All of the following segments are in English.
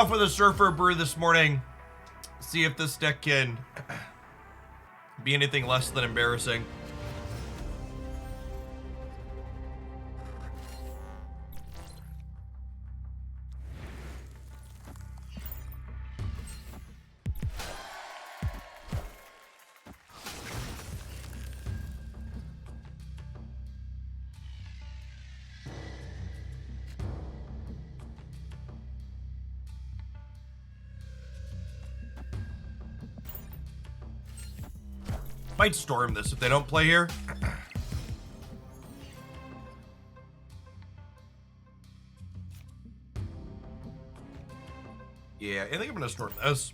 Off with a Surfer Brew this morning. See if this deck can be anything less than embarrassing. Might storm this if they don't play here. Yeah, I think I'm gonna storm this.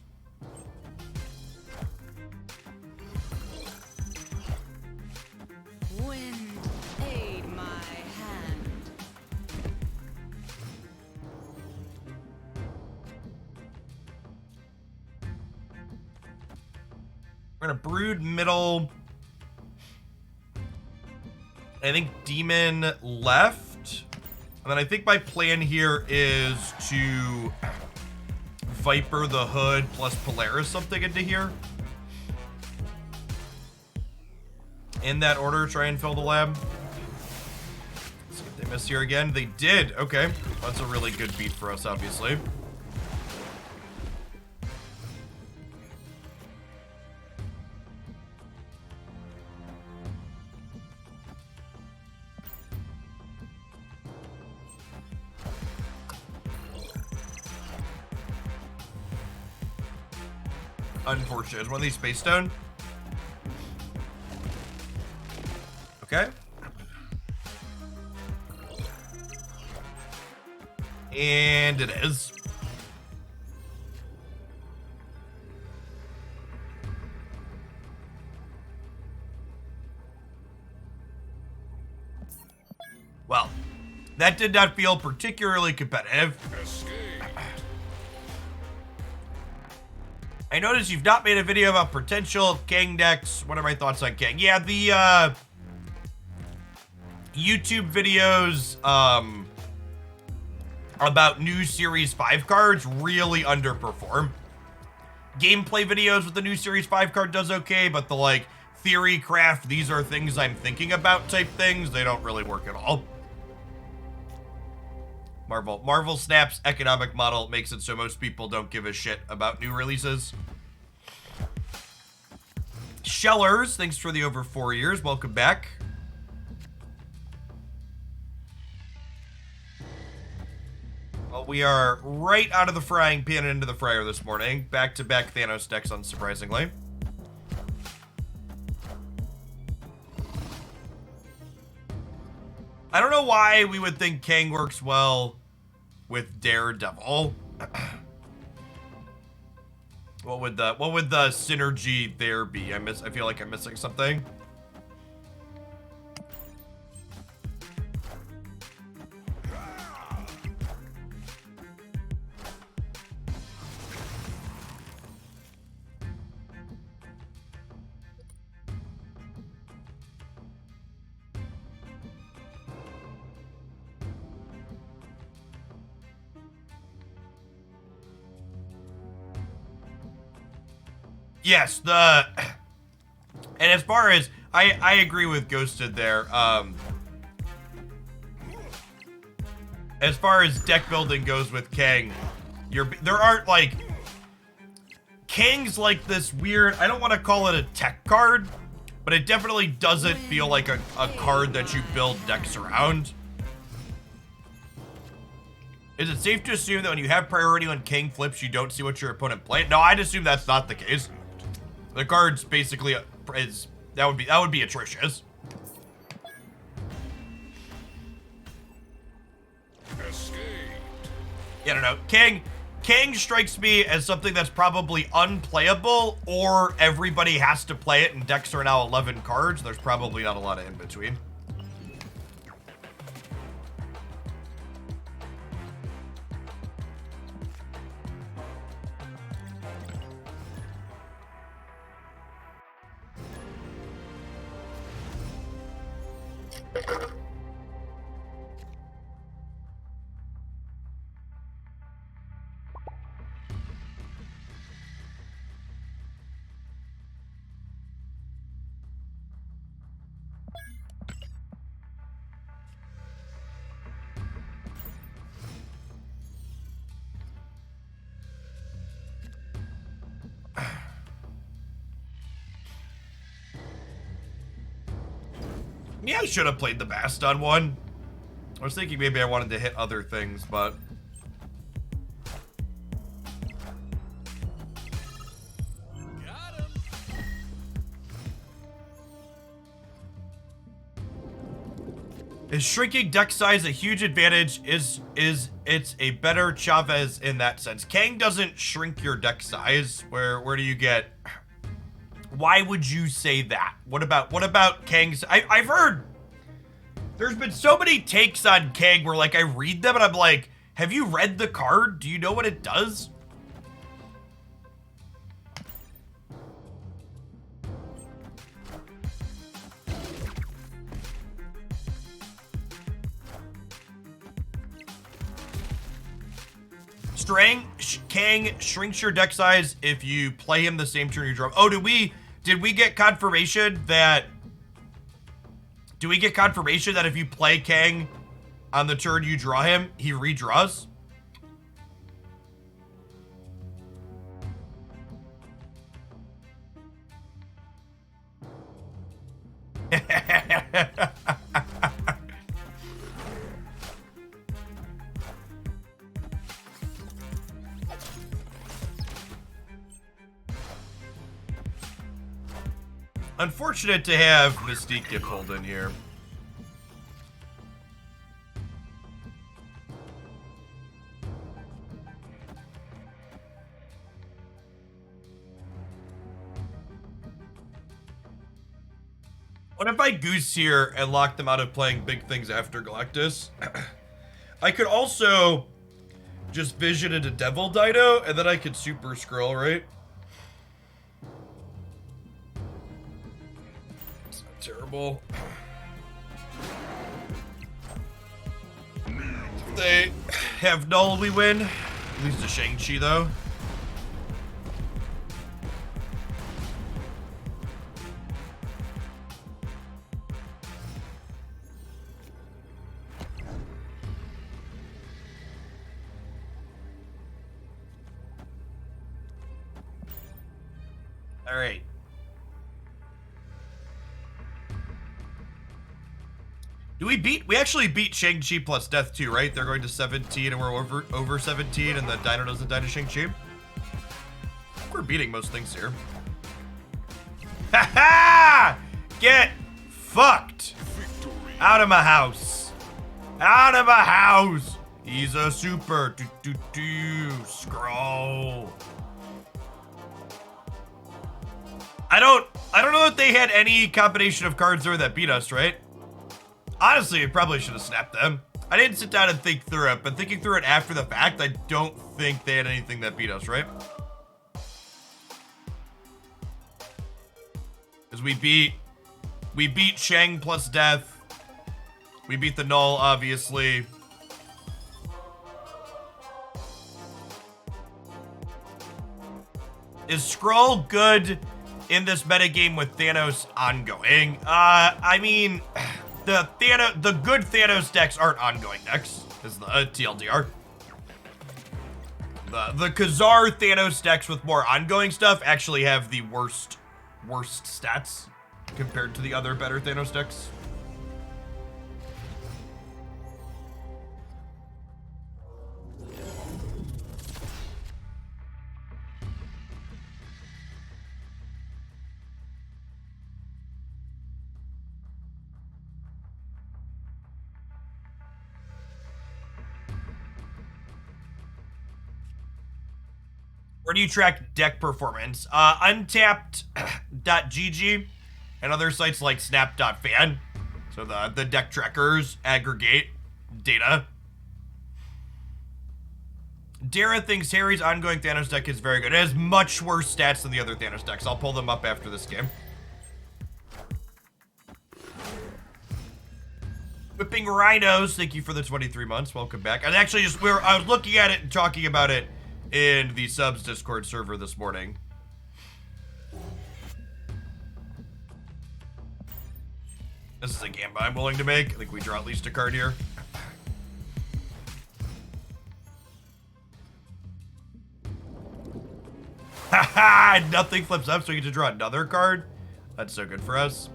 Wind, aid my hand. We're gonna Brood middle. I think Demon left. And then I think my plan here is to Viper the Hood plus Polaris something into here. In that order, try and fill the lab. Let's see if they miss here again. They did. Okay. That's a really good beat for us, obviously. Unfortunate. Is one of these Space Stone? Okay. And it is. Well, that did not feel particularly competitive. I noticed you've not made a video about potential Kang decks. What are my thoughts on Kang? Yeah, the YouTube videos about new Series 5 cards really underperform. Gameplay videos with the new Series 5 card does okay, but the like theory craft, these are things I'm thinking about type things, they don't really work at all. Marvel Snap's economic model makes it so most people don't give a shit about new releases. Shellers, thanks for the over 4 years. Welcome back. Well, we are right out of the frying pan and into the fryer this morning. Back-to-back Thanos decks, unsurprisingly. I don't know why we would think Kang works well with Daredevil. What would the synergy there be? I feel like I'm missing something. Yes, and as far as I agree with Ghosted there. As far as deck building goes with Kang, there aren't like Kang's like this weird. I don't want to call it a tech card, but it definitely doesn't feel like a card that you build decks around. Is it safe to assume that when you have priority when Kang flips, you don't see what your opponent played? No, I'd assume that's not the case. The card's basically that would be atrocious. Escaped. Yeah, I don't know. Kang strikes me as something that's probably unplayable, or everybody has to play it, and decks are now 11 cards. There's probably not a lot of in between. Yeah, I should have played the Bast on one. I was thinking maybe I wanted to hit other things, but... Got him. Is shrinking deck size a huge advantage? Is it's a better Chavez in that sense? Kang doesn't shrink your deck size. Where do you get... Why would you say that? What about Kang's... I've heard... There's been so many takes on Kang where, like, I read them and I'm like, have you read the card? Do you know what it does? Kang shrinks your deck size if you play him the same turn you draw. Oh, did we get confirmation that... Do we get confirmation that if you play Kang on the turn you draw him, he redraws? Unfortunate to have Mystique get pulled in here. What if I goose here and lock them out of playing big things after Galactus? I could also just vision into Devil Dino, and then I could Super Scroll, right? It's not terrible. If they have null, we win. At least a Shang-Chi, though. All right. Do we beat? We actually beat Shang-Chi plus Death too, right? They're going to 17 and we're over 17 and the Dino doesn't die to Shang-Chi. We're beating most things here. Ha ha! Get fucked! Victory. Out of my house. Out of my house. He's a super. Scroll. I don't know that they had any combination of cards there that beat us, right? Honestly, I probably should have snapped them. I didn't sit down and think through it, but thinking through it after the fact, I don't think they had anything that beat us, right? Because we beat Shang plus Death. We beat the Null, obviously. Is Skrull good in this metagame with Thanos ongoing? I mean, the good Thanos decks aren't ongoing decks, is the TLDR. The Khazar Thanos decks with more ongoing stuff actually have the worst stats compared to the other better Thanos decks. Where do you track deck performance? Untapped.gg and other sites like snap.fan. So the deck trackers aggregate data. Dara thinks Harry's ongoing Thanos deck is very good. It has much worse stats than the other Thanos decks. I'll pull them up after this game. Whipping Rhinos, thank you for the 23 months. Welcome back. And actually I was looking at it and talking about it in the subs Discord server this morning. This is a gamble I'm willing to make. I think we draw at least a card here. Haha! Nothing flips up, so we get to draw another card. That's so good for us.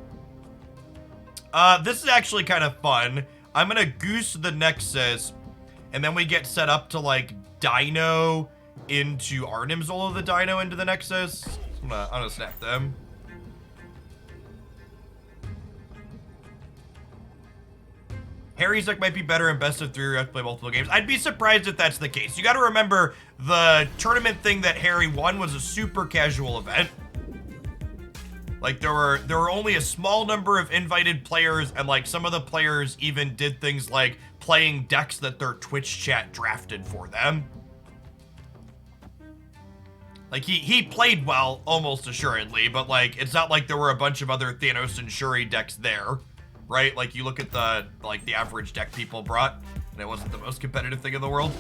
This is actually kind of fun. I'm gonna goose the Nexus, and then we get set up to, like, Dino into Arnim's the Dino into the Nexus. I'm gonna snap them. Harry's deck might be better in best of 3 or you have to play multiple games. I'd be surprised if that's the case. You gotta remember, the tournament thing that Harry won was a super casual event. Like, there were only a small number of invited players, and, like, some of the players even did things like playing decks that their Twitch chat drafted for them. Like, he played well, almost assuredly, but, like, it's not like there were a bunch of other Thanos and Shuri decks there, right? Like, you look at the average deck people brought, and it wasn't the most competitive thing in the world.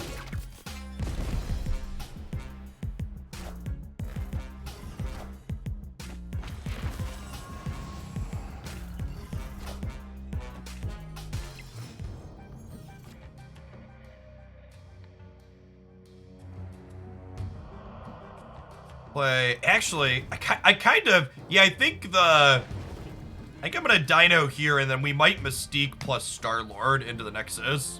Play. Actually, I kind of, yeah, I think I'm gonna Dino here, and then we might Mystique plus Star-Lord into the Nexus.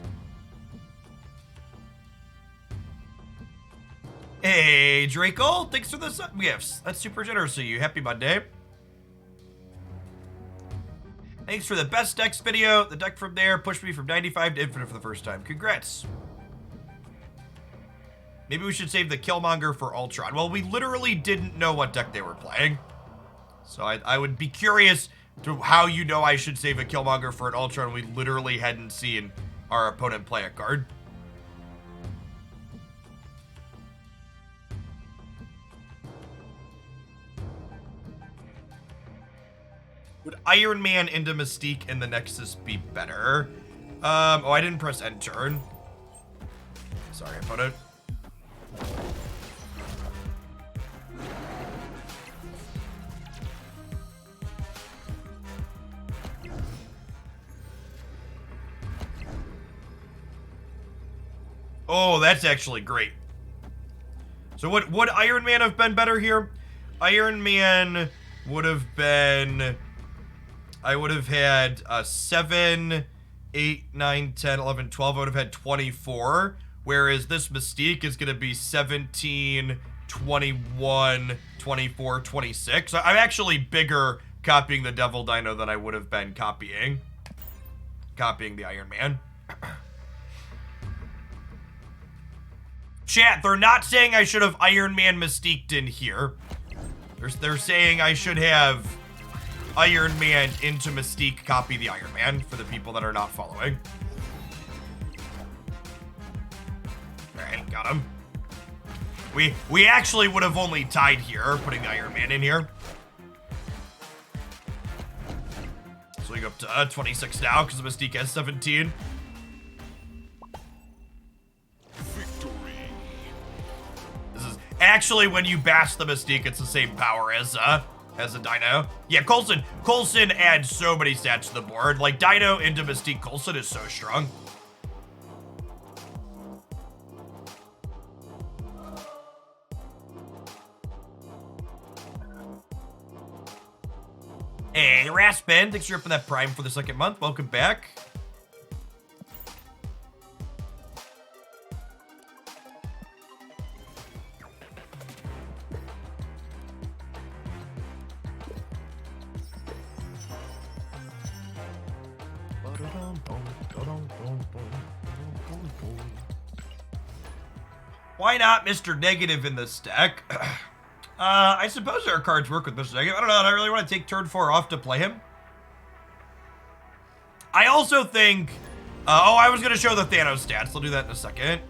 Hey, Draco, thanks for the gifts. That's super generous of you. Happy Monday. Thanks for the best decks video. The deck from there pushed me from 95 to infinite for the first time. Congrats. Maybe we should save the Killmonger for Ultron. Well, we literally didn't know what deck they were playing. So I would be curious to how you know I should save a Killmonger for an Ultron. We literally hadn't seen our opponent play a card. Would Iron Man into Mystique in the Nexus be better? Oh, I didn't press end turn. Sorry, opponent. Oh, that's actually great. So would Iron Man have been better here? Iron Man would have been... I would have had 7, 8, 9, 10, 11, 12. I would have had 24. Whereas this Mystique is going to be 17, 21, 24, 26. So I'm actually bigger copying the Devil Dino than I would have been copying the Iron Man. Chat, they're not saying I should have Iron Man Mystiqued in here. They're saying I should have Iron Man into Mystique, copy the Iron Man, for the people that are not following. Alright, got him. We actually would have only tied here, putting the Iron Man in here. So we go up to 26 now, because the Mystique has 17. Actually, when you bash the Mystique, it's the same power as a Dino. Yeah, Coulson adds so many stats to the board. Like, Dino into Mystique Coulson is so strong. Hey, Raspin, thanks for ripping that Prime for the 2nd month. Welcome back. Why not Mr. Negative in this deck? I suppose our cards work with Mr. Negative. I don't know. I really want to take turn 4 off to play him. I also think... oh, I was going to show the Thanos stats. I'll do that in a second.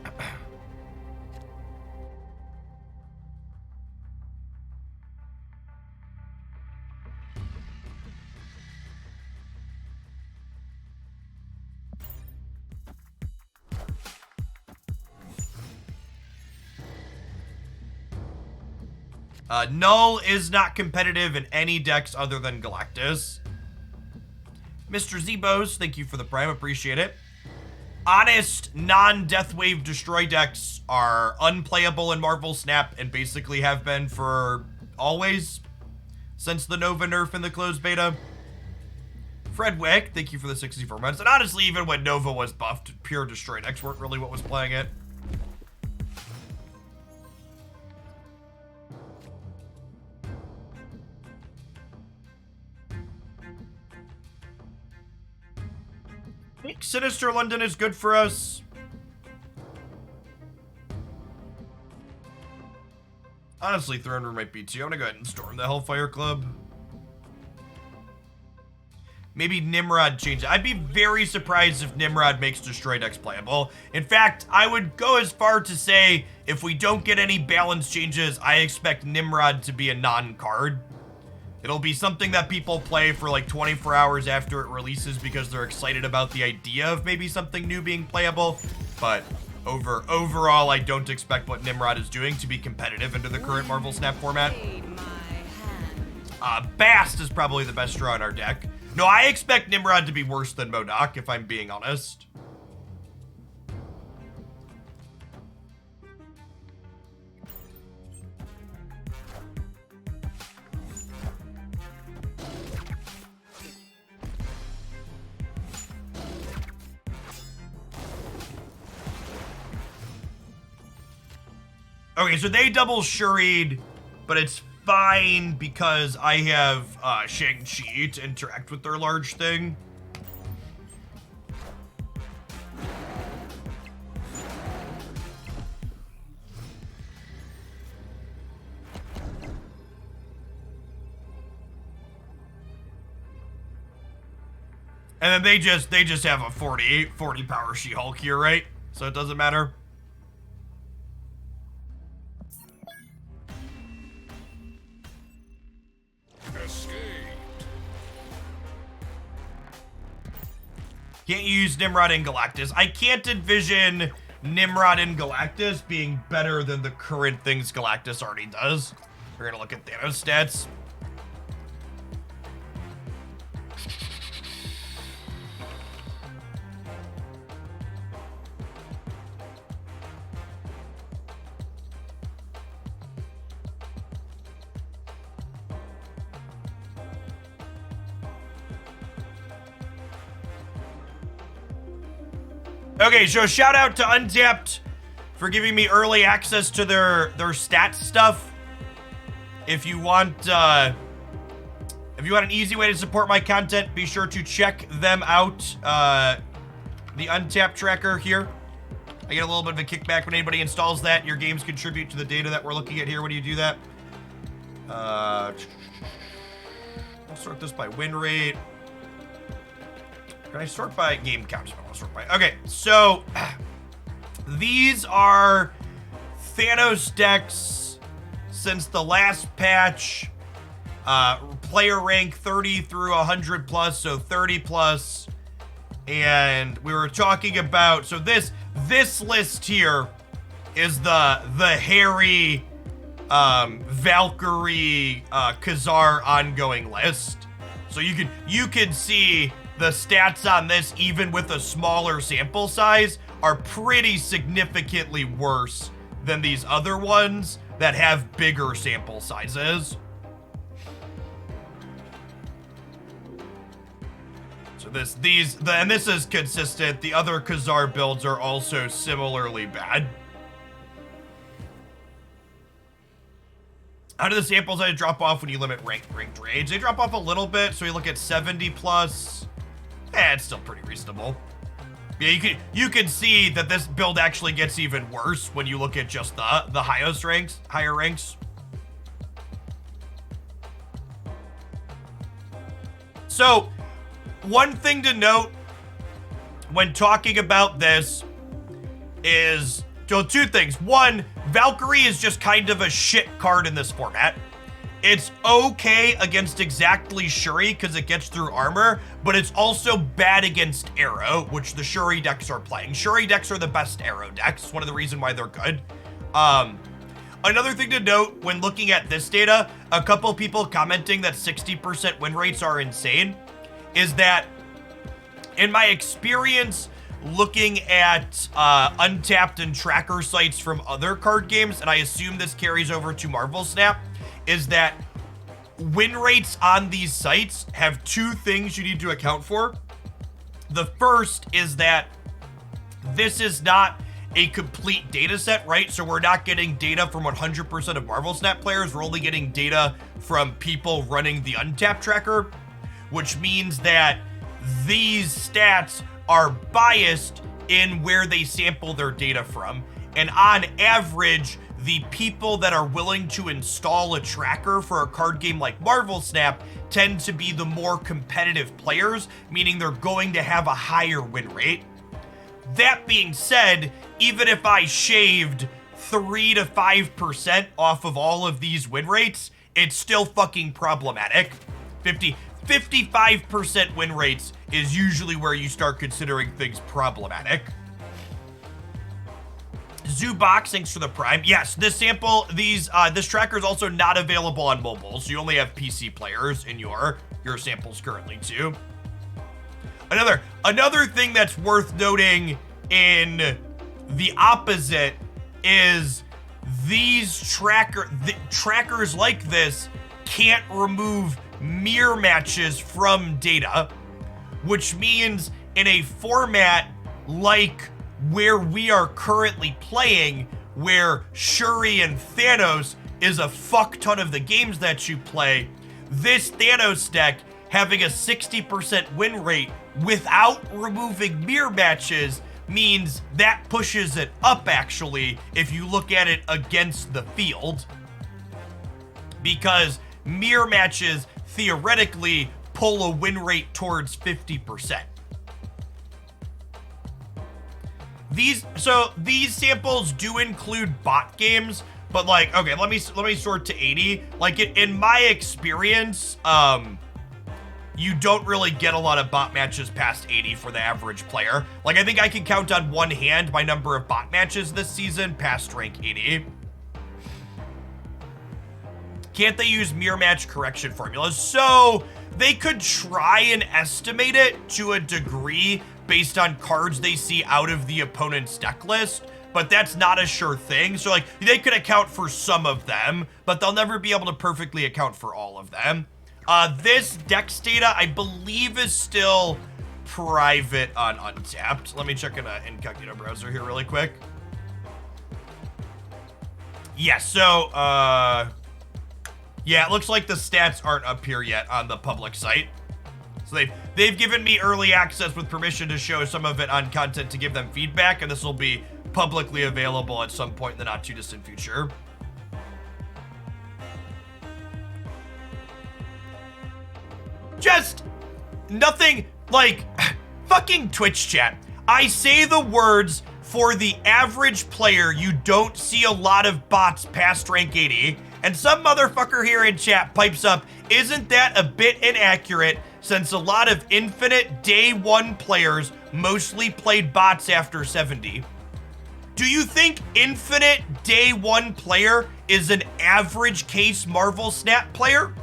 Null is not competitive in any decks other than Galactus. Mr. Zebos, thank you for the Prime, appreciate it. Honest, non-Deathwave Destroy decks are unplayable in Marvel Snap and basically have been for always, since the Nova nerf in the closed beta. Fred Wick, thank you for the 64 months. And honestly, even when Nova was buffed, pure Destroy decks weren't really what was playing it. I think Sinister London is good for us. Honestly, Throne Room might be too. I'm gonna go ahead and storm the Hellfire Club. Maybe Nimrod changes. I'd be very surprised if Nimrod makes Destroy decks playable. In fact, I would go as far to say if we don't get any balance changes, I expect Nimrod to be a non-card. It'll be something that people play for like 24 hours after it releases because they're excited about the idea of maybe something new being playable. But overall, I don't expect what Nimrod is doing to be competitive into the current Marvel Snap format. Bast is probably the best draw in our deck. No, I expect Nimrod to be worse than MODOK, if I'm being honest. Okay, so they double Shuri'd, but it's fine because I have Shang-Chi to interact with their large thing. And then they just have a 40 power She-Hulk here, right? So it doesn't matter. Can't use Nimrod and Galactus. I can't envision Nimrod and Galactus being better than the current things Galactus already does. We're gonna look at Thanos stats. Okay, so shout out to Untapped for giving me early access to their stats stuff. If you want an easy way to support my content, be sure to check them out. The Untapped tracker here. I get a little bit of a kickback when anybody installs that. Your games contribute to the data that we're looking at here when you do that. I'll sort this by win rate. Can I sort by game count? I'll sort by. Okay, so these are Thanos decks since the last patch. Player rank 30 through 100 plus, so 30 plus. And we were talking about, so this list here is the Harry Valkyrie Khazar ongoing list. So you can see the stats on this, even with a smaller sample size, are pretty significantly worse than these other ones that have bigger sample sizes. So this is consistent. The other Khazar builds are also similarly bad. How do the sample size drop off when you limit ranked rage? They drop off a little bit, so you look at 70 plus. It's still pretty reasonable. Yeah, you can see that this build actually gets even worse when you look at just the higher ranks. So, one thing to note when talking about this is, so two things. One, Valkyrie is just kind of a shit card in this format. It's okay against exactly Shuri because it gets through armor, but it's also bad against Arrow, which the Shuri decks are playing. Shuri decks are the best Arrow decks, one of the reasons why they're good. Another thing to note when looking at this data, a couple people commenting that 60% win rates are insane, is that in my experience looking at Untapped and tracker sites from other card games, and I assume this carries over to Marvel Snap, is that win rates on these sites have two things you need to account for. The first is that this is not a complete data set, right? So we're not getting data from 100% of Marvel Snap players. We're only getting data from people running the Untapped tracker, which means that these stats are biased in where they sample their data from. And on average, the people that are willing to install a tracker for a card game like Marvel Snap tend to be the more competitive players, meaning they're going to have a higher win rate. That being said, even if I shaved 3 to 5% off of all of these win rates, it's still fucking problematic. 55% win rates is usually where you start considering things problematic. Zoobox, thanks for the Prime. Yes, this tracker is also not available on mobile, so you only have PC players in your samples currently too. Another thing that's worth noting in the opposite is these trackers like this can't remove mirror matches from data, which means in a format like where we are currently playing, where Shuri and Thanos is a fuck ton of the games that you play, this Thanos deck having a 60% win rate without removing mirror matches means that pushes it up, actually, if you look at it against the field. Because mirror matches theoretically pull a win rate towards 50%. These samples do include bot games, but like, okay, let me sort to 80. Like in my experience, you don't really get a lot of bot matches past 80 for the average player. Like, I think I can count on one hand my number of bot matches this season past rank 80. Can't they use mirror match correction formulas? So they could try and estimate it to a degree based on cards they see out of the opponent's deck list, but that's not a sure thing. So like, they could account for some of them, but they'll never be able to perfectly account for all of them. This dex data, I believe, is still private on Untapped. Let me check an incognito browser here really quick. Yeah, so, yeah, it looks like the stats aren't up here yet on the public site. So they've given me early access with permission to show some of it on content to give them feedback, and this will be publicly available at some point in the not too distant future. Just nothing like fucking Twitch chat. I say the words for the average player, you don't see a lot of bots past rank 80, and some motherfucker here in chat pipes up, isn't that a bit inaccurate since a lot of Infinite Day 1 players mostly played bots after 70? Do you think Infinite Day 1 player is an average case Marvel Snap player?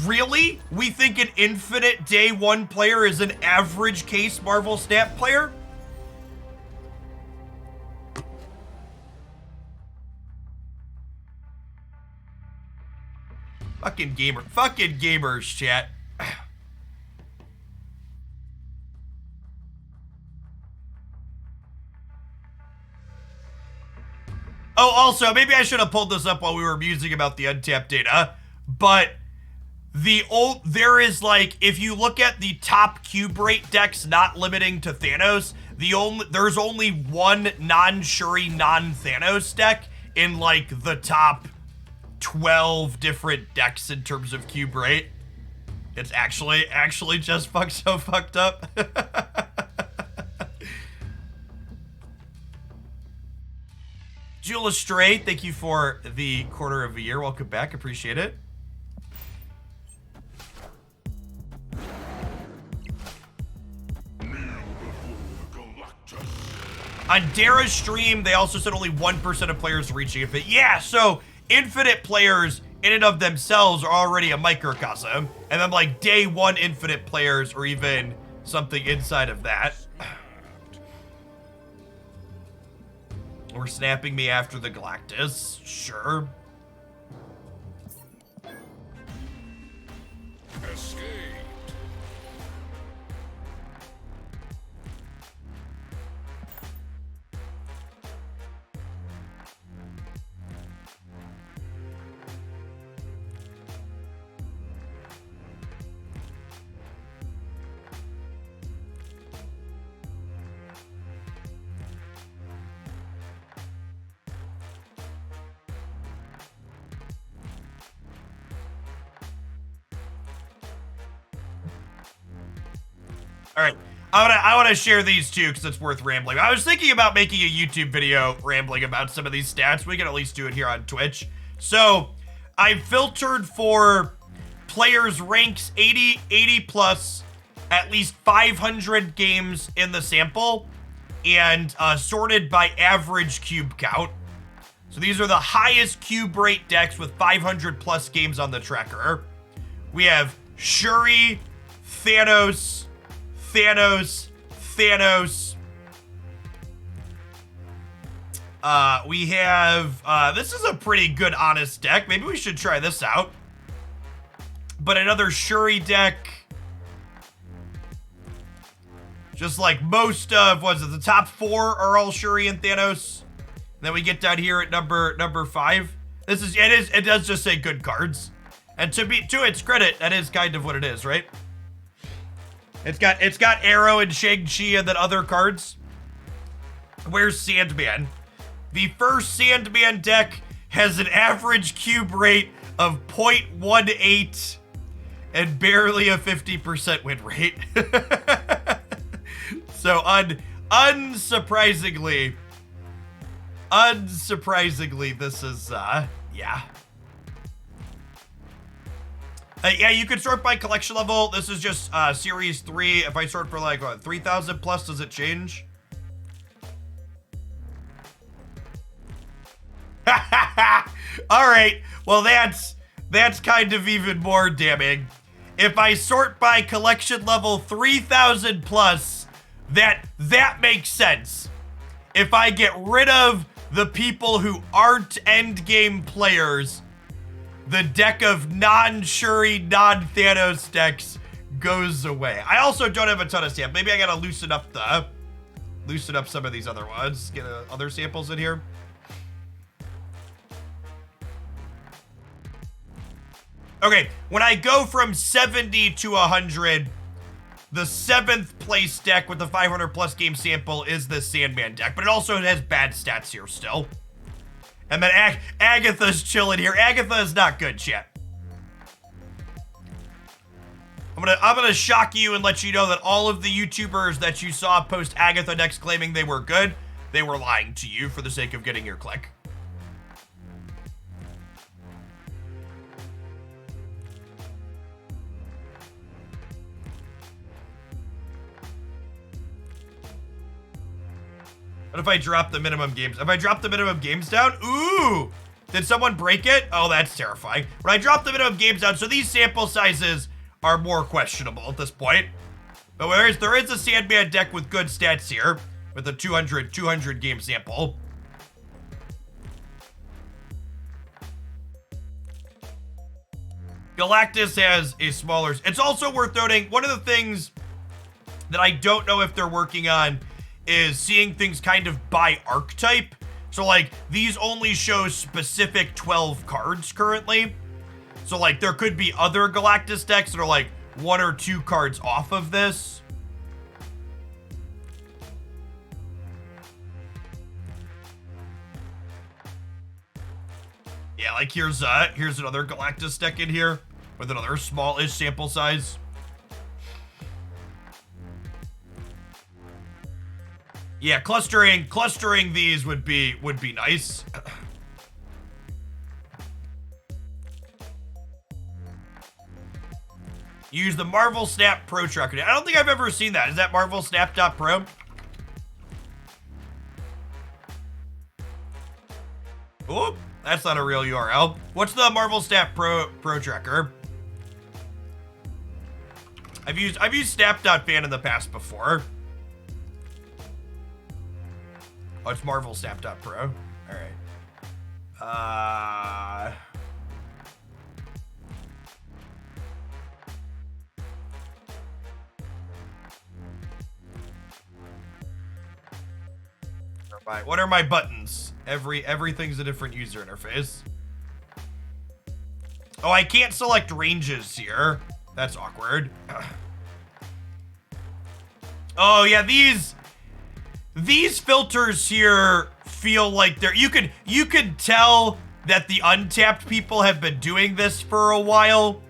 Really? We think an Infinite Day 1 player is an average case Marvel Snap player? Fucking gamers, chat. Oh, also, maybe I should have pulled this up while we were musing about the Untapped data, but there is like, if you look at the top cube rate decks not limiting to Thanos, there's only one non-Shuri, non-Thanos deck in like the top 12 different decks in terms of cube rate. It's actually just so fucked up. Jewel Stray, thank you for the quarter of a year. Welcome back, appreciate it. On Dara's stream, they also said only 1% of players are reaching Infinite. Yeah, so Infinite players in and of themselves are already a microcosm. And then like Day 1 Infinite players or even something inside of that. Or snapping me after the Galactus, sure. All right. I want to share these two because it's worth rambling. I was thinking about making a YouTube video rambling about some of these stats. We can at least do it here on Twitch. So I filtered for players ranks 80 plus, at least 500 games in the sample, and sorted by average cube count. So these are the highest cube rate decks with 500 plus games on the tracker. We have Shuri, Thanos, we have, this is a pretty good honest deck. Maybe we should try this out. But another Shuri deck. Just like most of, what is it, the top 4 are all Shuri and Thanos. Then we get down here at number 5. It does just say good cards. And to its credit, that is kind of what it is, right? It's got Arrow and Shang-Chi and then other cards. Where's Sandman? The first Sandman deck has an average cube rate of 0.18 and barely a 50% win rate. So unsurprisingly, this is, yeah. Yeah, you could sort by collection level. This is just series 3. If I sort for like, what, 3,000 plus, does it change? All right, well that's kind of even more damning. If I sort by collection level 3,000 plus, that makes sense. If I get rid of the people who aren't endgame players, the deck of non-Shuri, non-Thanos decks goes away. I also don't have a ton of samples. Maybe I gotta loosen up some of these other ones. Get other samples in here. Okay, when I go from 70 to 100, the 7th place deck with the 500 plus game sample is the Sandman deck, but it also has bad stats here still. And then Agatha's chilling here. Agatha is not good, chat. I'm gonna shock you and let you know that all of the YouTubers that you saw post Agatha decks claiming they were good, they were lying to you for the sake of getting your click. What if I drop the minimum games? If I drop the minimum games down? Ooh! Did someone break it? Oh, that's terrifying. When I drop the minimum games down, so these sample sizes are more questionable at this point. But there is a Sandman deck with good stats here, with a 200 game sample. Galactus has a smaller... It's also worth noting, one of the things that I don't know if they're working on is seeing things kind of by archetype. So like these only show specific 12 cards currently. So like there could be other Galactus decks that are like 1 or 2 cards off of this. Yeah, like here's another Galactus deck in here with another small-ish sample size. Yeah, clustering these would be nice. Use the Marvel Snap Pro tracker. I don't think I've ever seen that. Is that Marvel Snap.pro? Oh, that's not a real URL. What's the Marvel Snap Pro tracker? I've used Snap.fan in the past before. Oh, it's Marvel Snap.pro. All right. What are my buttons? Everything's a different user interface. Oh, I can't select ranges here. That's awkward. Oh yeah, these filters here feel like they're you could tell that the untapped people have been doing this for a while.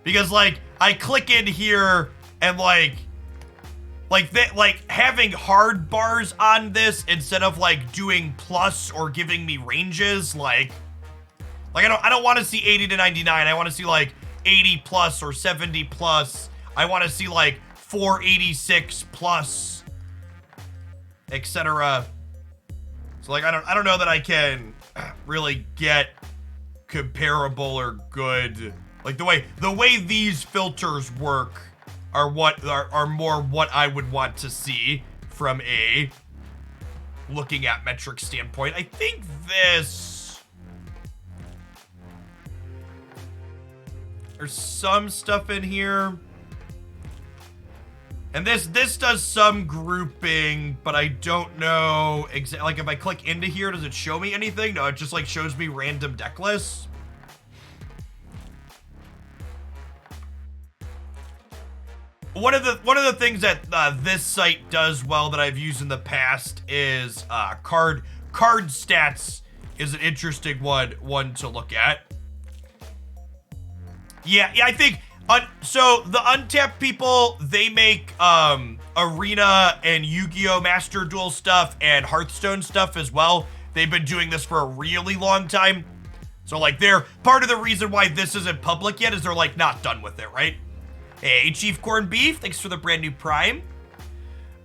Because like I click in here And like having hard bars on this instead of like doing plus or giving me ranges, like I don't want to see 80 to 99. I want to see like 80 plus or 70 plus. I want to see like 486 plus, etc. So like I don't know that I can really get comparable or good. Like the way these filters work are more what I would want to see from a looking at metric standpoint. I think there's some stuff in here. And this does some grouping, but I don't know exactly. Like if I click into here, does it show me anything? No, it just like shows me random deck lists. One of the things that this site does well that I've used in the past is card stats is an interesting one to look at. Yeah, I think so the Untapped people, they make Arena and Yu-Gi-Oh! Master Duel stuff and Hearthstone stuff as well. They've been doing this for a really long time. So like they're part of the reason why this isn't public yet is they're like not done with it, right? Hey, Chief Corned Beef, thanks for the brand new Prime.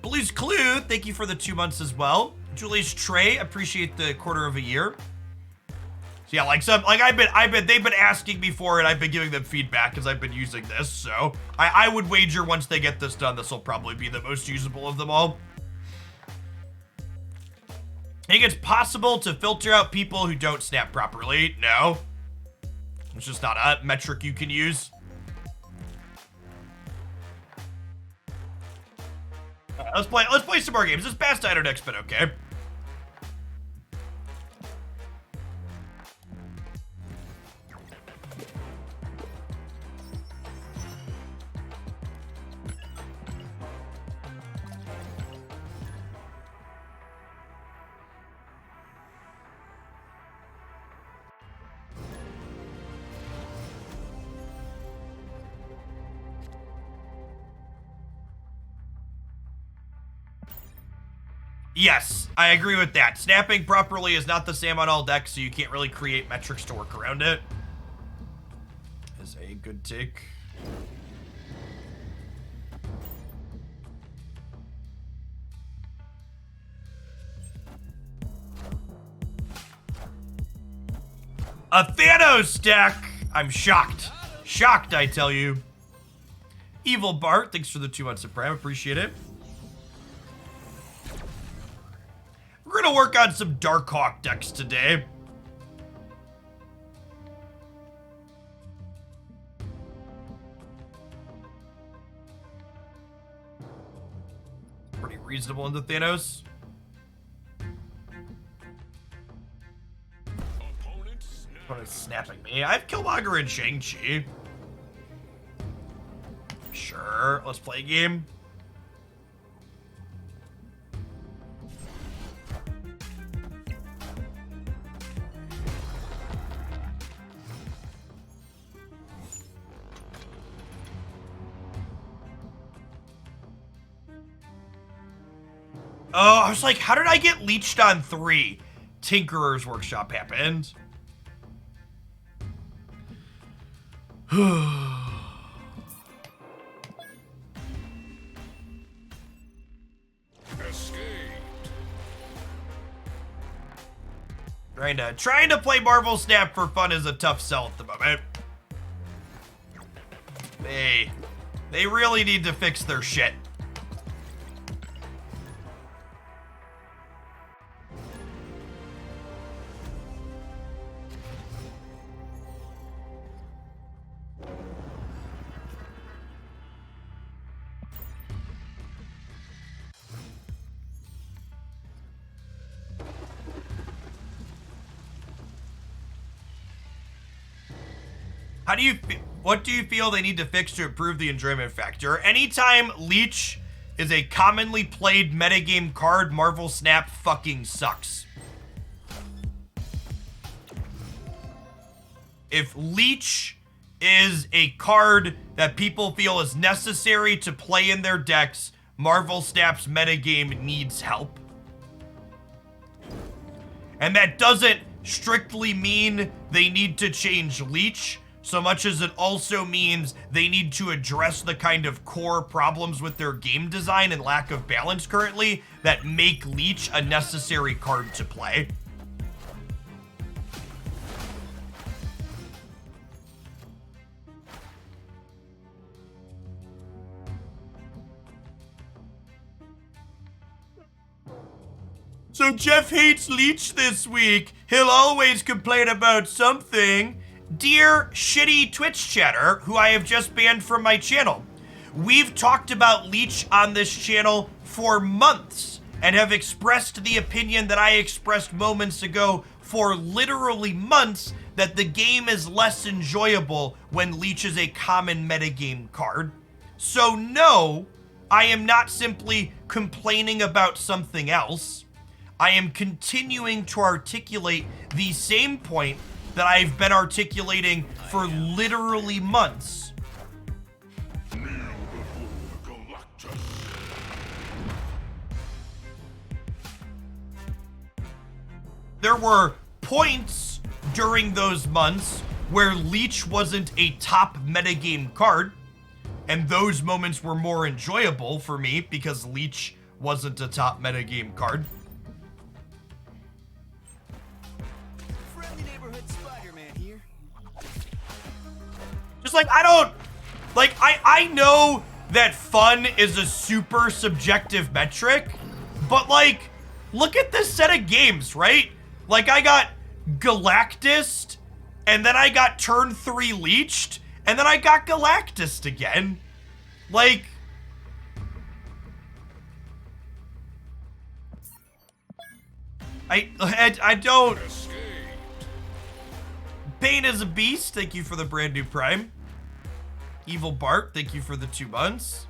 Blues Clue, thank you for the 2 months as well. Julie's Trey, appreciate the quarter of a year. So yeah, they've been asking me for it. I've been giving them feedback because I've been using this. So I would wager once they get this done, this will probably be the most usable of them all. I think it's possible to filter out people who don't snap properly. No, it's just not a metric you can use. Let's play some more games. This past Dino deck's been okay. Yes, I agree with that. Snapping properly is not the same on all decks, so you can't really create metrics to work around it. Is a good take. A Thanos deck! I'm shocked. Shocked, I tell you. Evil Bart, thanks for the 2 months of Prime. Appreciate it. We're gonna work on some Darkhawk decks today. Pretty reasonable into Thanos. Opponent's snapping me. I have Killmonger and Shang-Chi. Sure, let's play a game. Oh, I was like, how did I get leeched on 3? Tinkerer's Workshop happened. Trying to play Marvel Snap for fun is a tough sell at the moment. They really need to fix their shit. What do you feel they need to fix to improve the enjoyment factor? Anytime Leech is a commonly played metagame card, Marvel Snap fucking sucks. If Leech is a card that people feel is necessary to play in their decks. Marvel Snap's metagame needs help. And that doesn't strictly mean they need to change Leech, so much as it also means they need to address the kind of core problems with their game design and lack of balance currently that make Leech a necessary card to play. So Jeff hates Leech this week. He'll always complain about something. Dear shitty Twitch chatter, who I have just banned from my channel. We've talked about Leech on this channel for months and have expressed the opinion that I expressed moments ago for literally months that the game is less enjoyable when Leech is a common metagame card. So no, I am not simply complaining about something else. I am continuing to articulate the same point that I've been articulating for literally months. There were points during those months where Leech wasn't a top metagame card, and those moments were more enjoyable for me because Leech wasn't a top metagame card. Just like, I know that fun is a super subjective metric, but like, look at this set of games, right? Like, I got Galactus, and then I got turn 3 Leeched, and then I got Galactus again. Like, I don't. Bane is a beast, thank you for the brand new Prime. Evil Bart, thank you for the 2 months.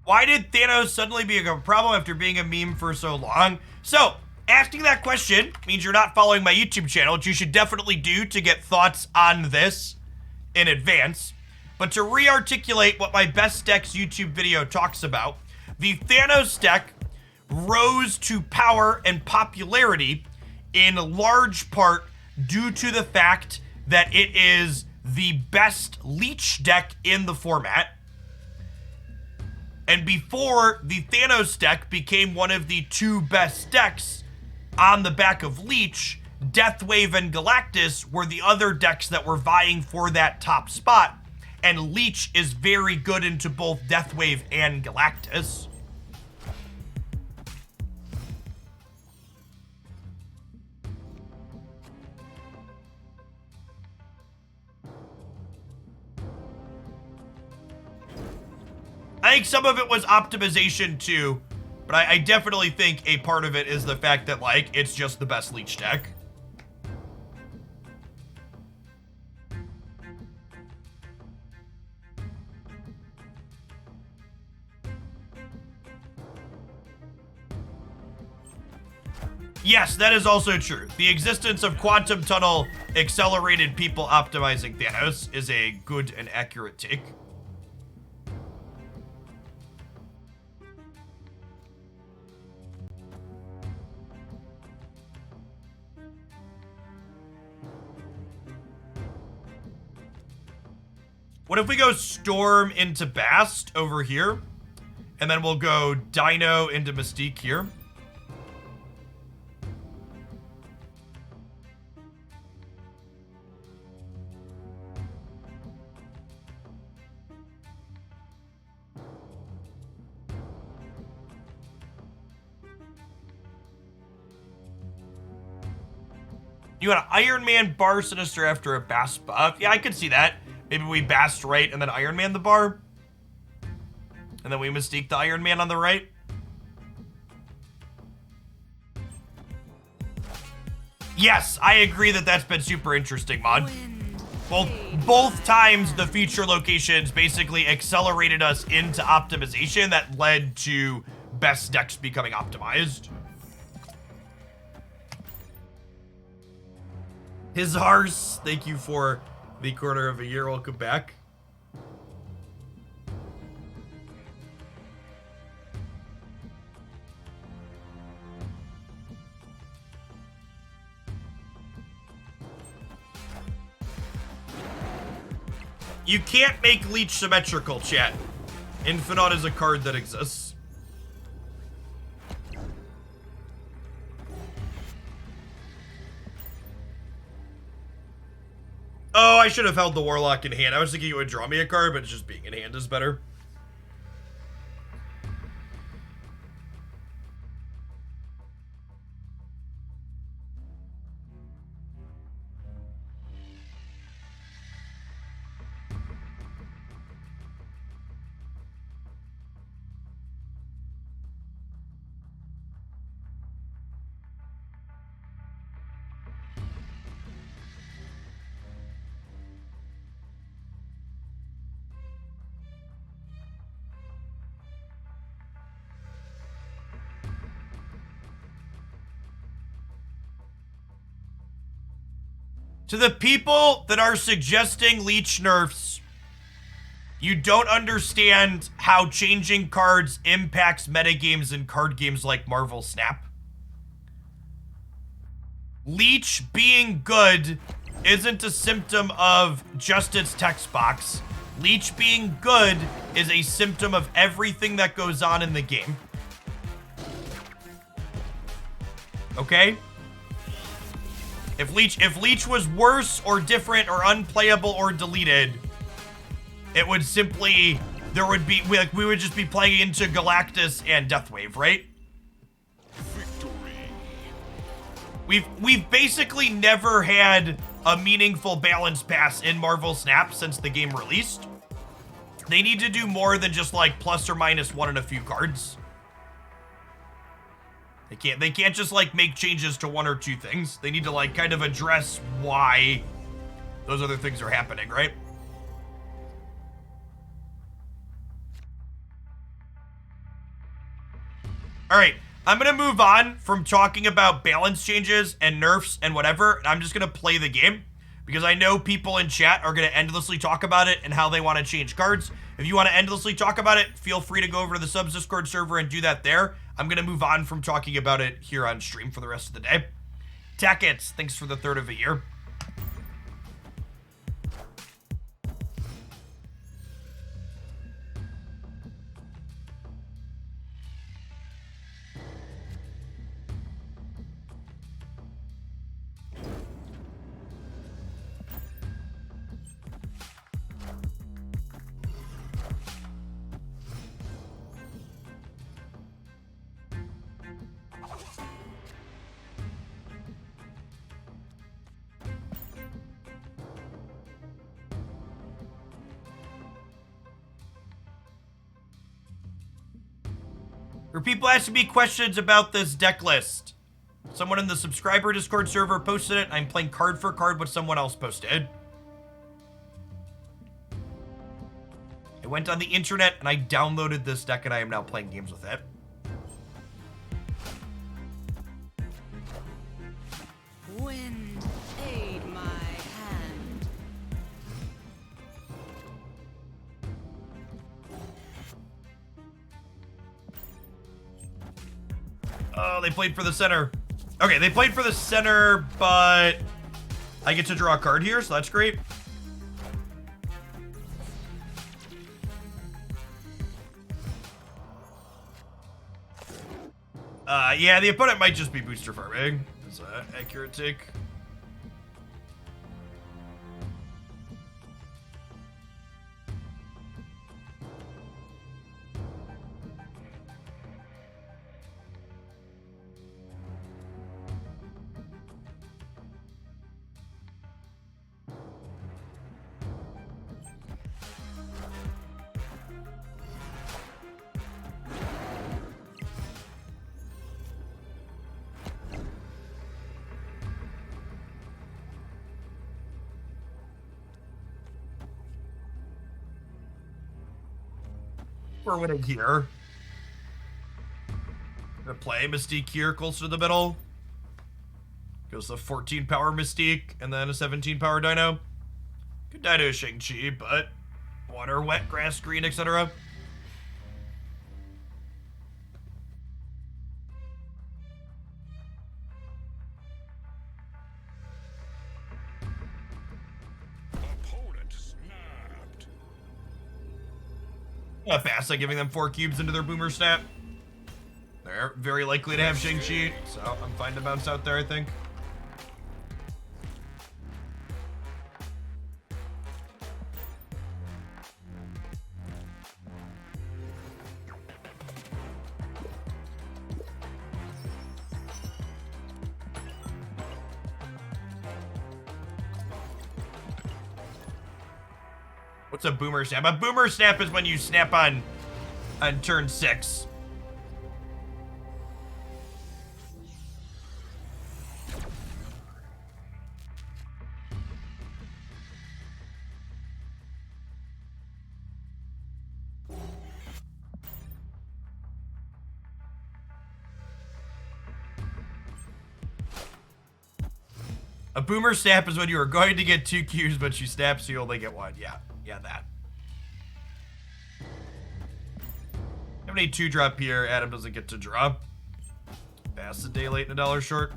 Why did Thanos suddenly become a problem after being a meme for so long? So, asking that question means you're not following my YouTube channel, which you should definitely do to get thoughts on this in advance. But to re-articulate what my best decks YouTube video talks about, the Thanos deck rose to power and popularity in large part due to the fact that it is the best Leech deck in the format. And before the Thanos deck became one of the 2 best decks on the back of Leech, Deathwave and Galactus were the other decks that were vying for that top spot. And Leech is very good into both Deathwave and Galactus. I think some of it was optimization too, but I definitely think a part of it is the fact that, like, it's just the best Leech deck. Yes, that is also true. The existence of Quantum Tunnel accelerated people optimizing Thanos is a good and accurate take. What if we go Storm into Bast over here, and then we'll go Dino into Mystique here? You want an Iron Man bar Sinister after a Bast buff? Yeah, I could see that. Maybe we Bast right and then Iron Man the bar. And then we Mystique the Iron Man on the right. Yes, I agree that that's been super interesting, Mod. Both times the feature locations basically accelerated us into optimization that led to best decks becoming optimized. His Hars, thank you for the quarter of a year. Welcome back. You can't make Leech symmetrical, chat. Infinite is a card that exists. Oh, I should have held the Warlock in hand. I was thinking it would draw me a card, but just being in hand is better. To the people that are suggesting Leech nerfs, you don't understand how changing cards impacts metagames in card games like Marvel Snap. Leech being good isn't a symptom of just its text box. Leech being good is a symptom of everything that goes on in the game. Okay? If Leech was worse or different or unplayable or deleted, it would simply, we would just be playing into Galactus and Deathwave, right? We've basically never had a meaningful balance pass in Marvel Snap since the game released. They need to do more than just like plus or minus one in a few cards. They can't just like make changes to one or two things. They need to like kind of address why those other things are happening, right? All right, I'm gonna move on from talking about balance changes and nerfs and whatever. And I'm just gonna play the game because I know people in chat are gonna endlessly talk about it and how they want to change cards. If you want to endlessly talk about it, feel free to go over to the Subs Discord server and do that there. I'm going to move on from talking about it here on stream for the rest of the day. Tackets, thanks for the third of a year. Were people asking me questions about this deck list? Someone in the subscriber Discord server posted it. I'm playing card for card what someone else posted. I went on the internet and I downloaded this deck and I am now playing games with it. Wind, aid my hand. Oh, they played for the center. Okay, they played for the center, but I get to draw a card here, so that's great. Yeah, the opponent might just be booster farming. That's an accurate take. We're winning here. Gonna play Mystique here, closer to the middle. Goes the 14 power Mystique, and then a 17 power Dino. Good Dino Shang-Chi, but water, wet, grass, green, etc. Opponent snapped. Fast, like giving them 4 cubes into their Boomer Snap. They're very likely to have Shang-Chi, so I'm fine to bounce out there, I think. What's a Boomer Snap? A Boomer Snap is when you snap on turn 6. A Boomer Snap is when you are going to get 2 cubes, but you snap so you only get 1. Yeah, that. How many 2-drop here? Adam doesn't get to draw. Pass the day late and $1 short.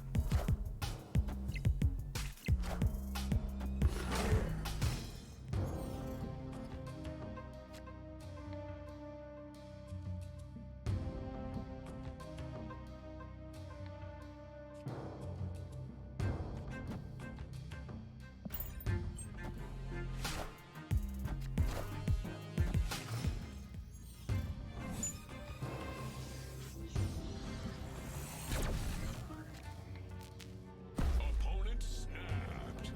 Opponent snapped.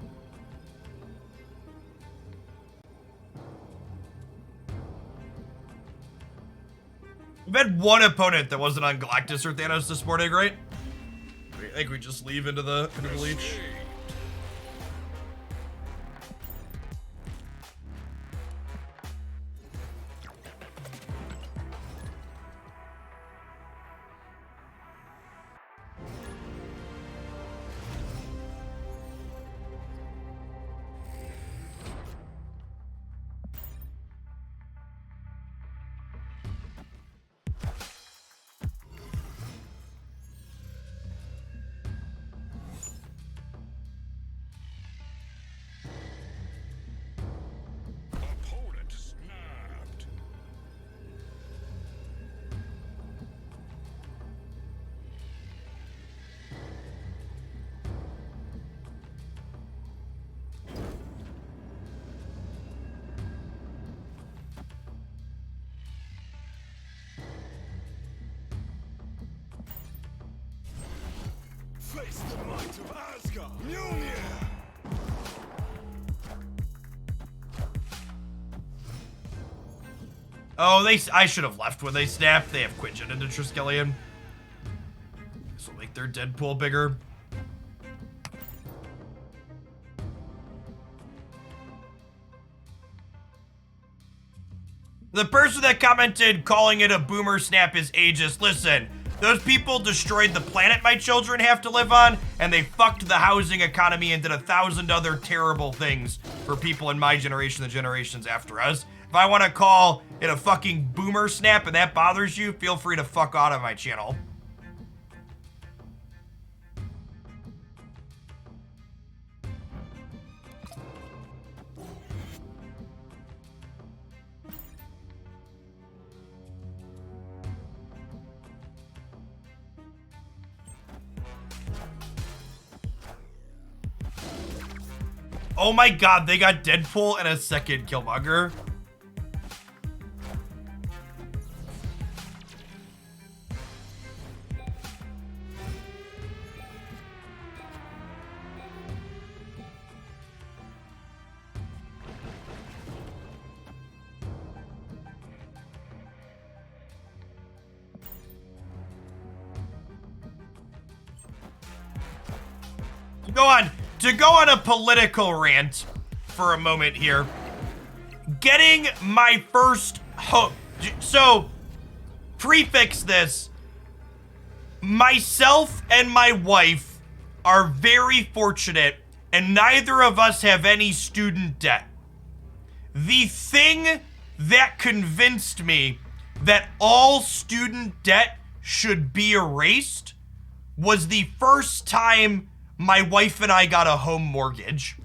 We've had one opponent that wasn't on Galactus or Thanos this morning, right? I think we just leave into the Leech. Opponent snapped. Face the might of Asgard. Mjolnir. Oh, I should have left when they snapped. They have Quinjet into Triskelion. This will make their Deadpool bigger. The person that commented calling it a Boomer Snap is ageist. Listen, those people destroyed the planet my children have to live on, and they fucked the housing economy and did 1,000 other terrible things for people in my generation, the generations after us. If I want to call it a fucking Boomer Snap and that bothers you, feel free to fuck out of my channel. Oh my god, they got Deadpool and a second Killmonger. To go on a political rant for a moment here, getting my first So, prefix this. Myself and my wife are very fortunate, and neither of us have any student debt. The thing that convinced me that all student debt should be erased was the first time my wife and I got a home mortgage.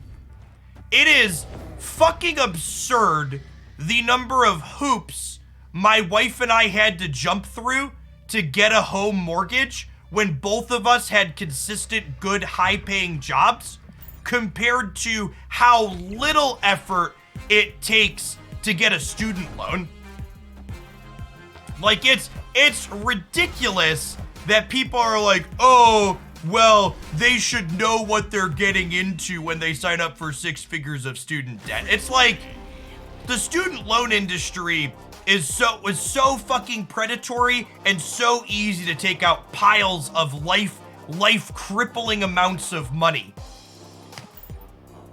It is fucking absurd the number of hoops my wife and I had to jump through to get a home mortgage when both of us had consistent, good, high-paying jobs compared to how little effort it takes to get a student loan. Like, it's ridiculous that people are like, oh, well, they should know what they're getting into when they sign up for 6 figures of student debt. It's like, the student loan industry was so fucking predatory and so easy to take out piles of life crippling amounts of money.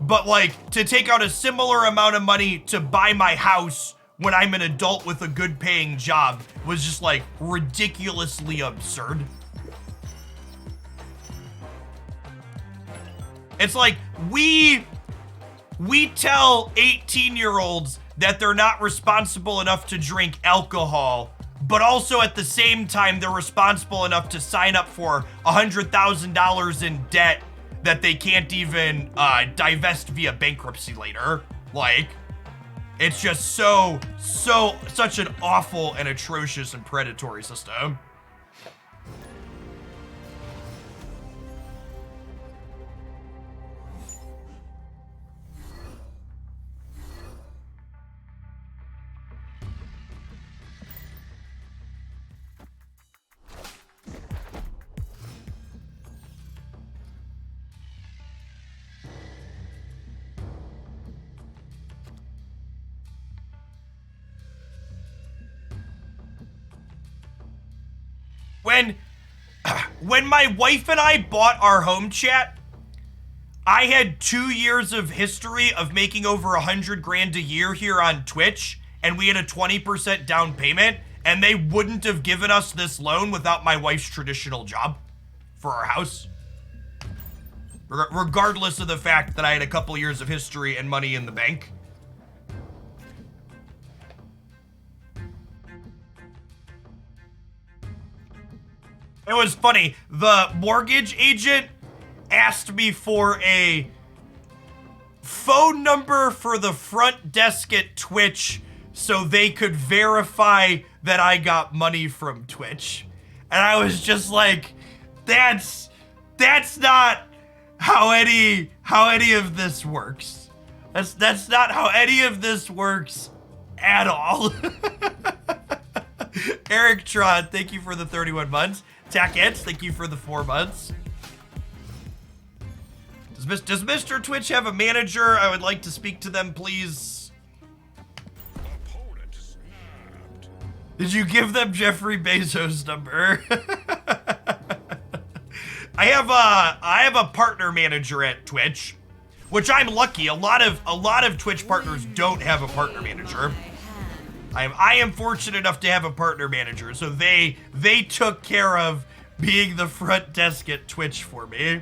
But like, to take out a similar amount of money to buy my house when I'm an adult with a good paying job was just like ridiculously absurd. It's like, we tell 18-year-olds that they're not responsible enough to drink alcohol, but also at the same time, they're responsible enough to sign up for $100,000 in debt that they can't even divest via bankruptcy later. Like, it's just such an awful and atrocious and predatory system. When my wife and I bought our home chat, I had 2 years of history of making over 100 grand a year here on Twitch, and we had a 20% down payment, and they wouldn't have given us this loan without my wife's traditional job for our house. Regardless of the fact that I had a couple years of history and money in the bank. It was funny. The mortgage agent asked me for a phone number for the front desk at Twitch so they could verify that I got money from Twitch. And I was just like, that's not how any of this works. That's not how any of this works at all. Eric Tron, thank you for the 31 months. Tackets, thank you for the 4 months. Does Mr. Twitch have a manager? I would like to speak to them, please. Opponent snapped. Did you give them Jeffrey Bezos' number? I have a partner manager at Twitch, which I'm lucky. A lot of Twitch partners don't have a partner manager. I am fortunate enough to have a partner manager, so they took care of being the front desk at Twitch for me.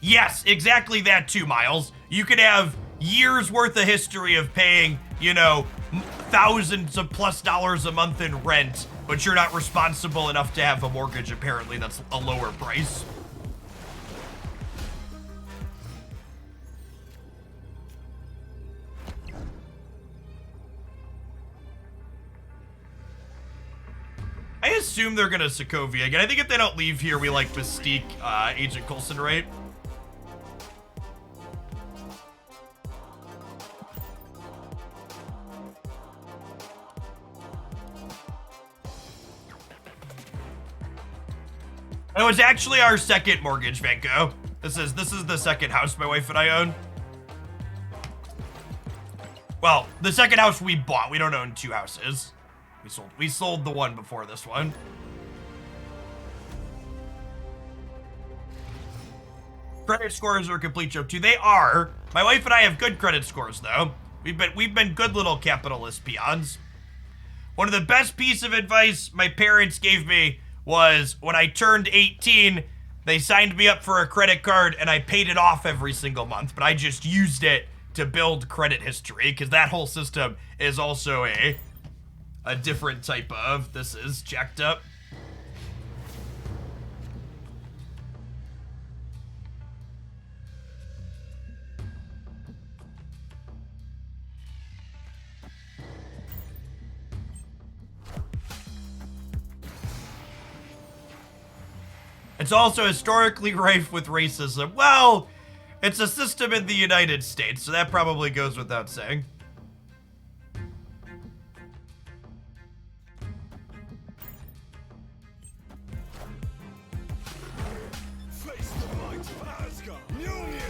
Yes, exactly that too, Miles. You could have years worth of history of paying, you know, thousands of plus dollars a month in rent, but you're not responsible enough to have a mortgage, apparently. That's a lower price. I assume they're gonna Sokovia again. I think if they don't leave here, we like Mystique Agent Coulson, right? It was actually our second mortgage, Vanko. This is the second house my wife and I own. Well, the second house we bought. We don't own 2 houses. We sold the one before this one. Credit scores are a complete joke too. They are. My wife and I have good credit scores though. We've been good little capitalist peons. One of the best piece of advice my parents gave me was when I turned 18, they signed me up for a credit card and I paid it off every single month, but I just used it to build credit history because that whole system is also a different type of, this is checked up. It's also historically rife with racism. Well, it's a system in the United States, so that probably goes without saying. Face the might of Asgard. Mjolnir.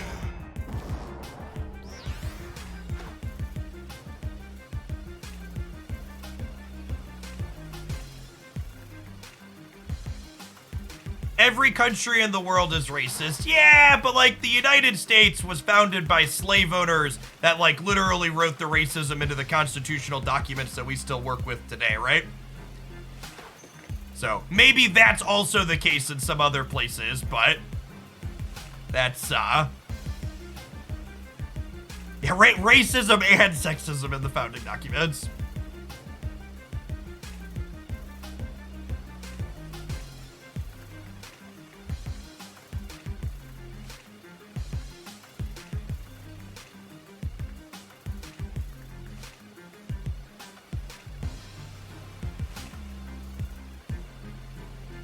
Every country in the world is racist. Yeah, but like the United States was founded by slave owners that like literally wrote the racism into the constitutional documents that we still work with today, right? So maybe that's also the case in some other places, but that's yeah, racism and sexism in the founding documents.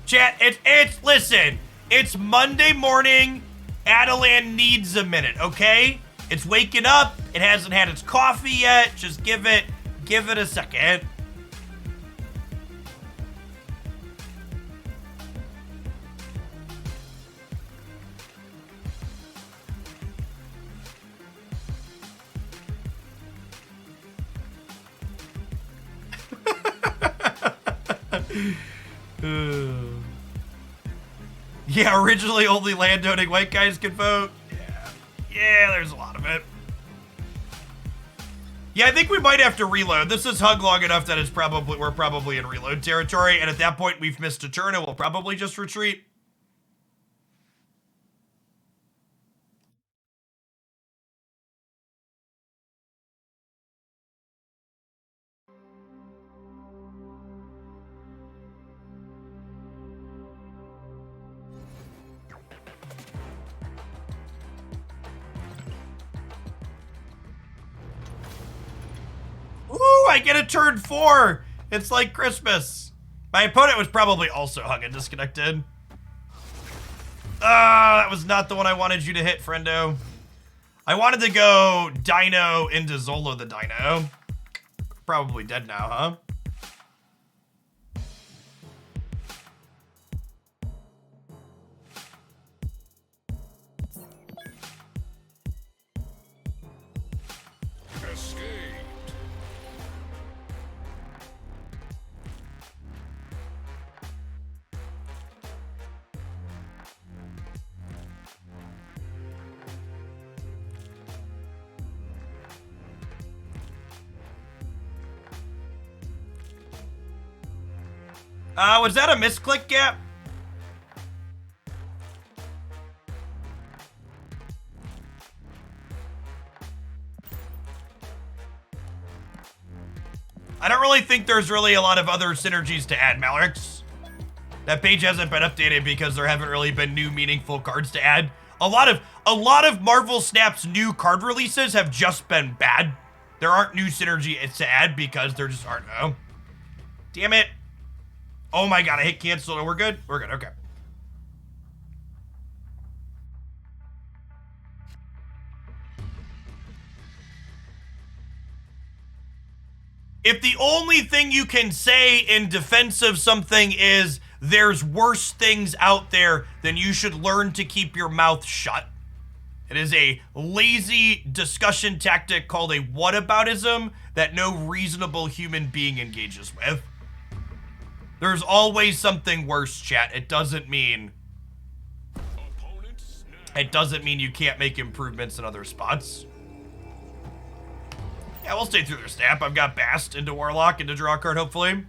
Chat, listen, it's Monday morning. Adelan needs a minute, okay? It's waking up. It hasn't had its coffee yet. Just give it a second. Yeah, originally only landowning white guys could vote. Yeah, there's a lot of it. Yeah, I think we might have to reload. This is hug long enough that we're probably in reload territory, and at that point we've missed a turn and we'll probably just retreat. Ooh, I get a turn 4. It's like Christmas. My opponent was probably also hung and disconnected. That was not the one I wanted you to hit, friendo. I wanted to go Dino into Zolo the Dino. Probably dead now, huh? Escaped. Was that a misclick gap? I don't really think there's really a lot of other synergies to add, Malrix. That page hasn't been updated because there haven't really been new meaningful cards to add. A lot of Marvel Snap's new card releases have just been bad. There aren't new synergies to add because there just aren't. Oh, damn it. Oh my god, I hit cancel. Oh, we're good? We're good, okay. If the only thing you can say in defense of something is there's worse things out there, then you should learn to keep your mouth shut. It is a lazy discussion tactic called a whataboutism that no reasonable human being engages with. There's always something worse, chat. It doesn't mean you can't make improvements in other spots. Yeah, we'll stay through their snap. I've got Bast into Warlock, into draw a card, hopefully.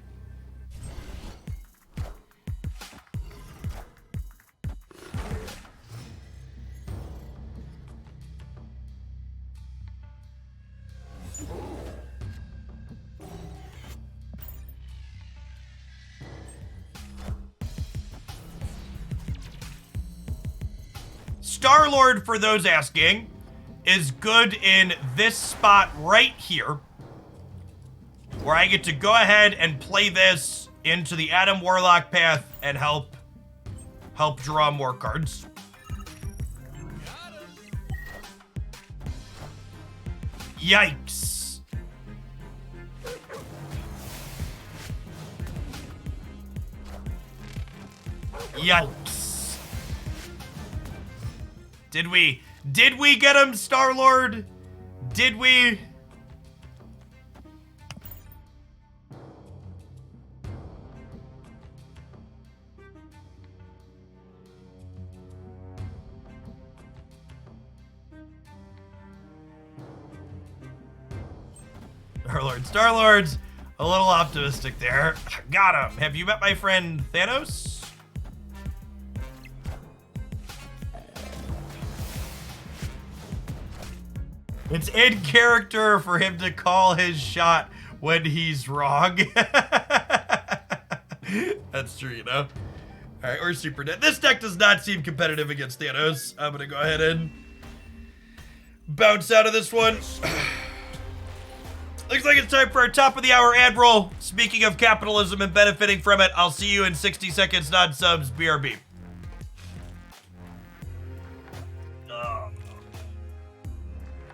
Star-Lord, for those asking, is good in this spot right here, where I get to go ahead and play this into the Adam Warlock path and help draw more cards. Yikes. Yikes. Did we get him, Star-Lord? Did we? Star-Lord's a little optimistic there. Got him. Have you met my friend Thanos? It's in character for him to call his shot when he's wrong. That's true, you know? Alright, we're super dead. This deck does not seem competitive against Thanos. I'm gonna go ahead and bounce out of this one. Looks like it's time for our top of the hour ad roll. Speaking of capitalism and benefiting from it, I'll see you in 60 seconds, non-subs, BRB.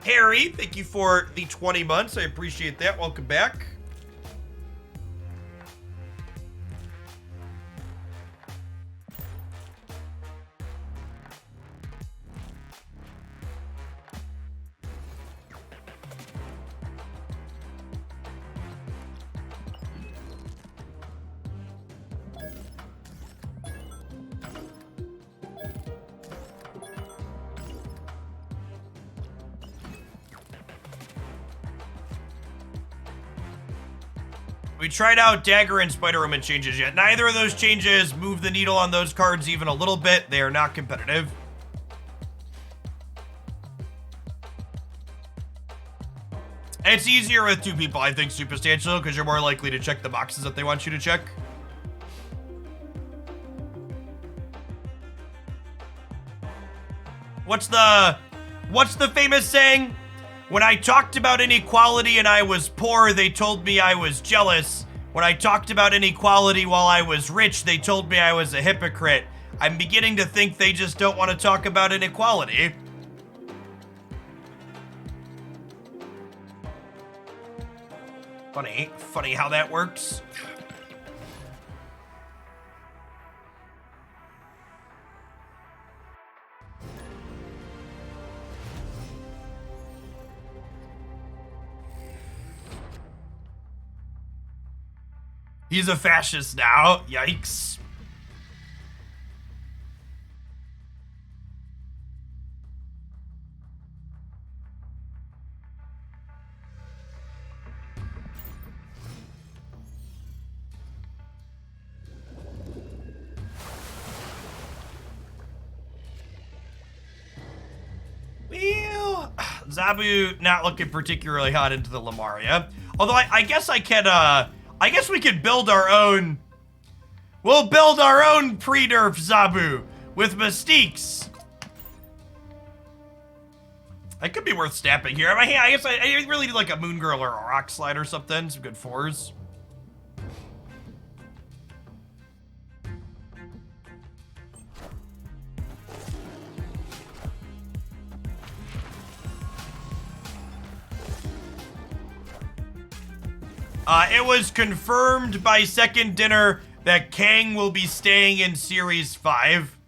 Harry, thank you for the 20 months. I appreciate that. Welcome back. We tried out Dagger and Spider-Woman changes yet. Neither of those changes move the needle on those cards even a little bit. They are not competitive. It's easier with two people, I think, Substantial, because you're more likely to check the boxes that they want you to check. What's the famous saying? When I talked about inequality and I was poor, they told me I was jealous. When I talked about inequality while I was rich, they told me I was a hypocrite. I'm beginning to think they just don't want to talk about inequality. Funny how that works. He's a fascist now. Yikes. Well, Zabu not looking particularly hot into the Lamaria. Although I guess I can, I guess we could build our own. We'll build our own pre-nerf Zabu with Mystiques. That could be worth snapping here. I guess I really need like a Moon Girl or a Rock Slide or something. Some good fours. It was confirmed by Second Dinner that Kang will be staying in Series 5.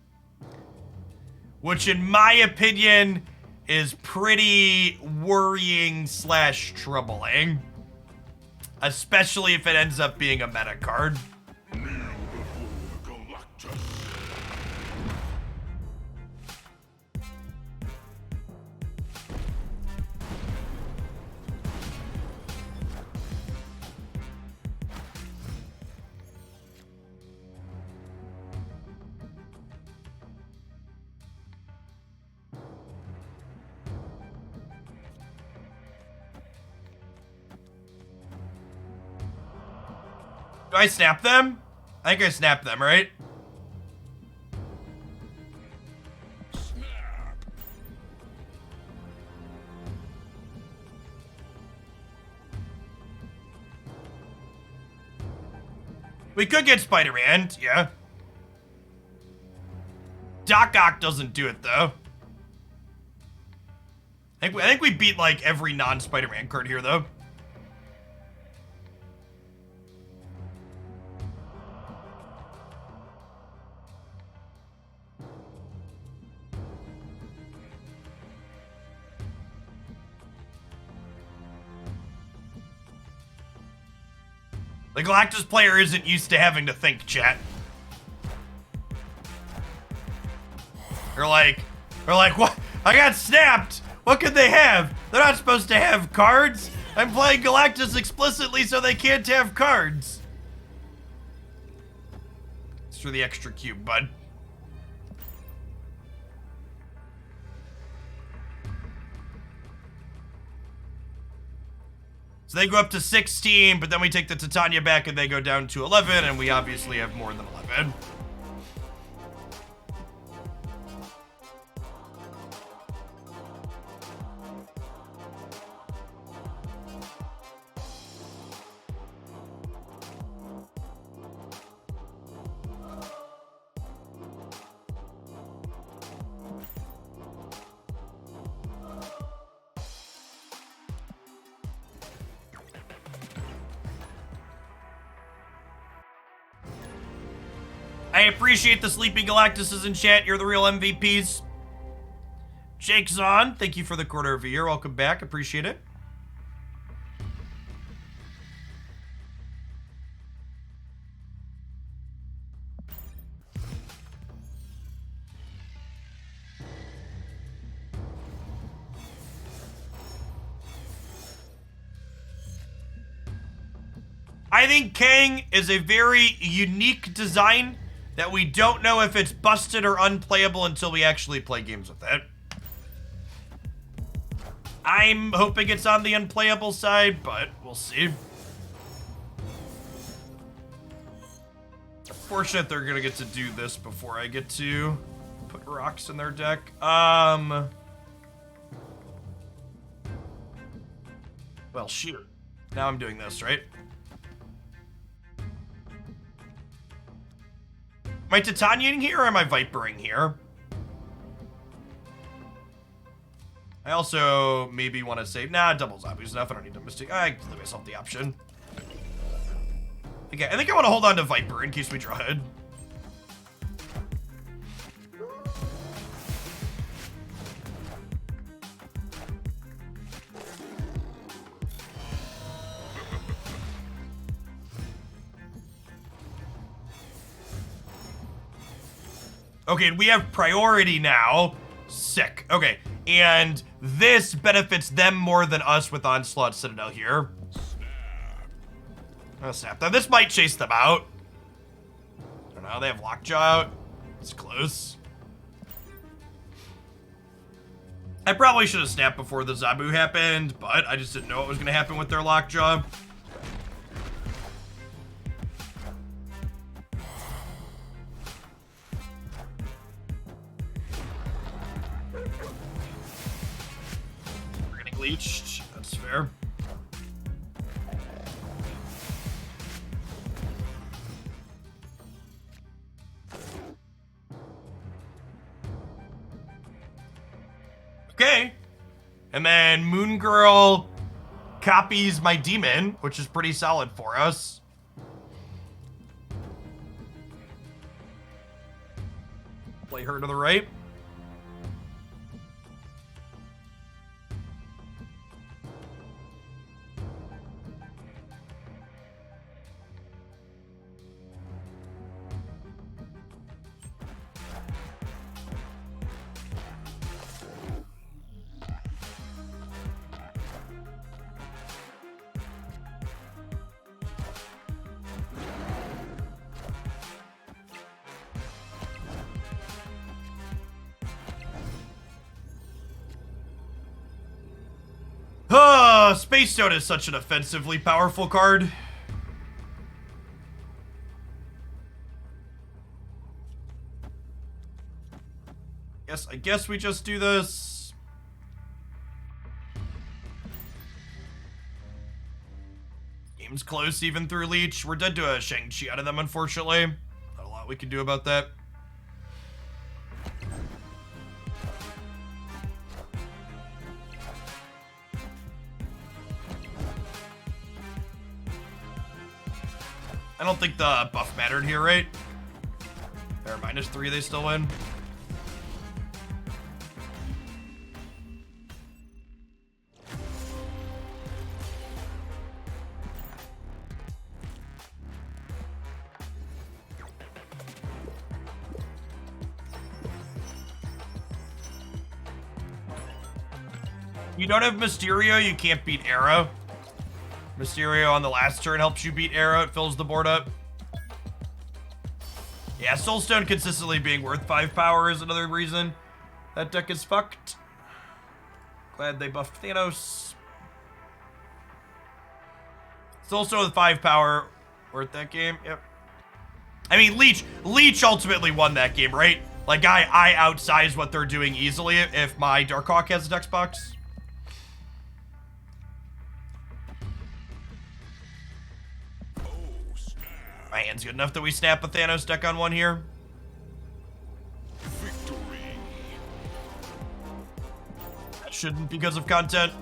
Which, in my opinion, is pretty worrying / troubling. Especially if it ends up being a meta card. Do I snap them? I think I snapped them, right? We could get Spider-Man, yeah. Doc Ock doesn't do it, though. I think we beat, like, every non-Spider-Man card here, though. The Galactus player isn't used to having to think, chat. They're like, what? I got snapped! What could they have? They're not supposed to have cards. I'm playing Galactus explicitly so they can't have cards. It's for the extra cube, bud. So they go up to 16, but then we take the Titania back and they go down to 11, and we obviously have more than 11. I appreciate the Sleeping Galactuses in chat. You're the real MVPs. Jake Zahn, thank you for the quarter of a year. Welcome back. Appreciate it. I think Kang is a very unique design that we don't know if it's busted or unplayable until we actually play games with it. I'm hoping it's on the unplayable side, but we'll see. Fortunate they're gonna get to do this before I get to put rocks in their deck. Well, shoot. Now I'm doing this, right? Am I Titaniaing here or am I Vipering here? I also maybe want to say, nah, double zombies enough. I don't need to mistake. I give myself the option. Okay, I think I want to hold on to Viper in case we draw ahead. Okay, and we have priority now. Sick. Okay, and this benefits them more than us with Onslaught Citadel here. Oh, snap. Now, this might chase them out. I don't know. They have Lockjaw out. It's close. I probably should have snapped before the Zabu happened, but I just didn't know what was going to happen with their Lockjaw. Leech, that's fair. Okay. And then Moon Girl copies my demon, which is pretty solid for us. Play her to the right. Space Soda is such an offensively powerful card. I guess we just do this. Game's close even through Leech. We're dead to a Shang-Chi out of them, unfortunately. Not a lot we can do about that. I don't think the buff mattered here, right? They're -3, they still win. You don't have Mysterio, you can't beat Arrow. Mysterio on the last turn helps you beat Arrow, it fills the board up. Yeah, Soulstone consistently being worth 5 power is another reason that deck is fucked. Glad they buffed Thanos. Soulstone with 5 power, worth that game, yep. I mean, Leech ultimately won that game, right? Like, I outsize what they're doing easily if my Darkhawk has an Xbox. My hand's good enough that we snap a Thanos deck on one here. Victory. That shouldn't because of content.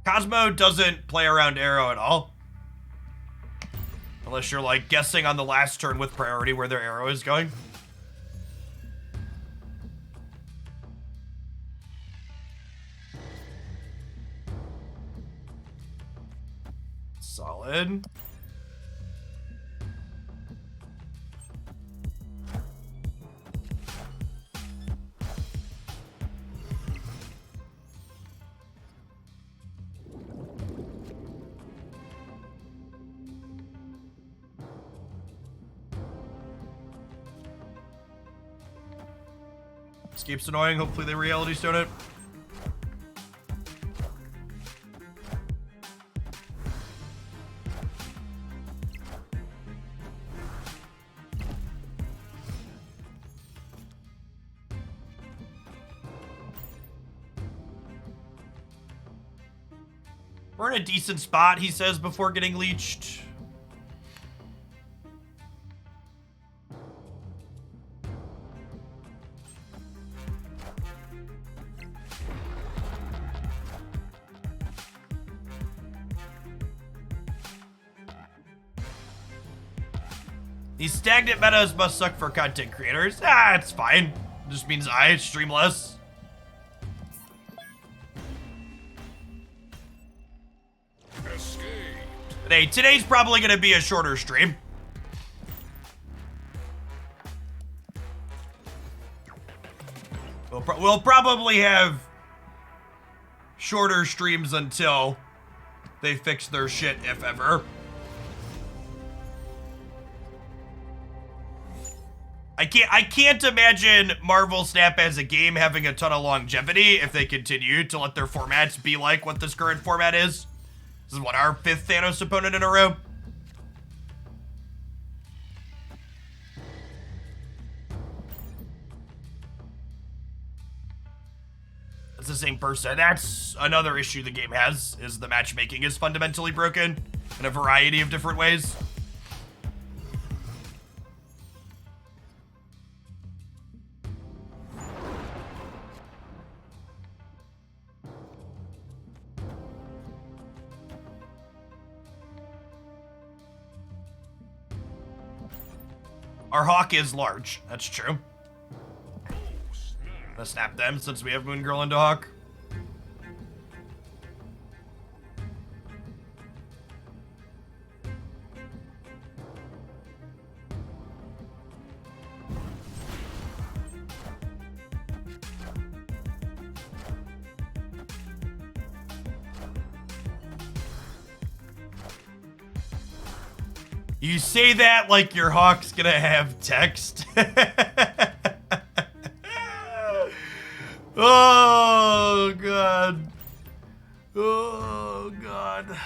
Cosmo doesn't play around Arrow at all. Unless you're, like, guessing on the last turn with priority where their arrow is going. Solid. Escape's annoying. Hopefully they reality stone it. We're in a decent spot, he says, before getting leeched. These stagnant metas must suck for content creators. Ah, it's fine. It just means I stream less. Escaped. Today's probably gonna be a shorter stream. We'll probably have shorter streams until they fix their shit, if ever. I can't imagine Marvel Snap as a game having a ton of longevity if they continue to let their formats be like what this current format is. This is what, our 5th Thanos opponent in a row? It's the same person. That's another issue the game has, is the matchmaking is fundamentally broken in a variety of different ways. Our Hawk is large. That's true. Let's snap them since we have Moon Girl into Hawk. You say that like your Hawk's gonna have text. Oh, God. Oh, God.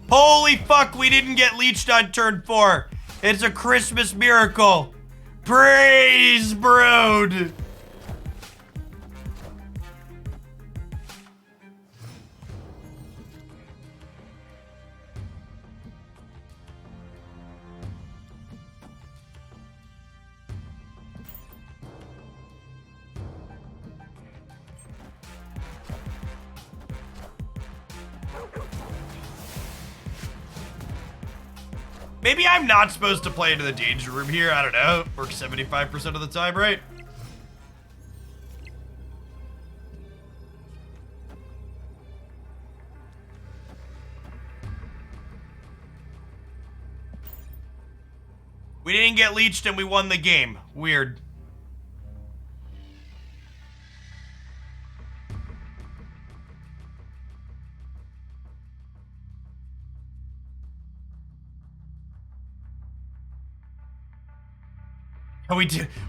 Holy fuck, we didn't get leeched on turn 4. It's a Christmas miracle. Praise, Brood. Maybe I'm not supposed to play into the danger room here. I don't know. Works 75% of the time, right? We didn't get leeched and we won the game. Weird.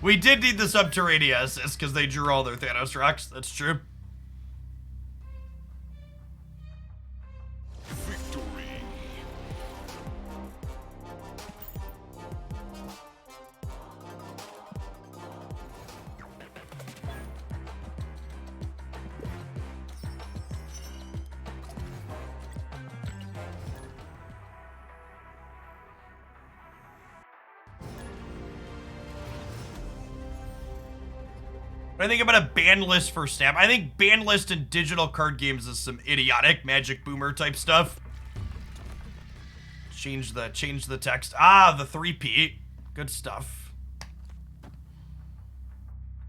We did need the Subterranea assist because they drew all their Thanos rocks. That's true. Victory. What do I think about a ban list for Snap? I think ban list in digital card games is some idiotic Magic Boomer type stuff. Change the text. Ah, the 3P. Good stuff.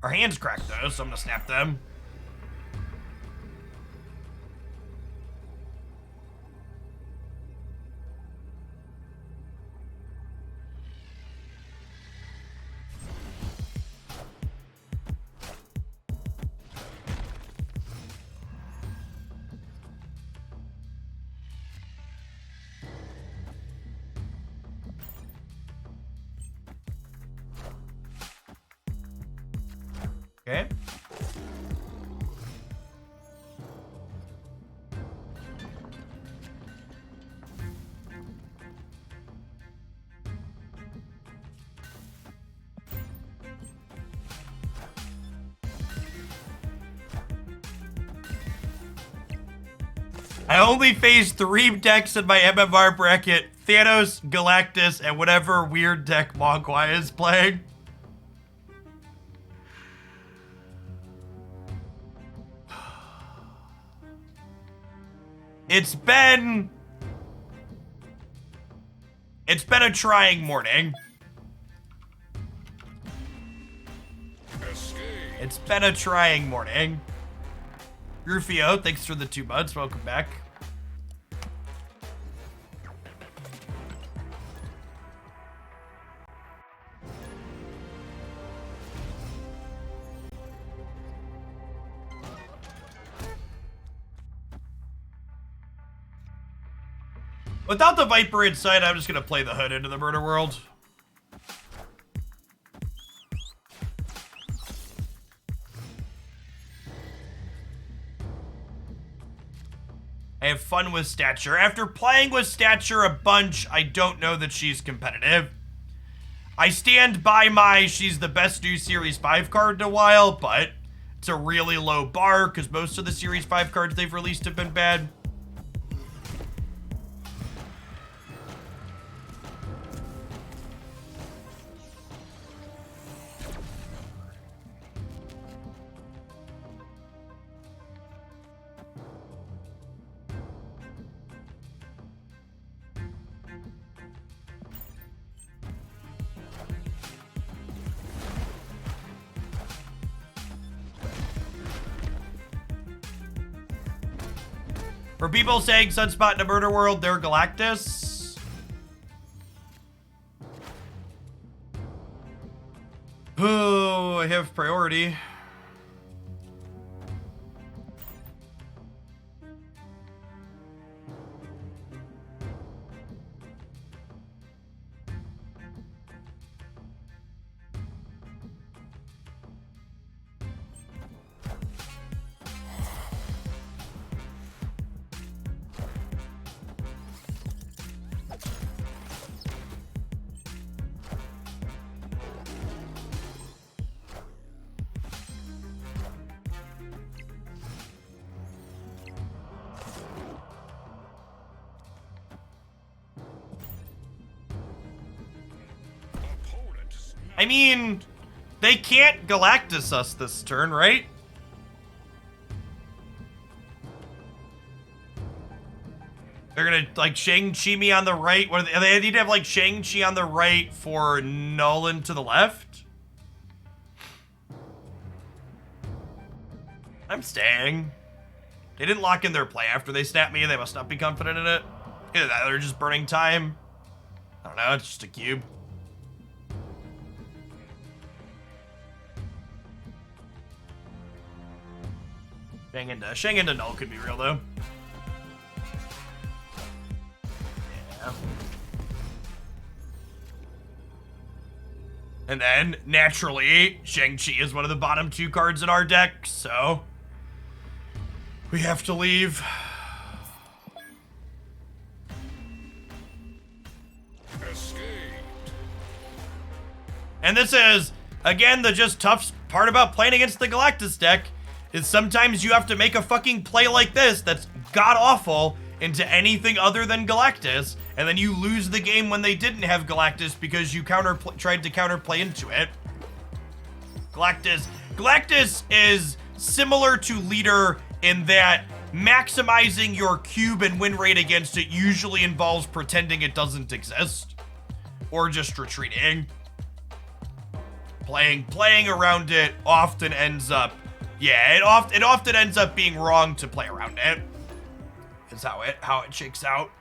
Our hands cracked though, so I'm gonna snap them. Okay. I only faced 3 decks in my MMR bracket. Thanos, Galactus, and whatever weird deck Mogwai is playing. It's been a trying morning. Escape. It's been a trying morning. Rufio, thanks for the 2 months. Welcome back. Without the Viper inside, I'm just gonna play the Hood into the Murder World. I have fun with Stature. After playing with Stature a bunch, I don't know that she's competitive. I stand by my she's the best new Series 5 card in a while, but it's a really low bar because most of the Series 5 cards they've released have been bad. For people saying Sunspot in a Murder World, they're Galactus. Oh, I have priority. I mean, they can't Galactus us this turn, right? They're gonna, like, Shang-Chi me on the right. What are they need to have, like, Shang-Chi on the right for Nolan to the left? I'm staying. They didn't lock in their play after they snapped me. They must not be confident in it. Either that or they're just burning time. I don't know, it's just a cube. Shang into null could be real, though. Yeah. And then, naturally, Shang-Chi is one of the bottom 2 cards in our deck, so we have to leave. Escaped. And this is, again, the just tough part about playing against the Galactus deck is sometimes you have to make a fucking play like this that's god-awful into anything other than Galactus, and then you lose the game when they didn't have Galactus because you tried to counterplay into it. Galactus is similar to Leader in that maximizing your cube and win rate against it usually involves pretending it doesn't exist, or just retreating. Playing around it often ends up, yeah, it often ends up being wrong to play around it. Is how it shakes out.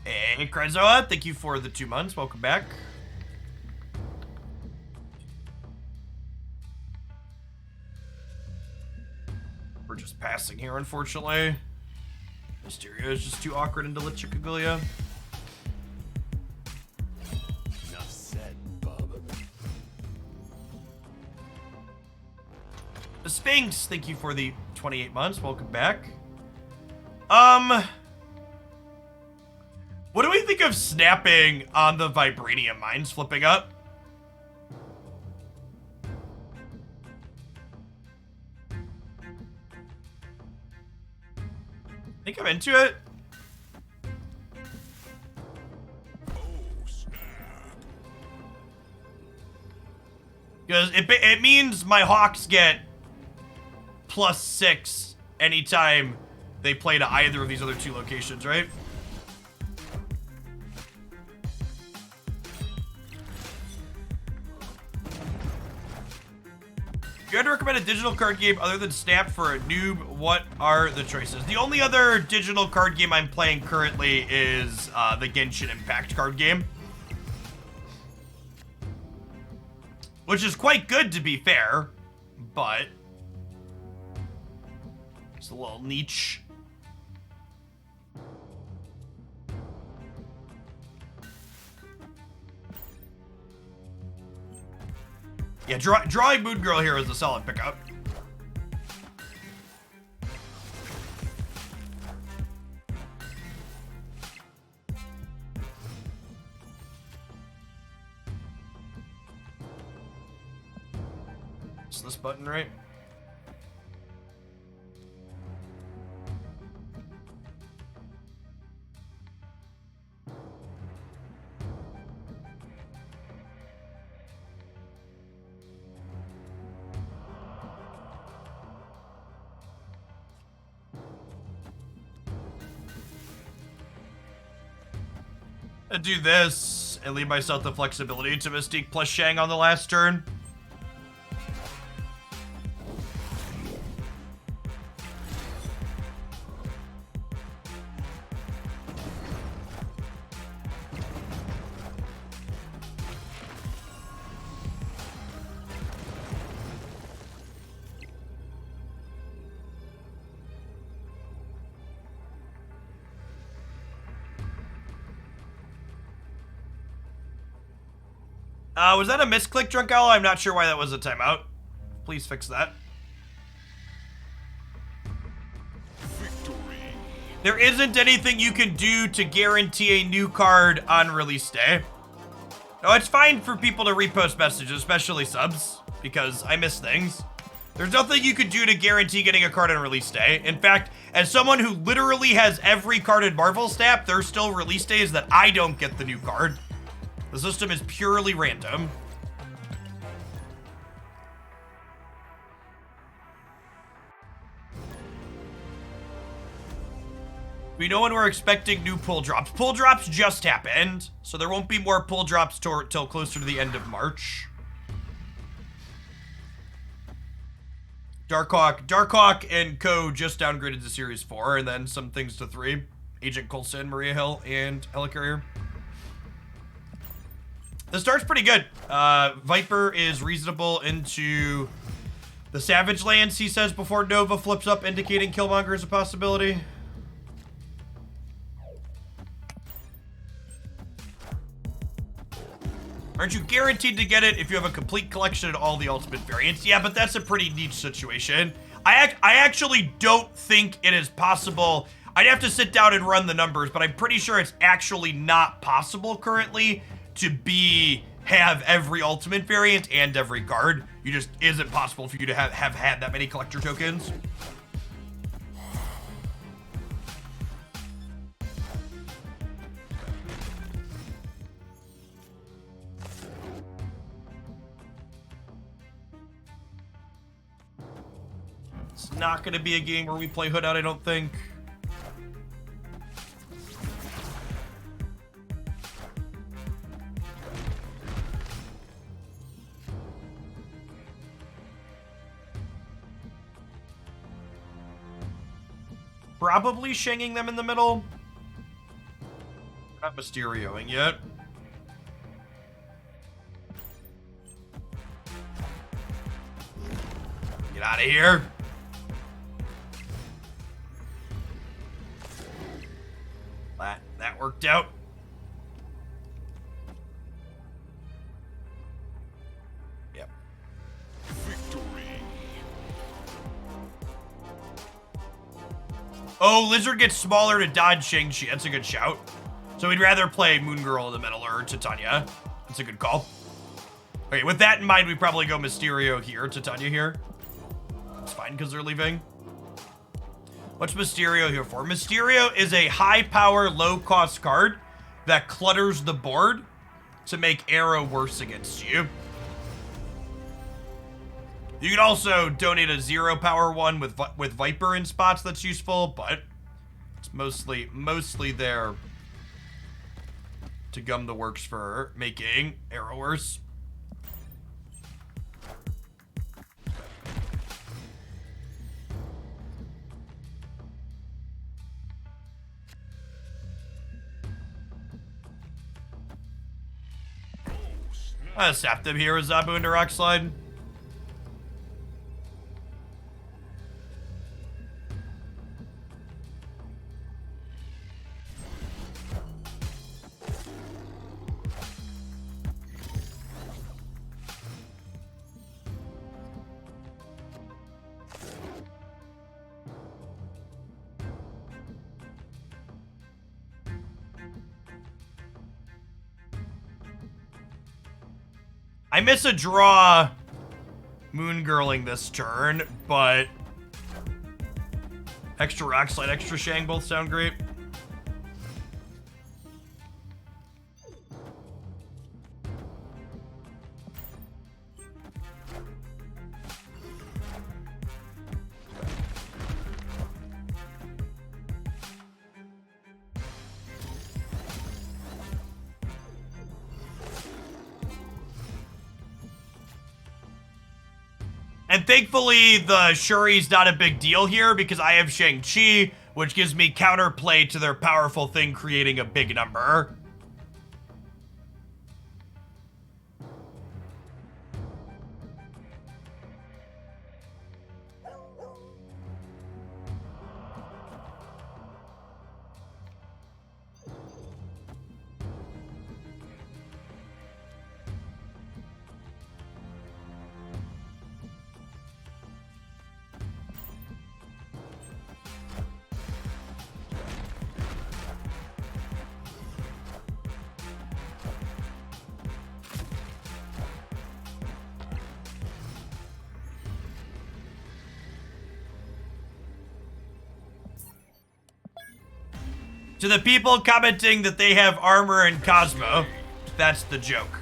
Hey, Kryzoa, thank you for the 2 months. Welcome back. We're just passing here, unfortunately. Mysterio is just too awkward into Lichicaglia. Enough said, bub. The Sphinx, thank you for the 28 months. Welcome back. What do we think of snapping on the Vibranium mines flipping up? I think I'm into it. Oh, snap. Because it means my Hawks get +6 anytime they play to either of these other 2 locations, right? If you had to recommend a digital card game other than Snap for a noob, what are the choices? The only other digital card game I'm playing currently is the Genshin Impact card game. Which is quite good, to be fair, but it's a little niche. Yeah, drawing Moon Girl here is a solid pickup. It's this button, right? I do this and leave myself the flexibility to Mystique plus Shang on the last turn. Was that a misclick, Drunk Owl? I'm not sure why that was a timeout. Please fix that. Victory. There isn't anything you can do to guarantee a new card on release day. No, it's fine for people to repost messages, especially subs, because I miss things. There's nothing you could do to guarantee getting a card on release day. In fact, as someone who literally has every card in Marvel Snap, there's still release days that I don't get the new card. The system is purely random. We know when we're expecting new pull drops. Pull drops just happened, so there won't be more pull drops till closer to the end of March. Darkhawk and Co. just downgraded to Series 4, and then some things to 3. Agent Coulson, Maria Hill, and Helicarrier. The start's pretty good. Viper is reasonable into the Savage Lands, he says, before Nova flips up, indicating Killmonger is a possibility. Aren't you guaranteed to get it if you have a complete collection of all the Ultimate variants? Yeah, but that's a pretty niche situation. I actually don't think it is possible. I'd have to sit down and run the numbers, but I'm pretty sure it's actually not possible currently to have every Ultimate variant and every card. You just isn't possible for you to have had that many collector tokens. It's not going to be a game where we play Hood Out, I don't think. Probably shinging them in the middle. Not Mysterioing yet. Get out of here. That worked out. Yep. Victory. Oh, Lizard gets smaller to dodge Shang-Chi. That's a good shout. So we'd rather play Moon Girl in the middle or Titania. That's a good call. Okay, with that in mind, we probably go Mysterio here, Titania here. It's fine because they're leaving. What's Mysterio here for? Mysterio is a high-power, low-cost card that clutters the board to make Arrow worse against you. You can also donate a 0-power one with Viper in spots that's useful, but it's mostly there to gum the works for making Arrow worse. Sap them here with Zabu into Rock Slide. I miss a draw Moon Girling this turn, but extra Rock Slide, extra Shang both sound great. And thankfully, the Shuri's not a big deal here because I have Shang-Chi, which gives me counterplay to their powerful thing creating a big number. To the people commenting that they have armor and Cosmo, that's the joke.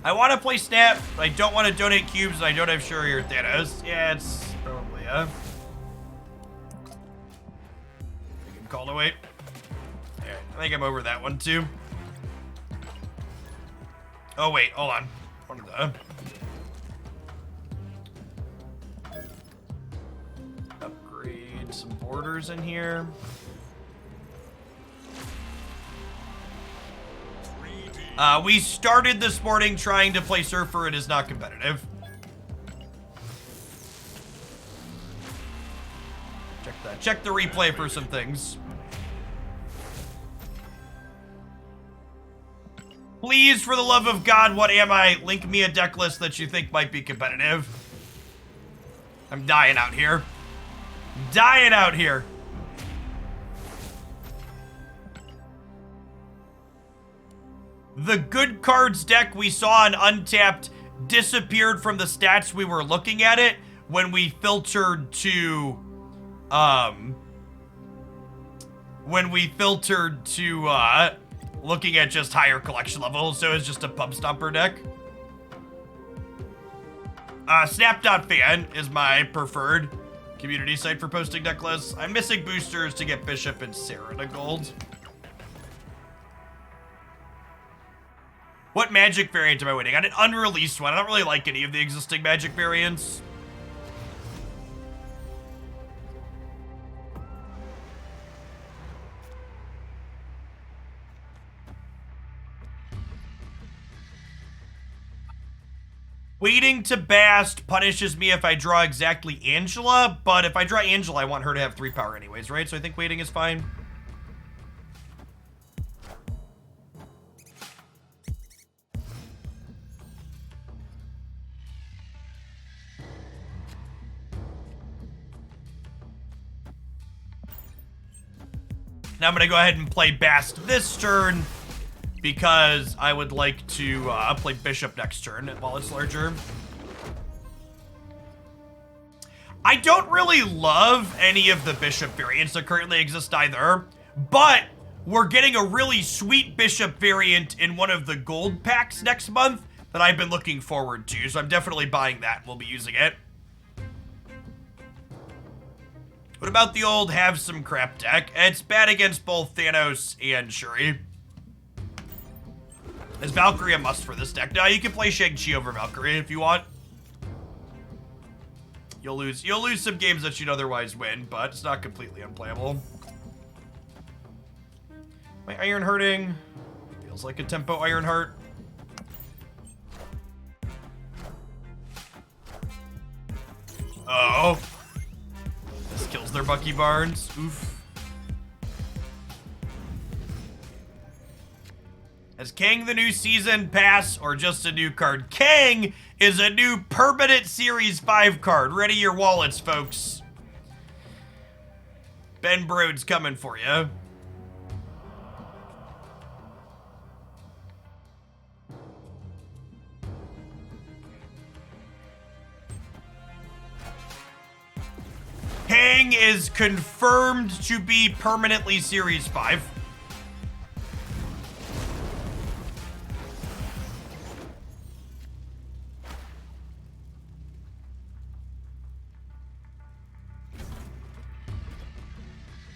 I want to play Snap, but I don't want to donate cubes, and I don't have Shuri or Thanos. Yeah, it's probably, I can call to wait. Yeah, I think I'm over that one, too. Oh, wait, hold on. One of the... Upgrade some borders in here. We started this morning trying to play Surfer. It is not competitive. Check the replay for some things. Please, for the love of God, what am I? Link me a deck list that you think might be competitive. I'm dying out here. Dying out here. The good cards deck we saw on Untapped disappeared from the stats we were looking at it when we filtered to, looking at just higher collection levels, so it's just a pub stomper deck. Snap.fan is my preferred community site for posting deck lists. I'm missing boosters to get Bishop and Sarah to gold. What Magic variant am I winning? On an unreleased one. I don't really like any of the existing Magic variants. Waiting to Bast punishes me if I draw exactly Angela, but if I draw Angela, I want her to have 3 power anyways, right? So I think waiting is fine. Now I'm going to go ahead and play Bast this turn because I would like to play Bishop next turn while it's larger. I don't really love any of the Bishop variants that currently exist either, but we're getting a really sweet Bishop variant in one of the gold packs next month that I've been looking forward to, so I'm definitely buying that. We'll be using it. What about the old have some crap deck? It's bad against both Thanos and Shuri. Is Valkyrie a must for this deck? No, you can play Shang-Chi over Valkyrie if you want. You'll lose some games that you'd otherwise win, but it's not completely unplayable. My Iron Hearting feels like a tempo Iron Heart. Oh. This kills their Bucky Barnes. Oof. Has Kang the new season pass or just a new card? Kang is a new permanent Series 5 card. Ready your wallets, folks. Ben Brode's coming for you. Kang is confirmed to be permanently Series 5.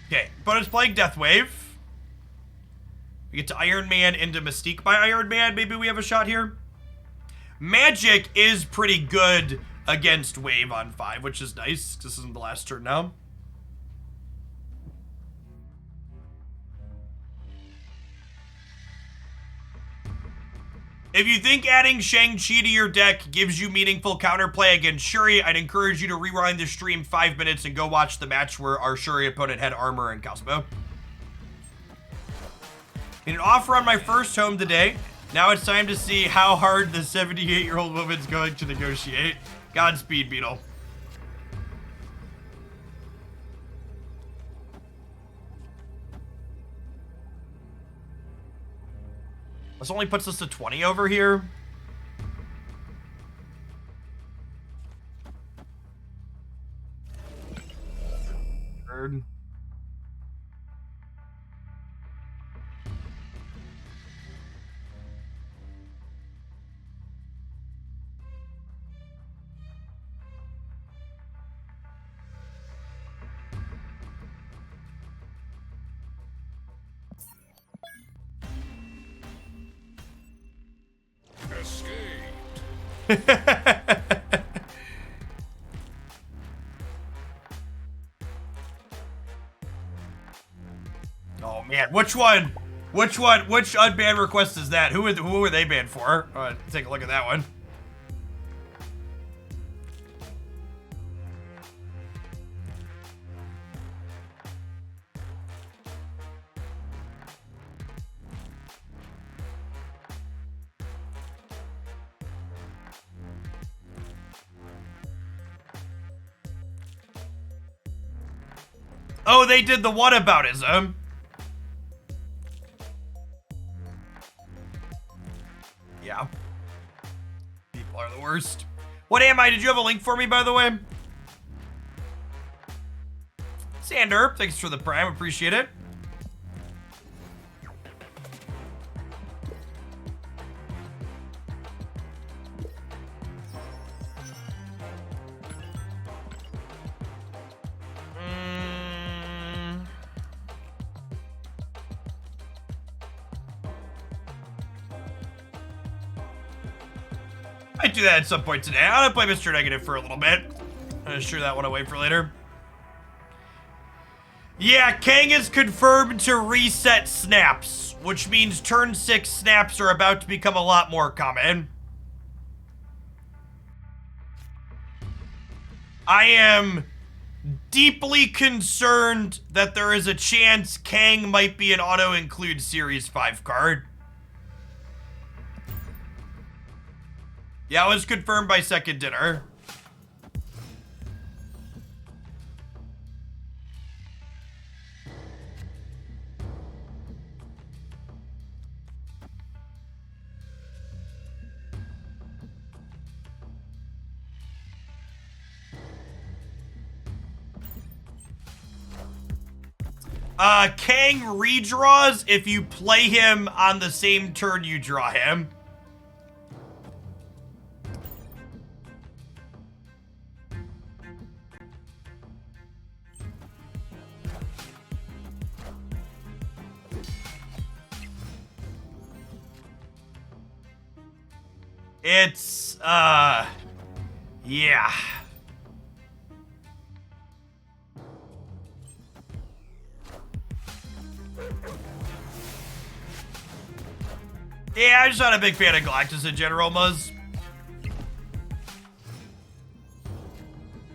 Okay, bonus playing Death Wave. We get to Iron Man into Mystique by Iron Man. Maybe we have a shot here. Magic is pretty good against Wave on 5, which is nice. This isn't the last turn now. If you think adding Shang-Chi to your deck gives you meaningful counterplay against Shuri, I'd encourage you to rewind the stream 5 minutes and go watch the match where our Shuri opponent had armor and Cosmo. In an offer on my first home today, now it's time to see how hard the 78-year-old woman's going to negotiate. Godspeed, Beetle. This only puts us to 20 over here. card. Oh man, which one? Which unban request is that? Who were they banned for? Take a look at that one. Oh, they did the whataboutism. Yeah. People are the worst. What am I? Did you have a link for me, by the way? Sander, thanks for the prime. Appreciate it. I'd do that at some point today. I'm gonna play Mr. Negative for a little bit. I'm gonna share that one away for later. Yeah, Kang is confirmed to reset snaps, which means turn 6 snaps are about to become a lot more common. I am deeply concerned that there is a chance Kang might be an auto-include Series 5 card. Yeah, it was confirmed by Second Dinner. Kang redraws if you play him on the same turn you draw him. It's, yeah. Yeah, I'm just not a big fan of Galactus in general, Muzz.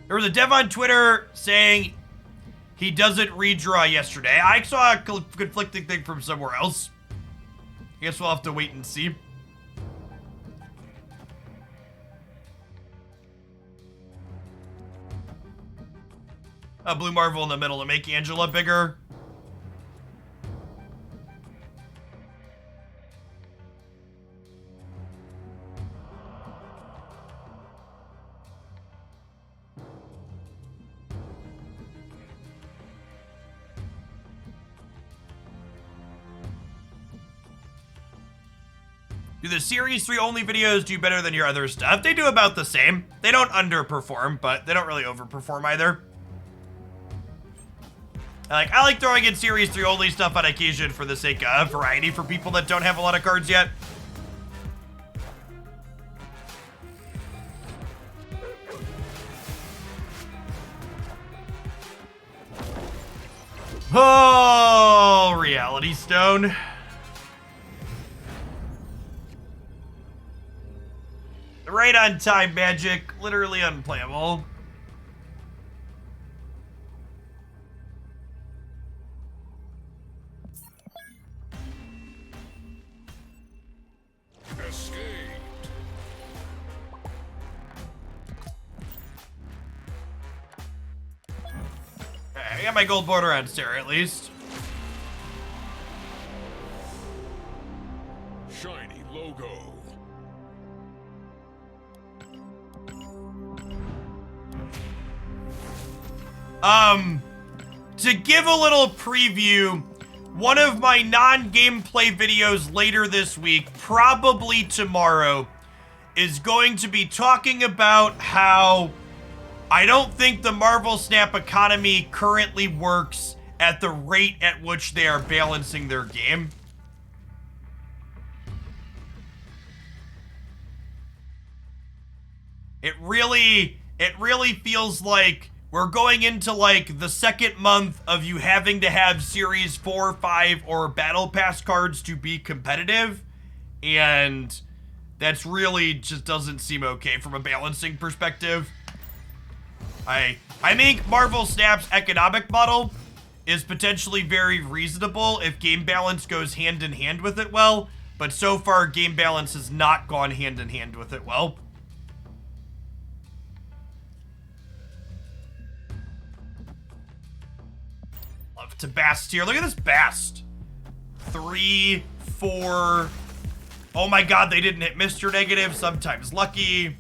There was a dev on Twitter saying he doesn't redraw yesterday. I saw a conflicting thing from somewhere else. I guess we'll have to wait and see. Blue Marvel in the middle to make Angela bigger. Do the Series 3 only videos do better than your other stuff? They do about the same. They don't underperform, but they don't really overperform either. I like throwing in Series 3 only stuff on occasion for the sake of variety for people that don't have a lot of cards yet. Oh, Reality Stone. Right on time magic, literally unplayable. I got my gold border on Sarah at least. Shiny logo. to give a little preview, one of my non-gameplay videos later this week, probably tomorrow, is going to be talking about how I don't think the Marvel Snap economy currently works at the rate at which they are balancing their game. It really feels like we're going into like the second month of you having to have Series 4, 5, or Battle Pass cards to be competitive, and that's really just doesn't seem okay from a balancing perspective. I think Marvel Snap's economic model is potentially very reasonable if game balance goes hand in hand with it well, but so far game balance has not gone hand in hand with it well. Love to Bast here. Look at this Bast. 3, 4. Oh my god, they didn't hit Mr. Negative. Sometimes lucky.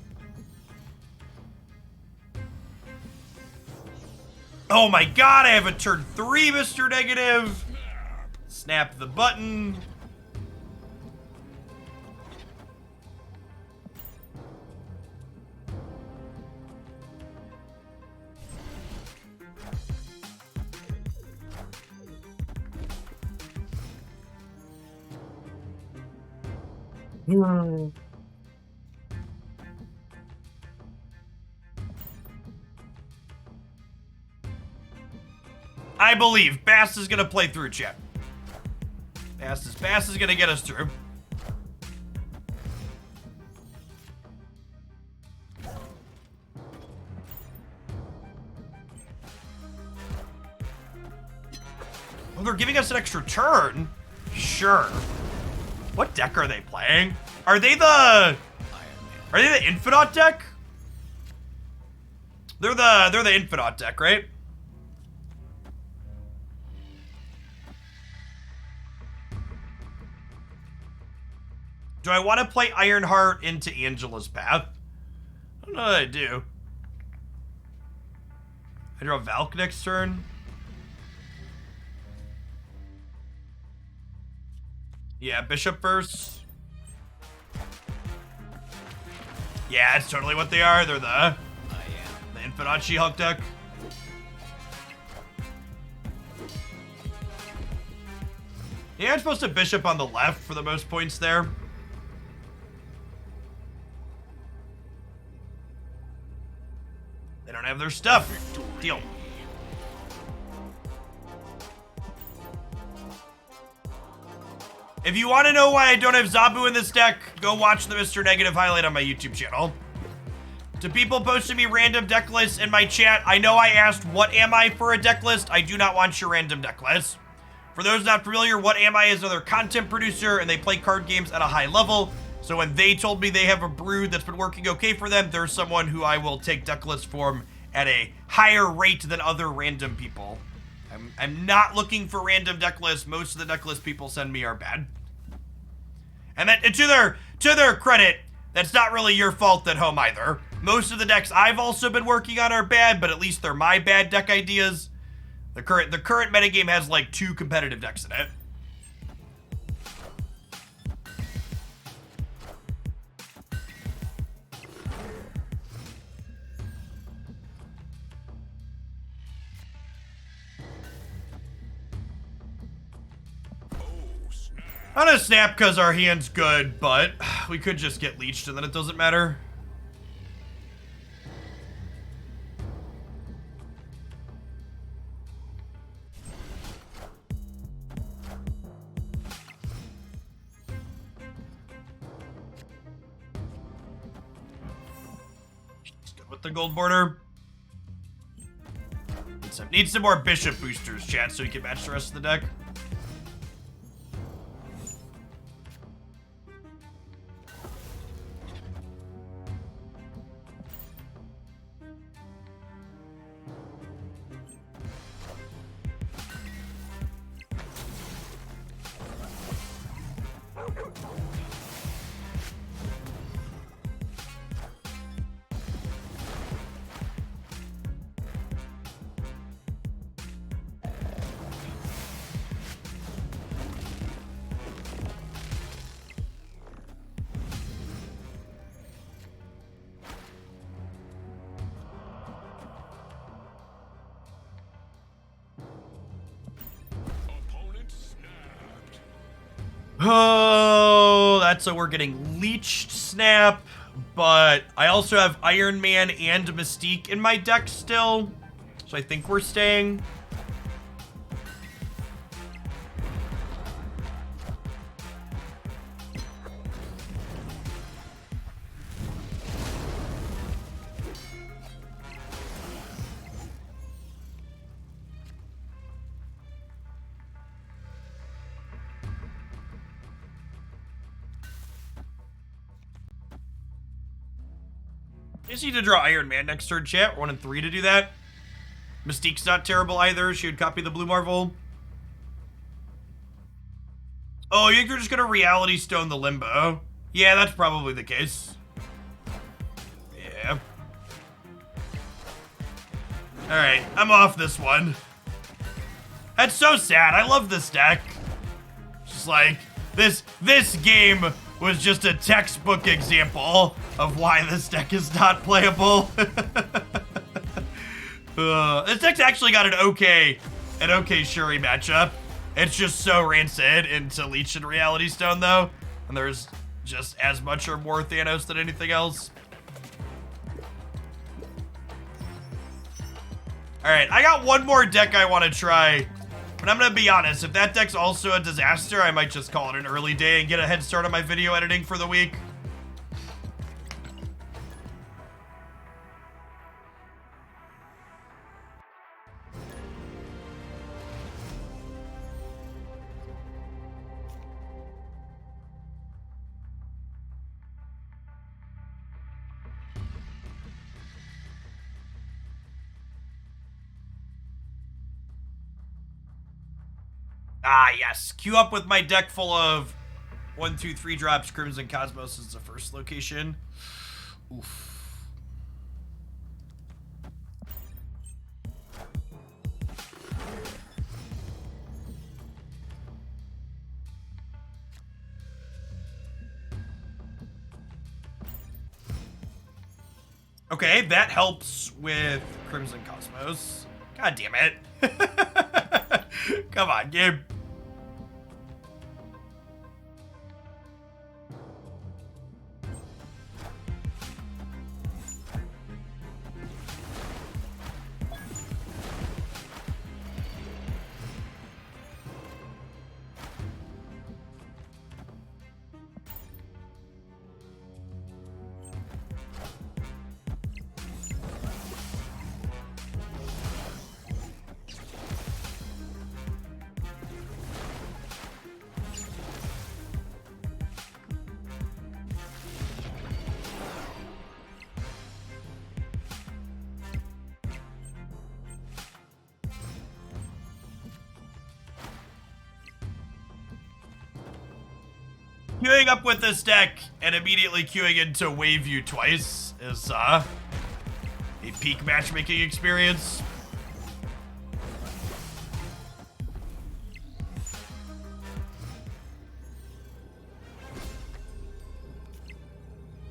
Oh my god, I have a turn 3 Mr. Negative. Snap the button. I believe Bass is gonna play through, chat. Bass is gonna get us through. Oh, they're giving us an extra turn? Sure. What deck are they playing? Are they the Infinite deck? They're the Infinite deck, right? Do I want to play Ironheart into Angela's Path? I don't know that I do. I draw Valk next turn. Yeah, Bishop first. Yeah, it's totally what they are. They're the Infinite She-Hulk deck. Yeah, I'm supposed to Bishop on the left for the most points there. They don't have their stuff. Deal. If you want to know why I don't have Zabu in this deck, go watch the Mr. Negative highlight on my YouTube channel. To people posting me random deck lists in my chat, I know I asked, what am I for a deck list? I do not want your random deck list. For those not familiar, What Am I is another content producer, and they play card games at a high level. So when they told me they have a brood that's been working okay for them, there's someone who I will take deck lists from at a higher rate than other random people. I'm not looking for random deck lists. Most of the deck lists people send me are bad. And that, to their credit, that's not really your fault at home either. Most of the decks I've also been working on are bad, but at least they're my bad deck ideas. The current metagame has like 2 competitive decks in it. I'm gonna snap because our hand's good, but we could just get leeched and then it doesn't matter. He's good with the gold border. Needs some more bishop boosters, chat, so he can match the rest of the deck. Oh, that's so we're getting Leech Snap, but I also have Iron Man and Mystique in my deck still, so I think we're staying. Just need to draw Iron Man next turn, chat. 1 and 3 to do that. Mystique's not terrible either. She would copy the Blue Marvel. Oh, you think they're just gonna Reality Stone the Limbo? Yeah, that's probably the case. Yeah. Alright, I'm off this one. That's so sad. I love this deck. Just like, this game was just a textbook example of why this deck is not playable. This deck's actually got an okay Shuri matchup. It's just so rancid into Leech and Reality Stone though, and there's just as much or more Thanos than anything else. All right, I got one more deck I want to try, but I'm gonna be honest, if that deck's also a disaster, I might just call it an early day and get a head start on my video editing for the week. Ah, yes. Queue up with my deck full of 1, 2, 3 drops. Crimson Cosmos is the first location. Oof. Okay, that helps with Crimson Cosmos. God damn it. Come on, game. Queuing up with this deck and immediately queuing into Waveview twice is a peak matchmaking experience.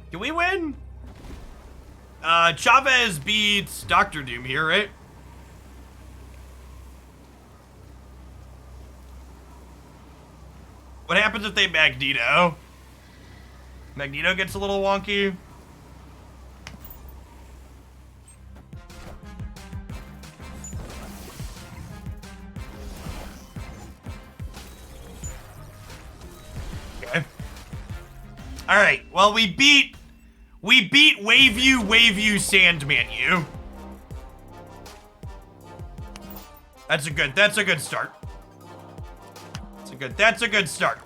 Can we win? Chavez beats Dr. Doom here, right? What happens if they Magneto? Magneto gets a little wonky. Okay. All right. Well, we beat Waveview Sandman you. That's a good start. That's a good start.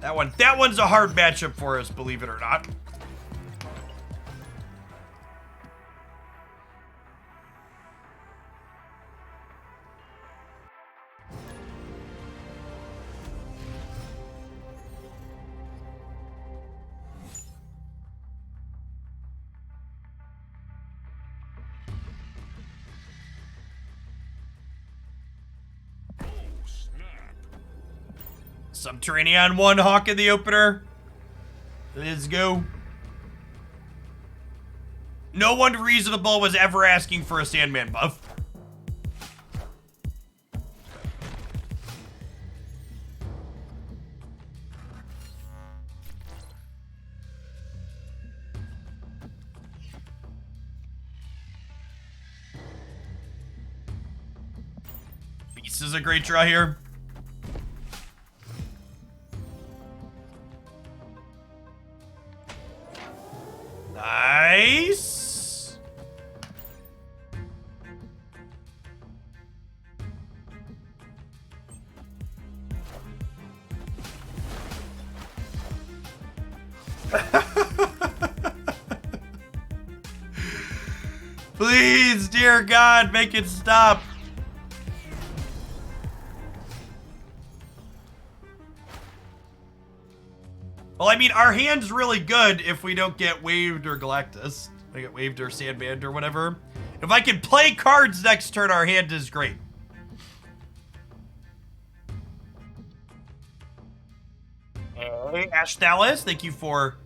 That one's a hard matchup for us, believe it or not. Subterranean 1 Hawk in the opener. Let's go. No one reasonable was ever asking for a Sandman buff. Ace is a great draw here. Nice. Please, dear God, make it stop. Well, I mean, our hand's really good if we don't get Waved or Galactus. I get Waved or Sandman or whatever. If I can play cards next turn, our hand is great. Hey, Ash Dallas, thank you for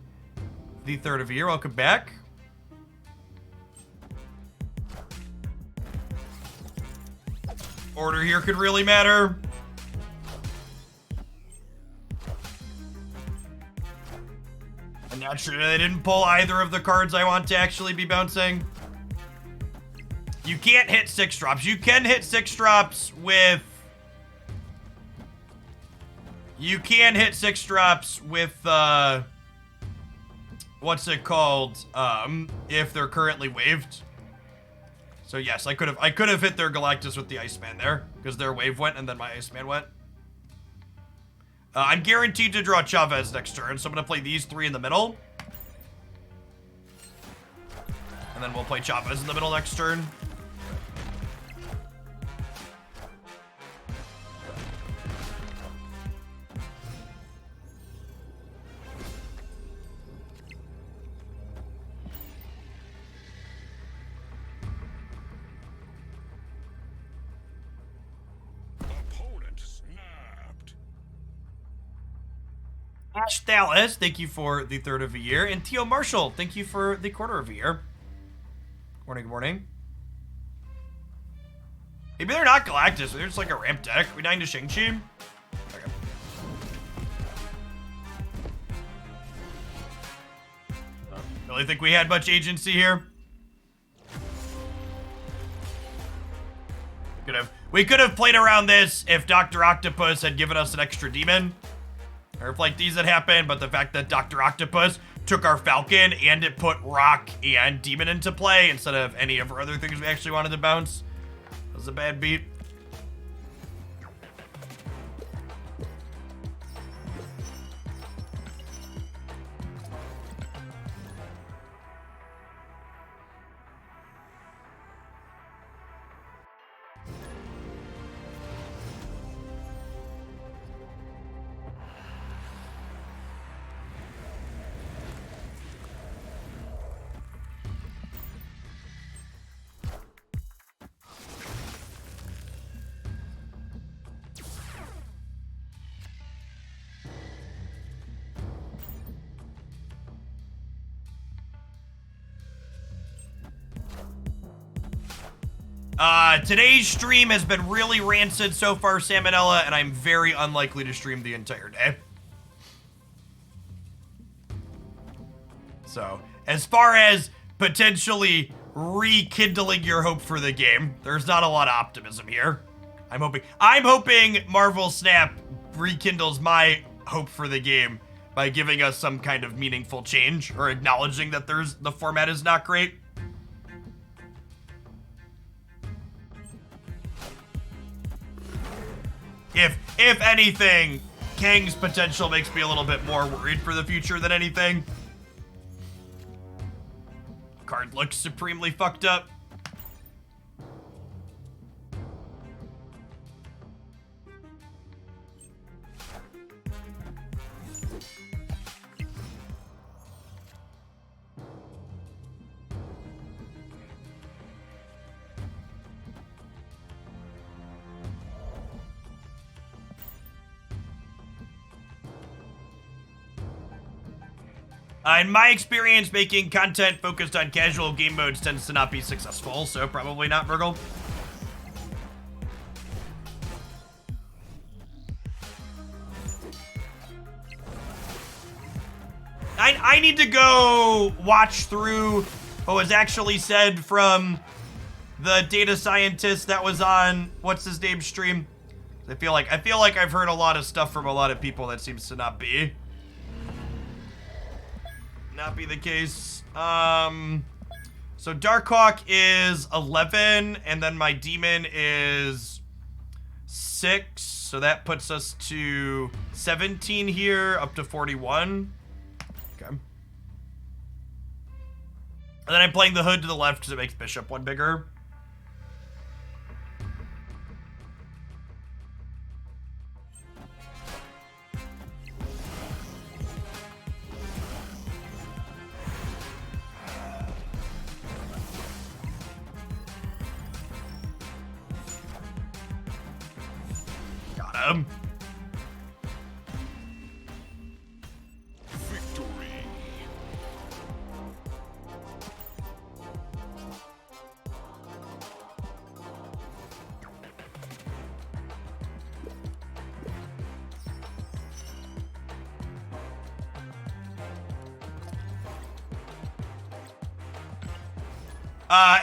the third of the year. Welcome back. Order here could really matter. I'm not sure they didn't pull either of the cards I want to actually be bouncing. You can't hit 6 drops. You can hit 6 drops with... You can hit 6 drops with, what's it called? If they're currently waived. So yes, I could have hit their Galactus with the Iceman there, because their wave went and then my Iceman went. I'm guaranteed to draw Chavez next turn, so I'm gonna play these 3 in the middle. And then we'll play Chavez in the middle next turn. Ash Dallas, thank you for the third of a year. And Tio Marshall, thank you for the quarter of a year. Good morning. Maybe they're not Galactus. They're just like a ramp deck. We dying to Shang-Chi? Okay. Really think we had much agency here? We could have played around this if Dr. Octopus had given us an extra demon. Or if like these had happened, but the fact that Dr. Octopus took our Falcon and it put Rock and Demon into play instead of any of our other things we actually wanted to bounce was a bad beat. Today's stream has been really rancid so far, Salmonella, and I'm very unlikely to stream the entire day. So, as far as potentially rekindling your hope for the game, there's not a lot of optimism here. I'm hoping Marvel Snap rekindles my hope for the game by giving us some kind of meaningful change or acknowledging that the format is not great. If anything, Kang's potential makes me a little bit more worried for the future than anything. Card looks supremely fucked up. In my experience, making content focused on casual game modes tends to not be successful, so probably not, Virgil. I need to go watch through what was actually said from the data scientist that was on, what's his name, stream? I feel like I've heard a lot of stuff from a lot of people that seems to not be the case. So Darkhawk is 11, and then my demon is 6, so that puts us to 17 here, up to 41. Okay. And then I'm playing the hood to the left because it makes bishop one bigger. Victory.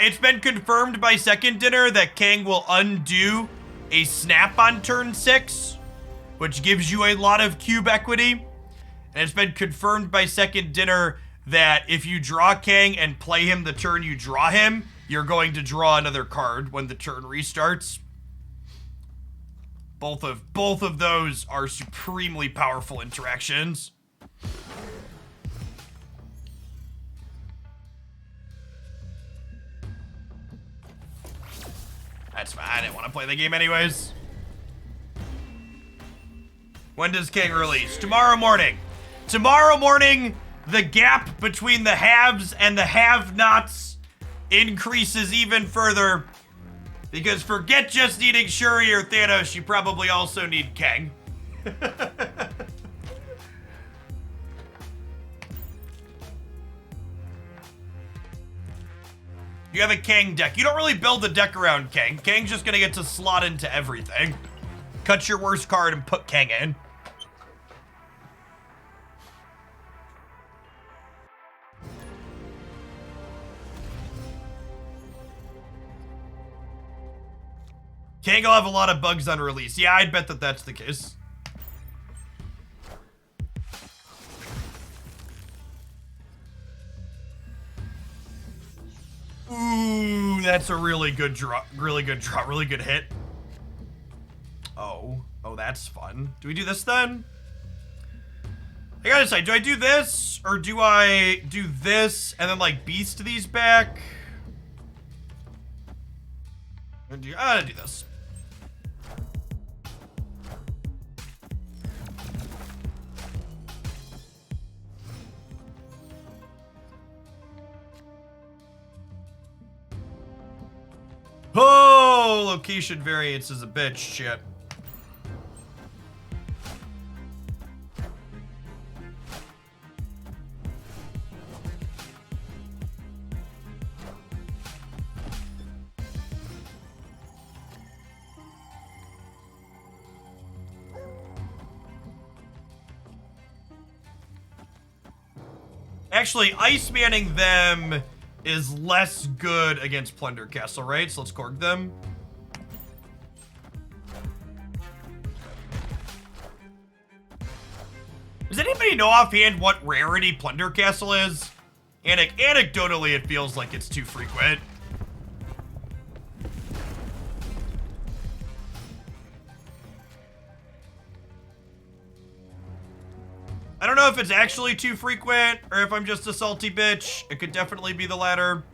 It's been confirmed by Second Dinner that Kang will undo a snap on turn 6, which gives you a lot of cube equity. And it's been confirmed by Second Dinner that if you draw Kang and play him the turn you draw him, you're going to draw another card when the turn restarts. Both of those are supremely powerful interactions. That's fine, I didn't want to play the game anyways. When does Kang release? Tomorrow morning. Tomorrow morning, the gap between the haves and the have-nots increases even further. Because forget just needing Shuri or Thanos, you probably also need Kang. You have a Kang deck. You don't really build the deck around Kang. Kang's just gonna get to slot into everything. Cut your worst card and put Kang in. Kang will have a lot of bugs on release. Yeah, I'd bet that that's the case. Ooh, that's a really good draw, really good hit. Oh, that's fun. Do we do this then? I gotta decide, do I do this, or do I do this, and then, like, beast these back? I'm gonna do this. Oh, location variance is a bitch. Shit. Actually, ice manning them is less good against Plunder Castle, right? So let's Korg them. Does anybody know offhand what rarity Plunder Castle is? Anecdotally, it feels like it's too frequent. I don't know if it's actually too frequent or if I'm just a salty bitch. It could definitely be the latter.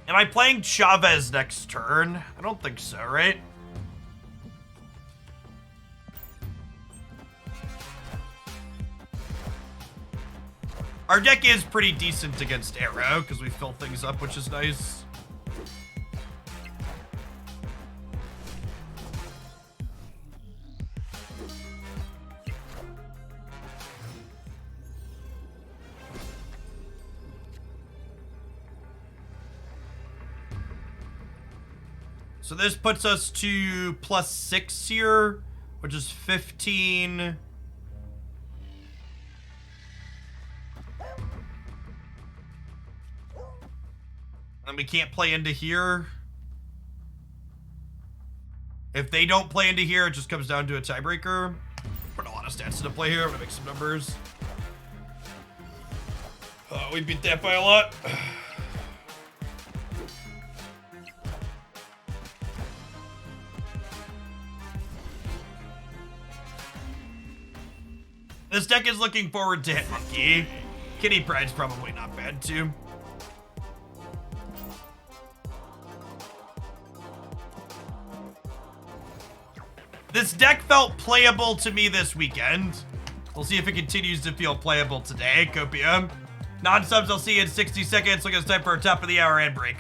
Am I playing Chavez next turn? I don't think so, right? Our deck is pretty decent against Arrow, because we fill things up, which is nice. So this puts us to +6 here, which is 15... And we can't play into here. If they don't play into here, it just comes down to a tiebreaker. Put a lot of stats into play here. I'm gonna make some numbers. We beat that by a lot. This deck is looking forward to Hitmonkey. Kitty Pride's probably not bad too. This deck felt playable to me this weekend. We'll see if it continues to feel playable today. Copium. Non-subs, I'll see you in 60 seconds. Look, it's time for a top of the hour ad break.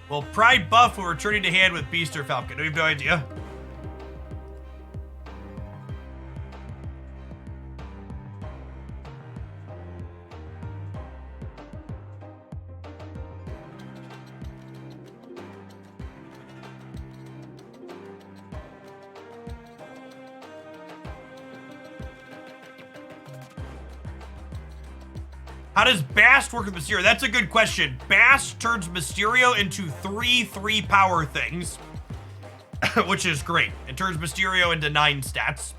Well, Pride buff will returning to hand with Beast or Falcon. We have no idea. How does Bast work with Mysterio? That's a good question. Bast turns Mysterio into 3 power things, which is great. It turns Mysterio into 9 stats.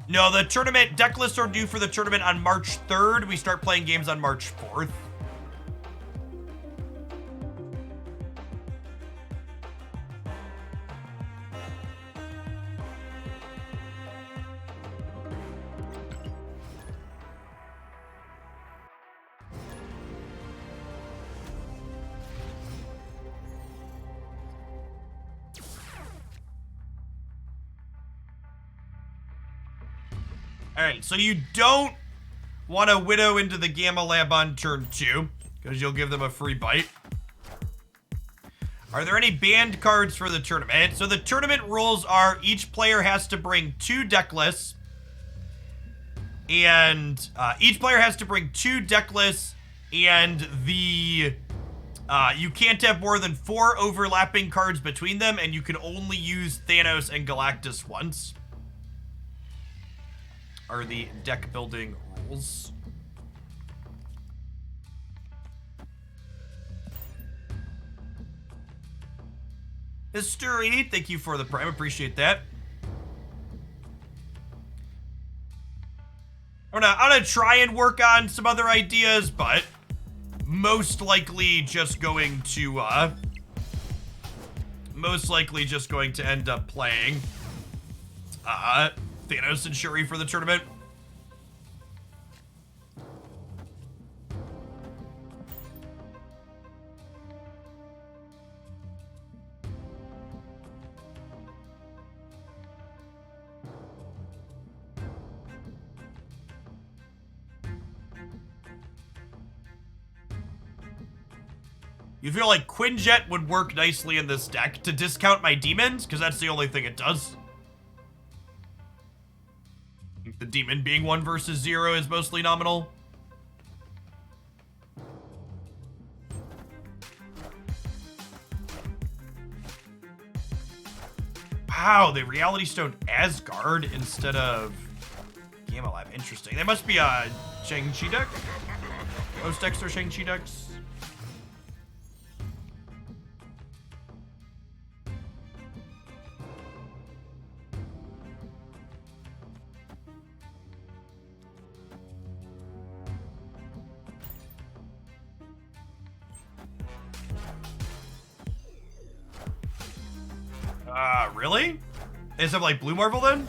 No, the tournament deck lists are due for the tournament on March 3rd. We start playing games on March 4th. Alright, so you don't want to Widow into the Gamma Lab on turn 2, because you'll give them a free bite. Are there any banned cards for the tournament? So the tournament rules are each player has to bring 2 deck lists, and each player has to bring 2 deck lists, and the you can't have more than 4 overlapping cards between them, and you can only use Thanos and Galactus once. Are the deck building rules. History, thank you for the prime, appreciate that. I'm gonna try and work on some other ideas, but most likely just going to end up playing Thanos and Shuri for the tournament. You feel like Quinjet would work nicely in this deck to discount my demons? Because that's the only thing it does. The demon being 1 versus 0 is mostly nominal. Wow, they Reality Stone Asgard instead of Gamma Lab. Interesting. That must be a Shang-Chi deck. Most decks are Shang-Chi decks. Really? They just have like Blue Marvel then?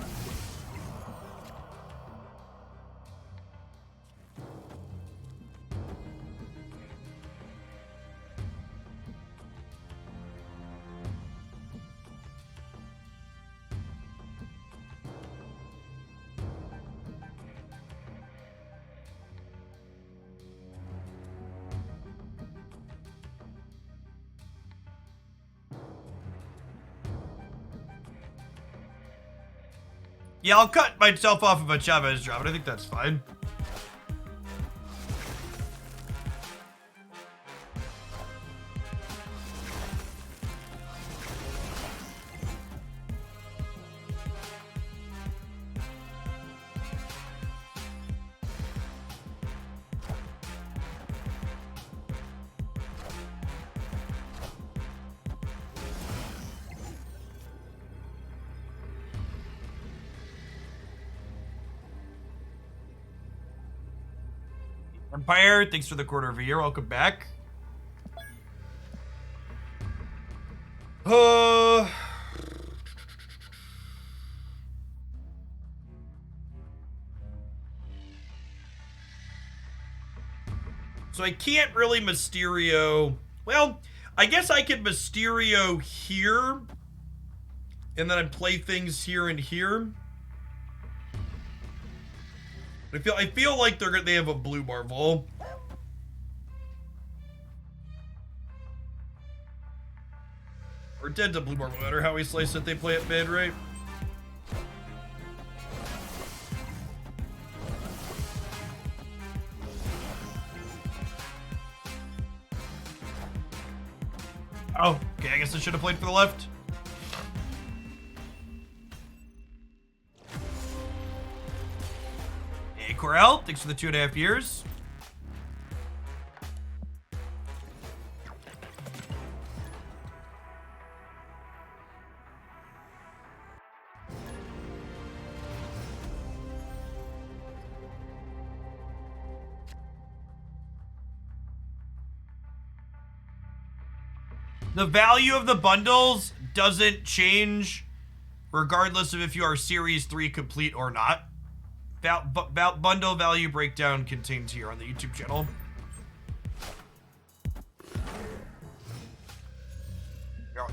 Yeah, I'll cut myself off of a Chavez job, but I think that's fine. Empire, thanks for the quarter of a year. Welcome back. So I can't really Mysterio. Well, I guess I could Mysterio here, and then I'd play things here and here. I feel like they have a blue Marvel. Or dead to blue Marvel, no matter how we slice it, they play it mid, right? Oh, okay, I guess I should have played for the left. Hey, Corel, thanks for the 2.5 years. The value of the bundles doesn't change regardless of if you are Series 3 complete or not. Bundle value breakdown contained here on the YouTube channel.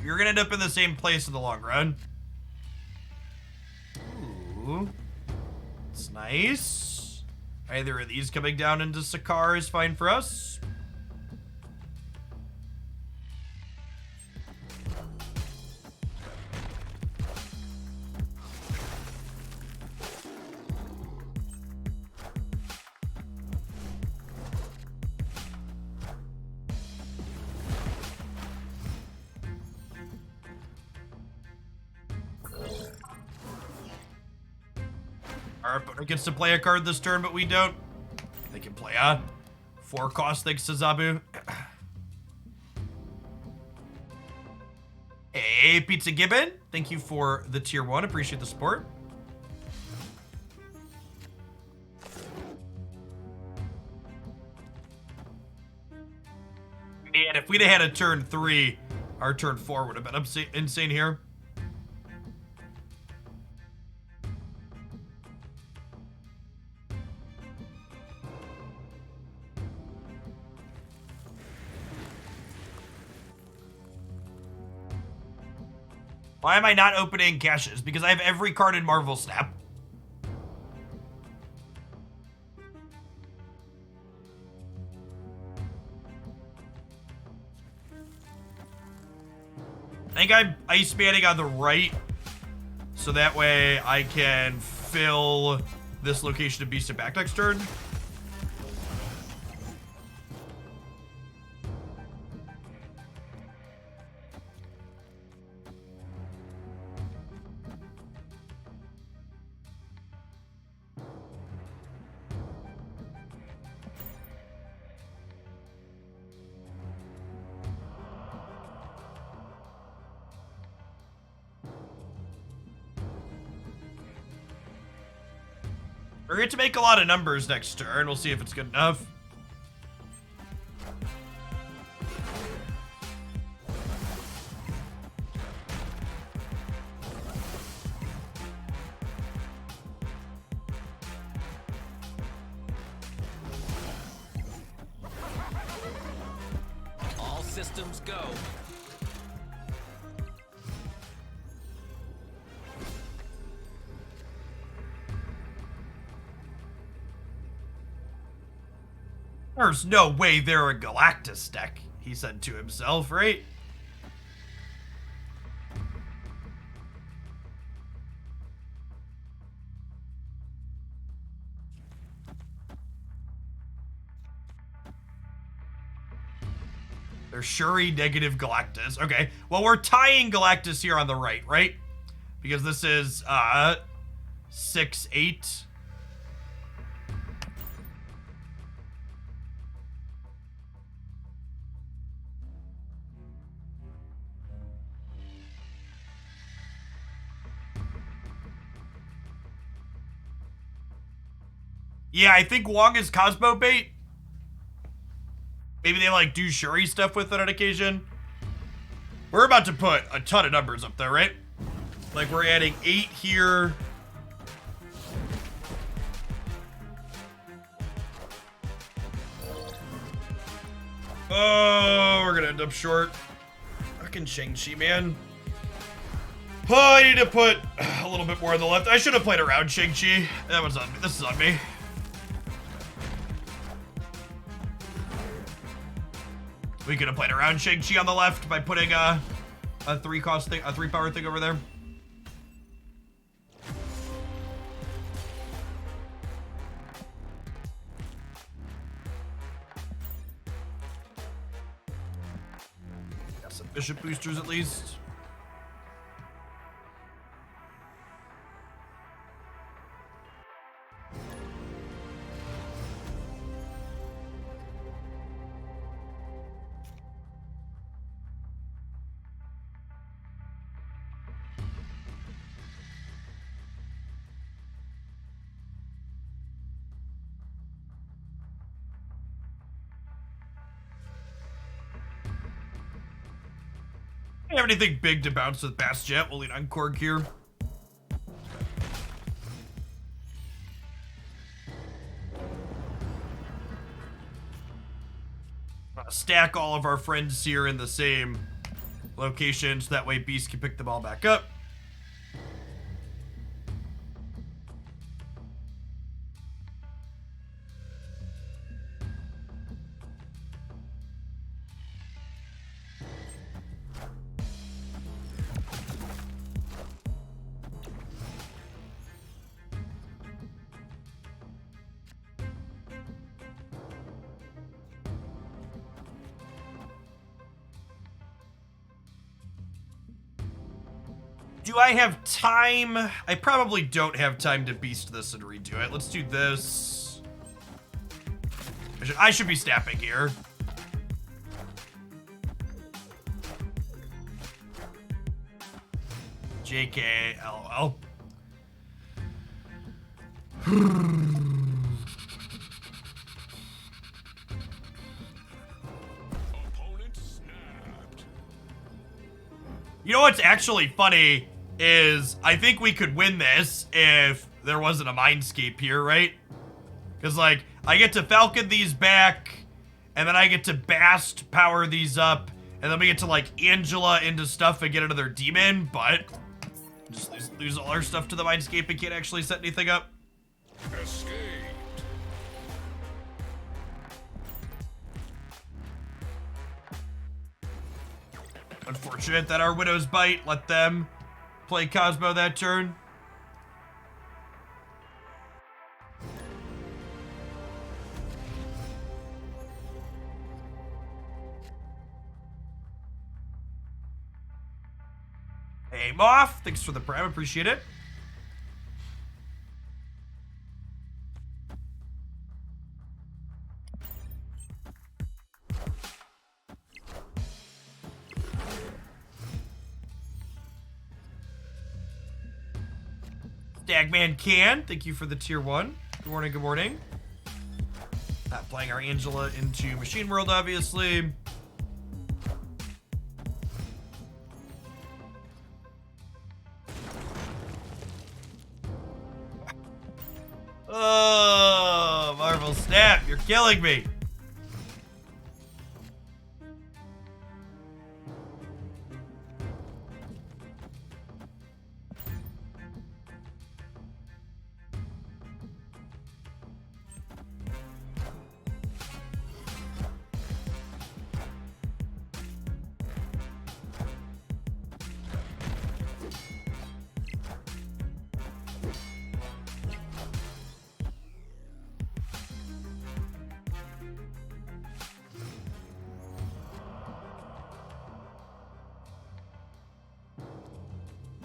You're gonna end up in the same place in the long run. Ooh. It's nice. Either of these coming down into Sakaar is fine for us. Our opponent gets to play a card this turn, but we don't. They can play a 4 cost thanks to Zabu. Hey, Pizza Gibbon. Thank you for the tier 1. Appreciate the support. Man, if we'd have had a turn 3, our turn 4 would have been insane here. Why am I not opening caches? Because I have every card in Marvel Snap. I think I'm ice banning on the right, so that way I can fill this location to Beast of back next turn. We're going to make a lot of numbers next turn. We'll see if it's good enough. All systems go. There's no way they're a Galactus deck, he said to himself, right? They're Shuri negative Galactus. Okay, well, we're tying Galactus here on the right? Because this is 6-8. Yeah, I think Wong is Cosmo bait. Maybe they like do Shuri stuff with it on occasion. We're about to put a ton of numbers up there, right? Like we're adding 8 here. Oh, we're gonna end up short. Fucking Shang-Chi, man. Oh, I need to put a little bit more on the left. I should have played around Shang-Chi. That was on me. This is on me. We could have played around Shang-Chi on the left by putting a 3-cost thing, a 3-power thing over there. Got some bishop boosters at least. Have anything big to bounce with Bastet? We'll lean on Korg here. Stack all of our friends here in the same location so that way Beast can pick them all back up. Do I have time? I probably don't have time to beast this and redo it. Let's do this. I should be snapping here. JK, LOL. Opponent snapped. You know what's actually funny is I think we could win this if there wasn't a Mindscape here, right? Because, like, I get to Falcon these back, and then I get to Bast power these up, and then we get to, like, Angela into stuff and get another demon, but just lose all our stuff to the Mindscape and can't actually set anything up. Escaped. Unfortunate that our Widow's Bite let them play Cosmo that turn. Hey, Moth, thanks for the prime, appreciate it. Stagman Can, thank you for the tier 1. Good morning, good morning. Not playing our Angela into Machine World, obviously. Oh, Marvel Snap, you're killing me.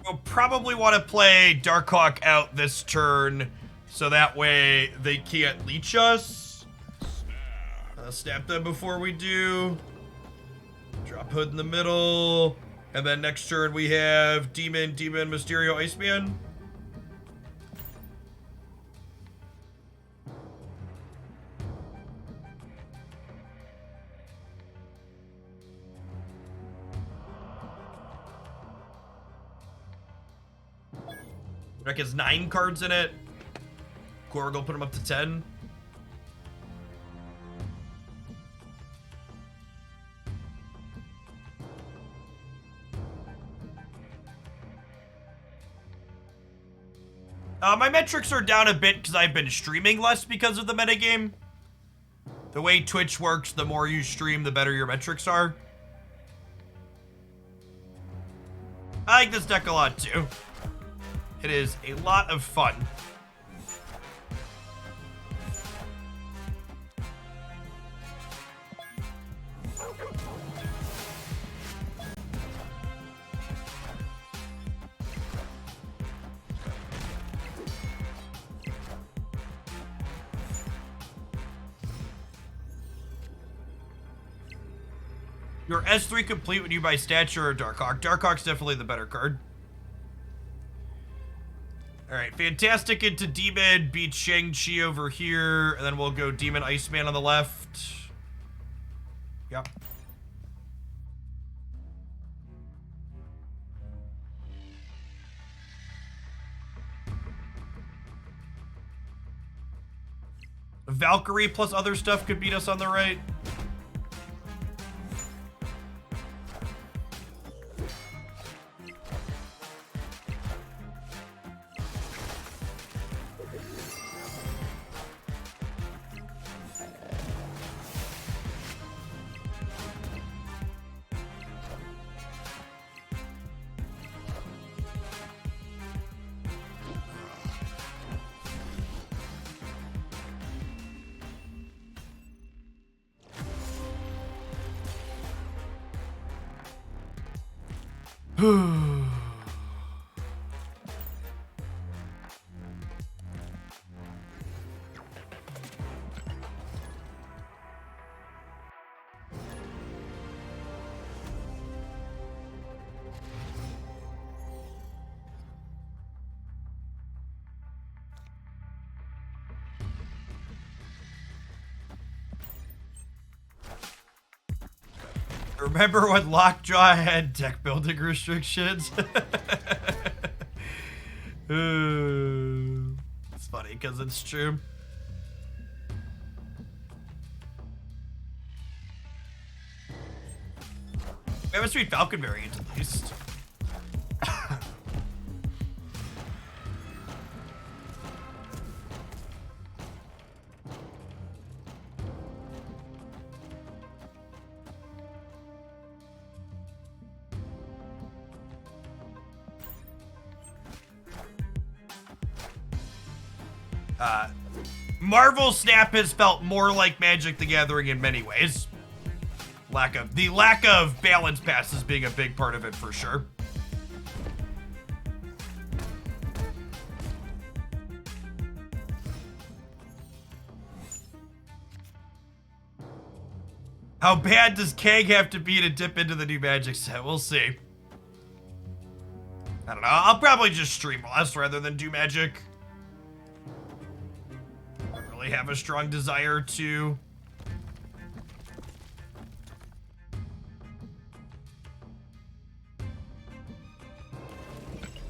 We'll probably want to play Darkhawk out this turn, so that way they can't leech us. Snap them before we do. Drop Hood in the middle. And then next turn we have Demon, Mysterio, Iceman. Deck has 9 cards in it. Korg will put him up to 10. My metrics are down a bit because I've been streaming less because of the metagame. The way Twitch works, the more you stream, the better your metrics are. I like this deck a lot too. It is a lot of fun. Your S3 complete when you buy Stature or Darkhawk. Darkhawk's definitely the better card. Alright, Fantastic into Demon, beat Shang-Chi over here, and then we'll go Demon Iceman on the left. Yep. Valkyrie plus other stuff could beat us on the right. Remember when Lockjaw had deck building restrictions? It's funny because it's true. We have a Sweet Falcon variant at least. Marvel Snap has felt more like Magic the Gathering in many ways. The lack of balance passes being a big part of it for sure. How bad does Kang have to be to dip into the new Magic set? We'll see. I don't know. I'll probably just stream less rather than do Magic. Have a strong desire to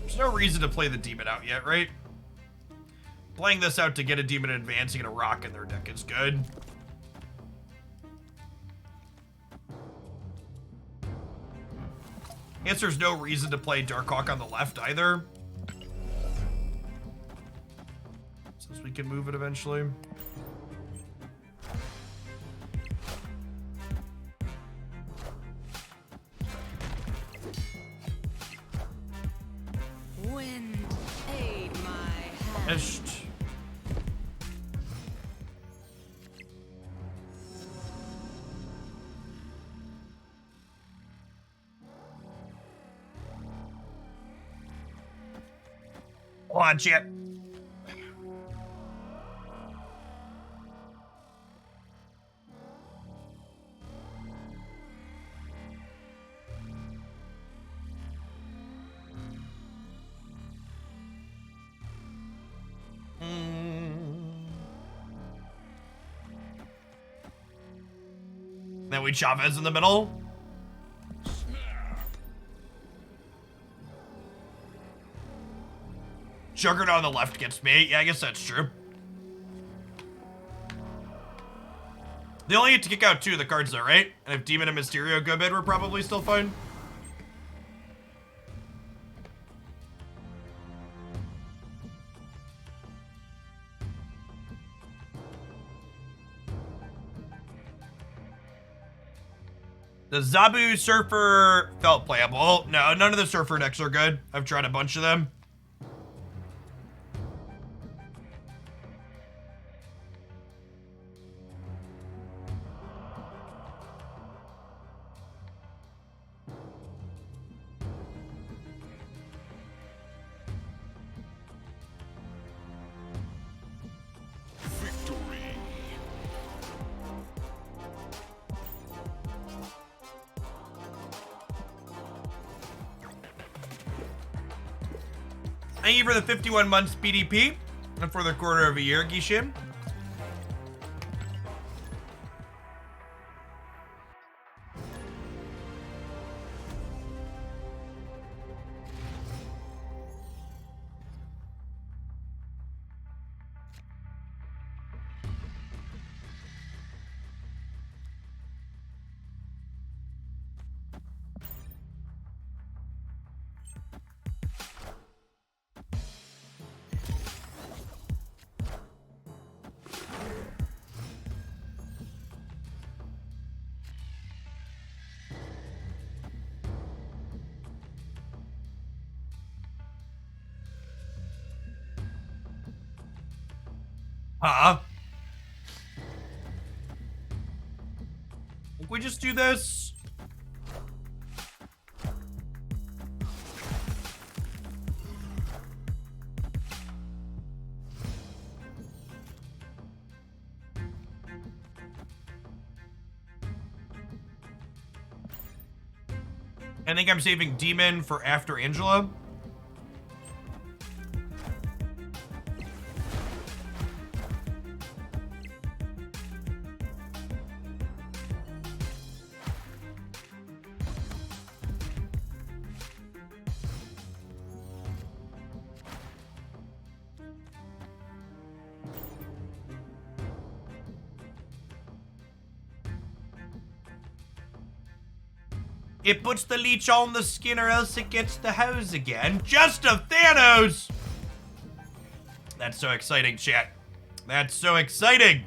there's no reason to play the demon out yet, right? Playing this out to get a demon advancing and a rock in their deck is good. Guess there's no reason to play Darkhawk on the left either, since we can move it eventually. Wind, aid my hand. Launch it. Then we Chavez in the middle. Juggernaut on the left gets me. Yeah, I guess that's true. They only get to kick out 2 of the cards though, right? And if Demon and Mysterio go mid, we're probably still fine. The Zabu Surfer felt playable. No, none of the Surfer decks are good. I've tried a bunch of them. Victory. Thank you for the 51 months BDP and for the quarter of a year, Gishin. Huh? Think we just do this? I think I'm saving Demon for after Angela. It puts the leech on the skin or else it gets the hose again. Just a Thanos! That's so exciting, chat. That's so exciting.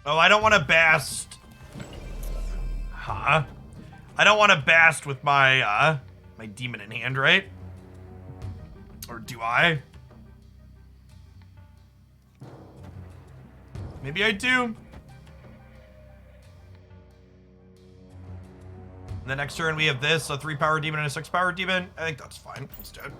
Oh, I don't want to bast. Huh? I don't want to bast with my, my demon in hand, right? Or do I? Maybe I do. And the next turn we have this, a 3-power demon and a 6-power demon. I think that's fine. Let's do it.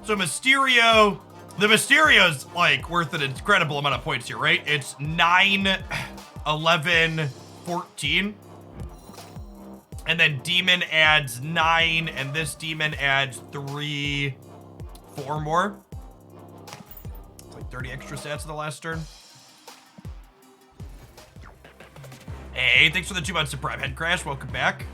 So Mysterio, the Mysterio's like worth an incredible amount of points here, right? It's 9, 11, 14. And then Demon adds 9, and this Demon adds 3, 4 more. It's like 30 extra stats in the last turn. Hey, thanks for the 2 months of Prime Head Crash. Welcome back.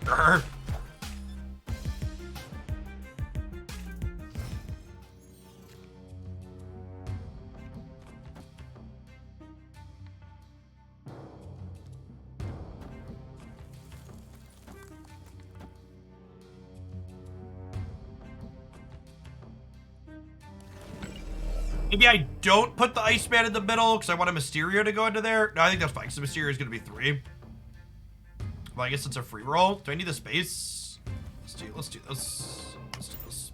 Grr. Maybe I don't put the Iceman in the middle because I want a Mysterio to go into there. No, I think that's fine because the Mysterio is going to be 3. Well, I guess it's a free roll. Do I need the space? Let's do this. Let's do this.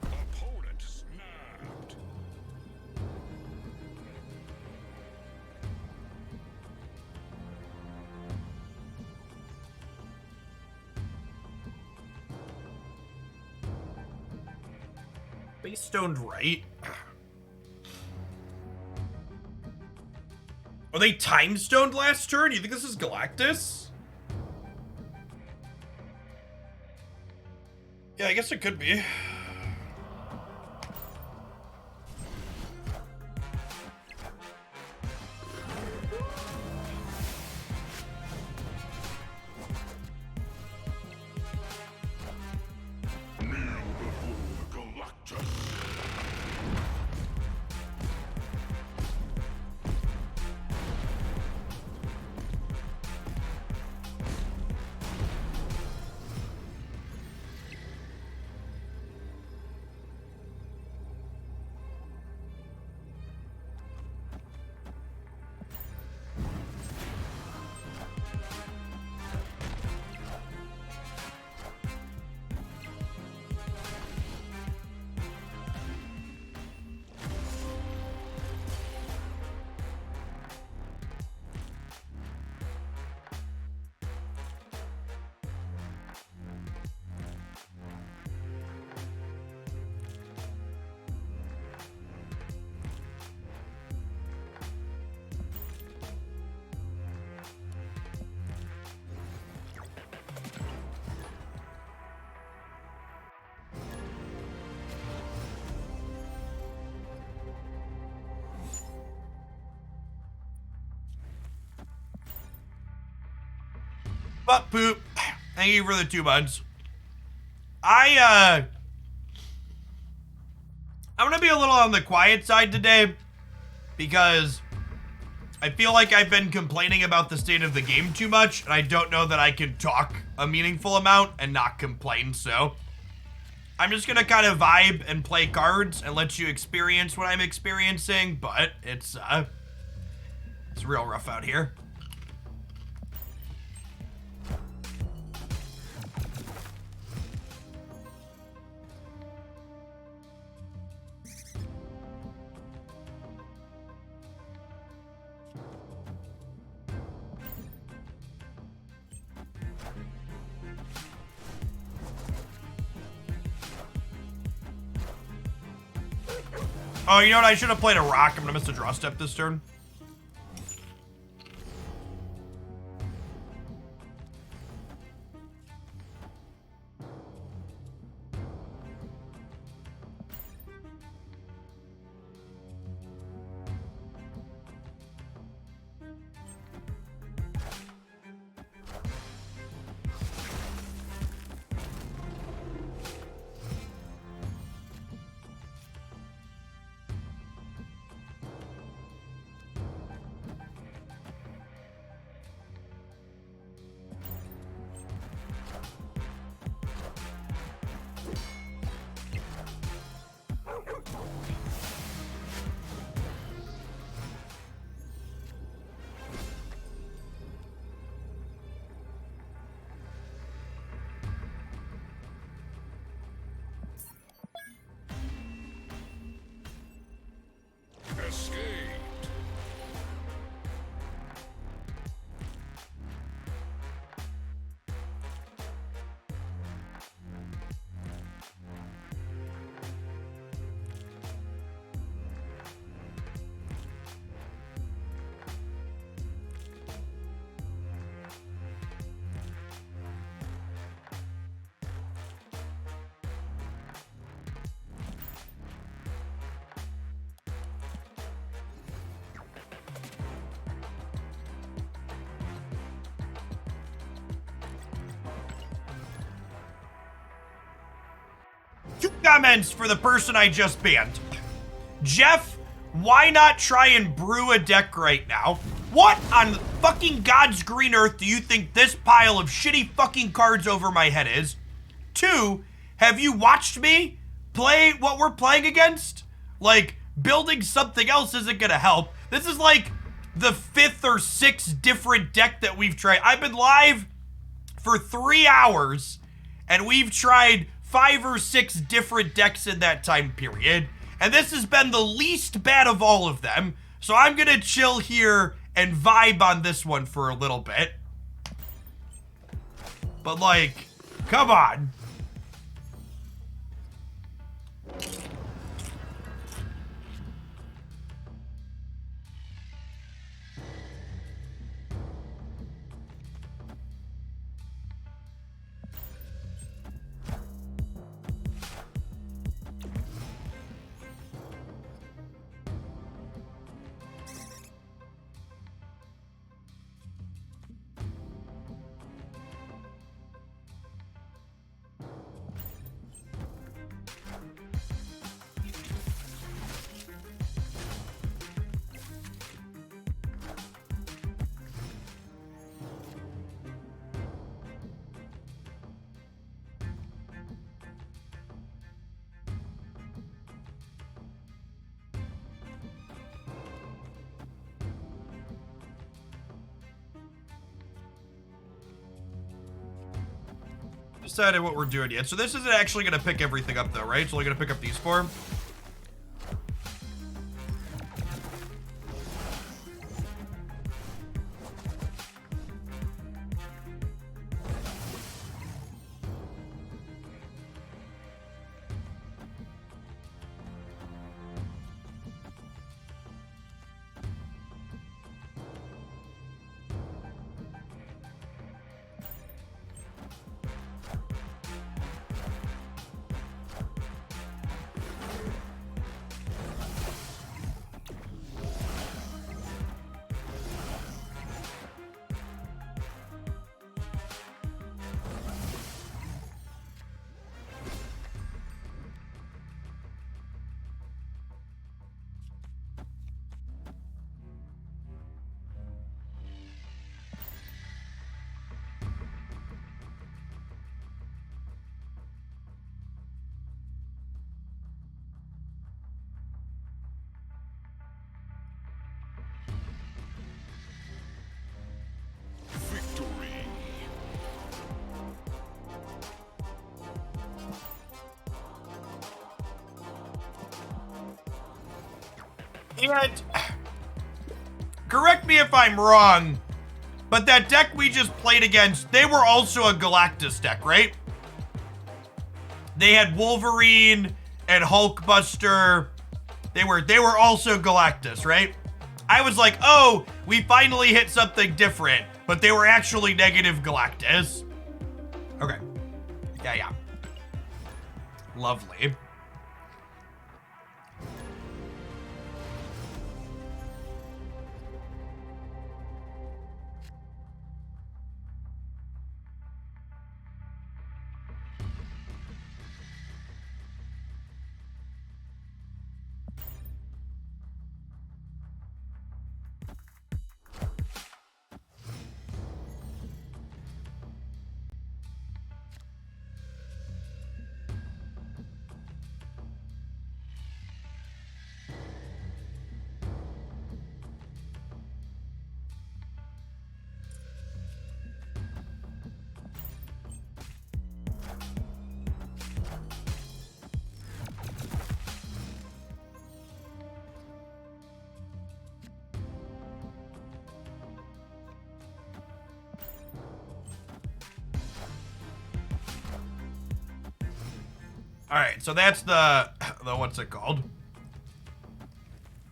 Opponent snapped. Base stoned right. Are they time stoned last turn? You think this is Galactus? Yeah, I guess it could be. Kneel before Galactus. But poop. Thank you for the 2 months. I'm gonna be a little on the quiet side today because I feel like I've been complaining about the state of the game too much, and I don't know that I can talk a meaningful amount and not complain, so I'm just gonna kind of vibe and play cards and let you experience what I'm experiencing, but it's real rough out here. Oh, you know what? I should have played a rock. I'm gonna miss a draw step this turn. 2 comments for the person I just banned. Jeff, why not try and brew a deck right now? What on fucking God's green earth do you think this pile of shitty fucking cards over my head is? 2, have you watched me play what we're playing against? Like, building something else isn't gonna help. This is like the 5th or 6th different deck that we've tried. I've been live for 3 hours, and we've tried 5 or 6 different decks in that time period, and this has been the least bad of all of them, so I'm gonna chill here and vibe on this one for a little bit. But like, come on. Decided what we're doing yet. So this isn't actually going to pick everything up though, right? It's only going to pick up these 4. Victory. And correct me if I'm wrong, but that deck we just played against, they were also a Galactus deck, right? They had Wolverine and Hulkbuster. They were also Galactus, right? I was like, oh, we finally hit something different, but they were actually negative Galactus. Okay. Yeah. Lovely. All right, so that's the what's it called?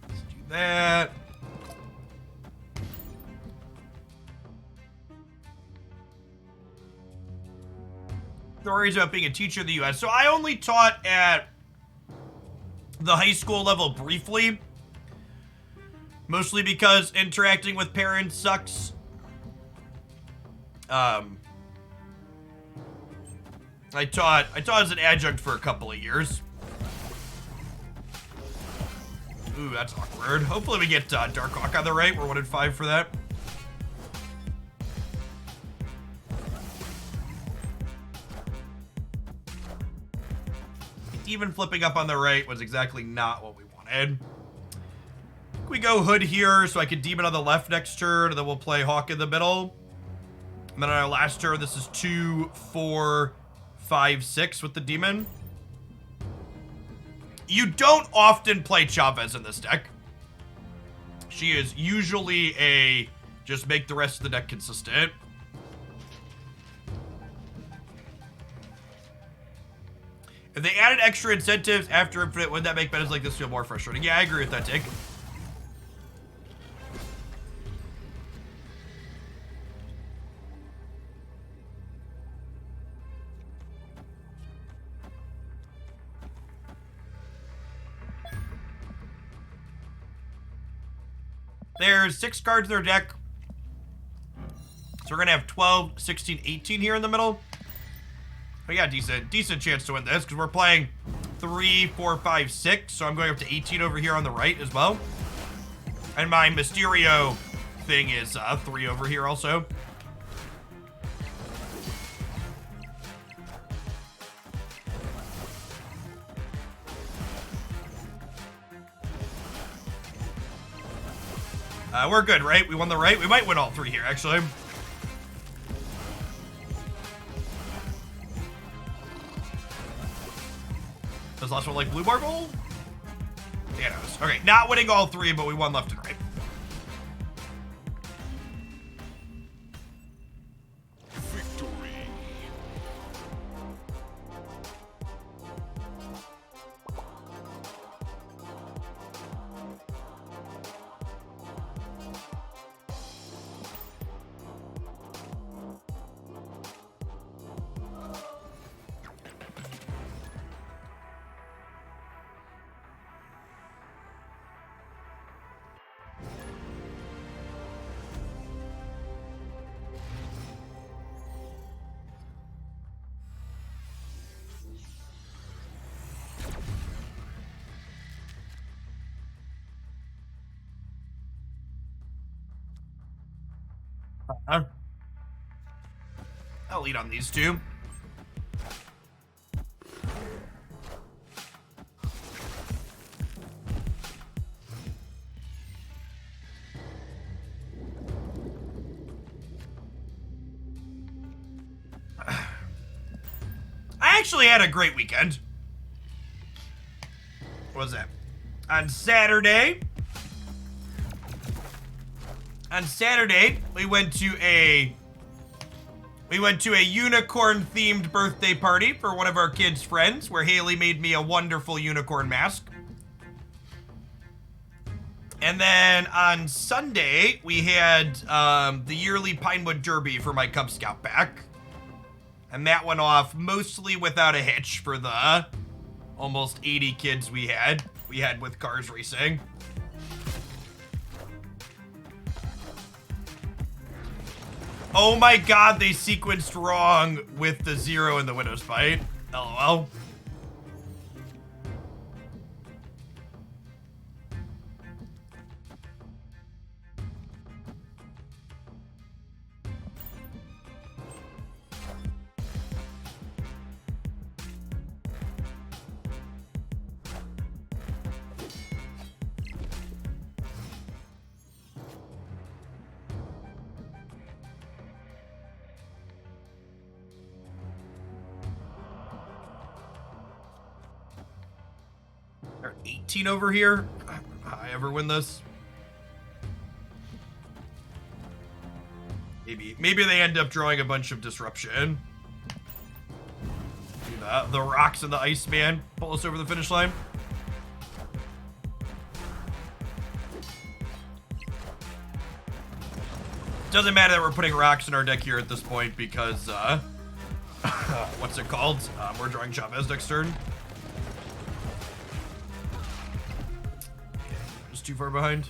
Let's do that. Stories about being a teacher in the U.S. So I only taught at the high school level briefly, mostly because interacting with parents sucks. I taught as an adjunct for a couple of years. Ooh, that's awkward. Hopefully we get Dark Hawk on the right. We're 1-5 for that. Demon flipping up on the right was exactly not what we wanted. We go Hood here, so I can Demon on the left next turn, and then we'll play Hawk in the middle. And then on our last turn, this is 2, 4, 5, 6 with the Demon. You don't often play Chavez in this deck. She is usually a just make the rest of the deck consistent. If they added extra incentives after Infinite, would that make betas like this feel more frustrating? Yeah, I agree with that take. There's 6 cards in their deck. So we're going to have 12, 16, 18 here in the middle. But yeah, decent chance to win this because we're playing 3, 4, 5, 6. So I'm going up to 18 over here on the right as well. And my Mysterio thing is 3 over here also. We're good, right? We won the right. We might win all 3 here, actually. Does the last one like blue marble? Thanos. Okay, not winning all 3, but we won left and right. Victory. I'll lead on these 2. I actually had a great weekend. What was that? On Saturday, we went to a unicorn-themed birthday party for one of our kids' friends, where Haley made me a wonderful unicorn mask. And then on Sunday, we had the yearly Pinewood Derby for my Cub Scout pack. And that went off mostly without a hitch for the almost 80 kids we had with cars racing. Oh my god, they sequenced wrong with the 0 in the Widow's Fight. LOL. They're 18 over here. I ever win this? Maybe they end up drawing a bunch of disruption. The rocks and the Iceman pull us over the finish line. Doesn't matter that we're putting rocks in our deck here at this point because, what's it called? We're drawing Chavez next turn. Just too far behind.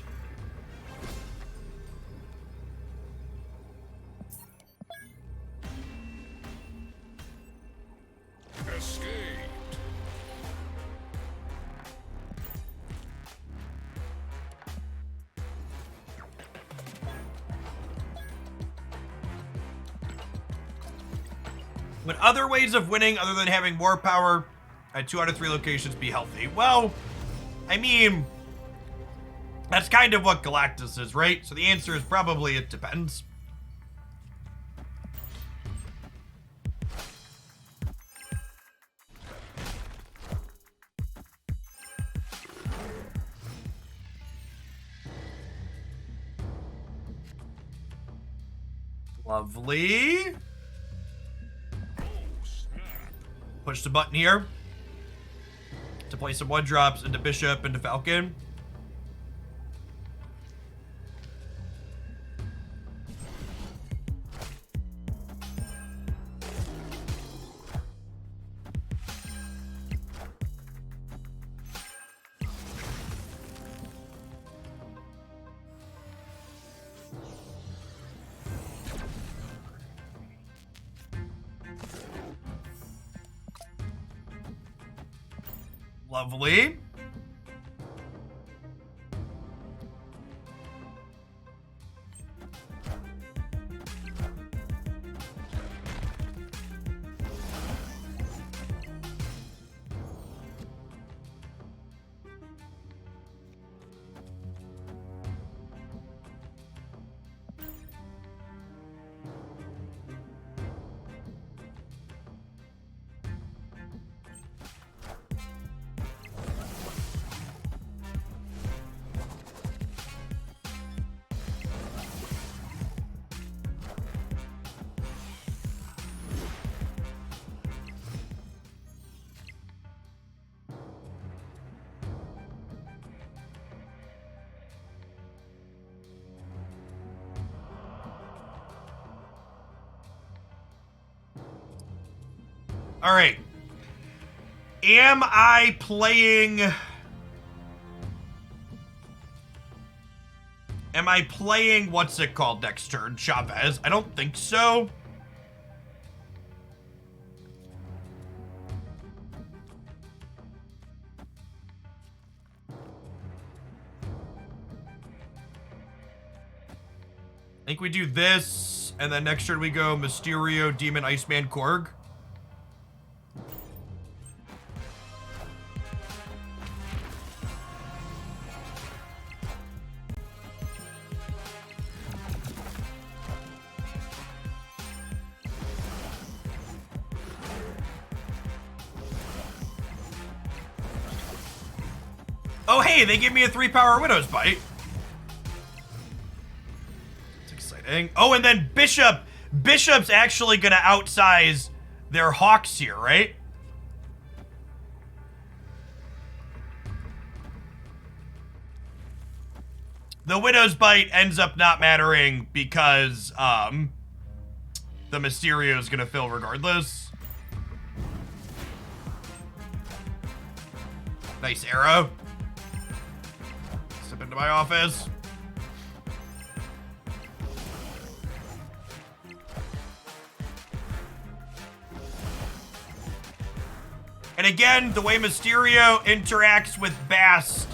Would other ways of winning other than having more power at 2 out of 3 locations be healthy? Well, I mean, that's kind of what Galactus is, right? So the answer is probably it depends. Lovely. Push the button here to play some 1-drops into Bishop, into Falcon. Lovely. All right. Am I playing... what's it called next turn? Chavez? I don't think so. I think we do this, and then next turn we go Mysterio, Demon, Iceman, Korg. Oh, hey, they give me a 3-power Widow's Bite. That's exciting. Oh, and then Bishop. Bishop's actually going to outsize their Hawks here, right? The Widow's Bite ends up not mattering because the Mysterio is going to fill regardless. Nice arrow. Step into my office. And again, the way Mysterio interacts with Bast,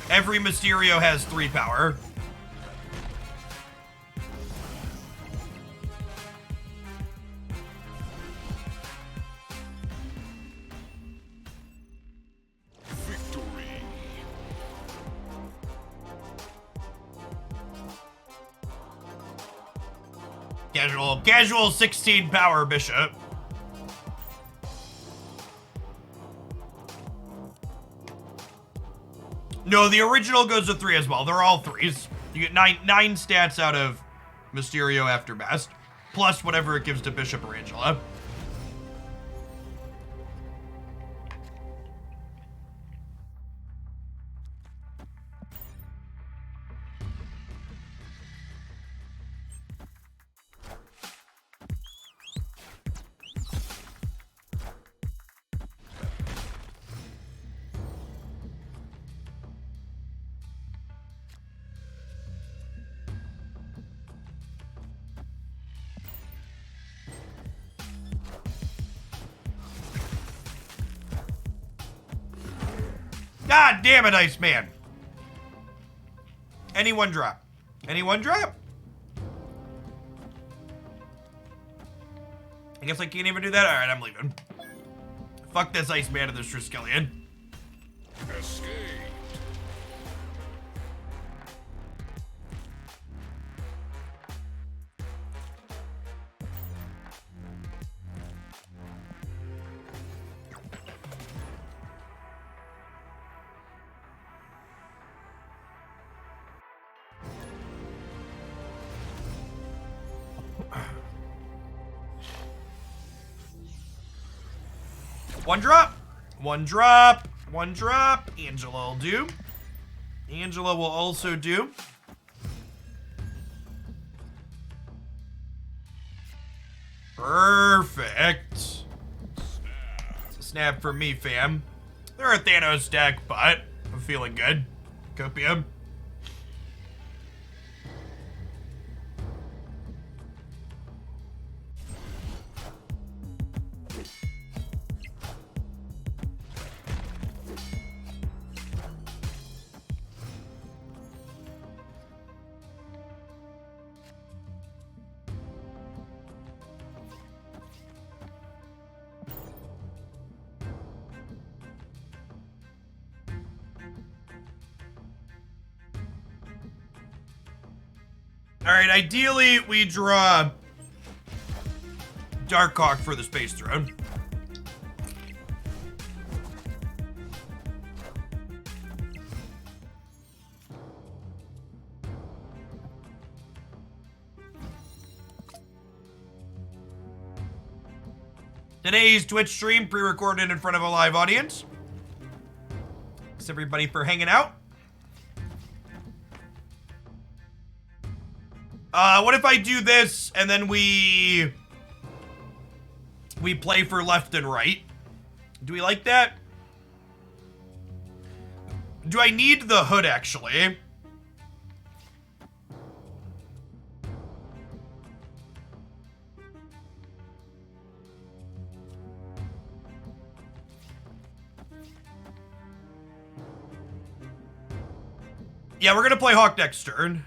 every Mysterio has 3 power. Casual 16 power Bishop. No, the original goes to 3 as well. They're all 3s. You get 9 stats out of Mysterio after Best, plus whatever it gives to Bishop or Angela. God damn it, Iceman. Any 1-drop. Any 1-drop? I guess I can't even do that? Alright, I'm leaving. Fuck this Iceman and this Triskelion. Escape. One drop. One drop. One drop. Angela will do. Angela will also do. Perfect. It's a snap for me, fam. They're a Thanos deck, but I'm feeling good. Copium. Alright, ideally we draw Darkhawk for the Space Throne. Today's Twitch stream pre-recorded in front of a live audience. Thanks everybody for hanging out. What if I do this and then we play for left and right? Do we like that? Do I need the hood actually? Yeah, we're gonna play Hawk next turn.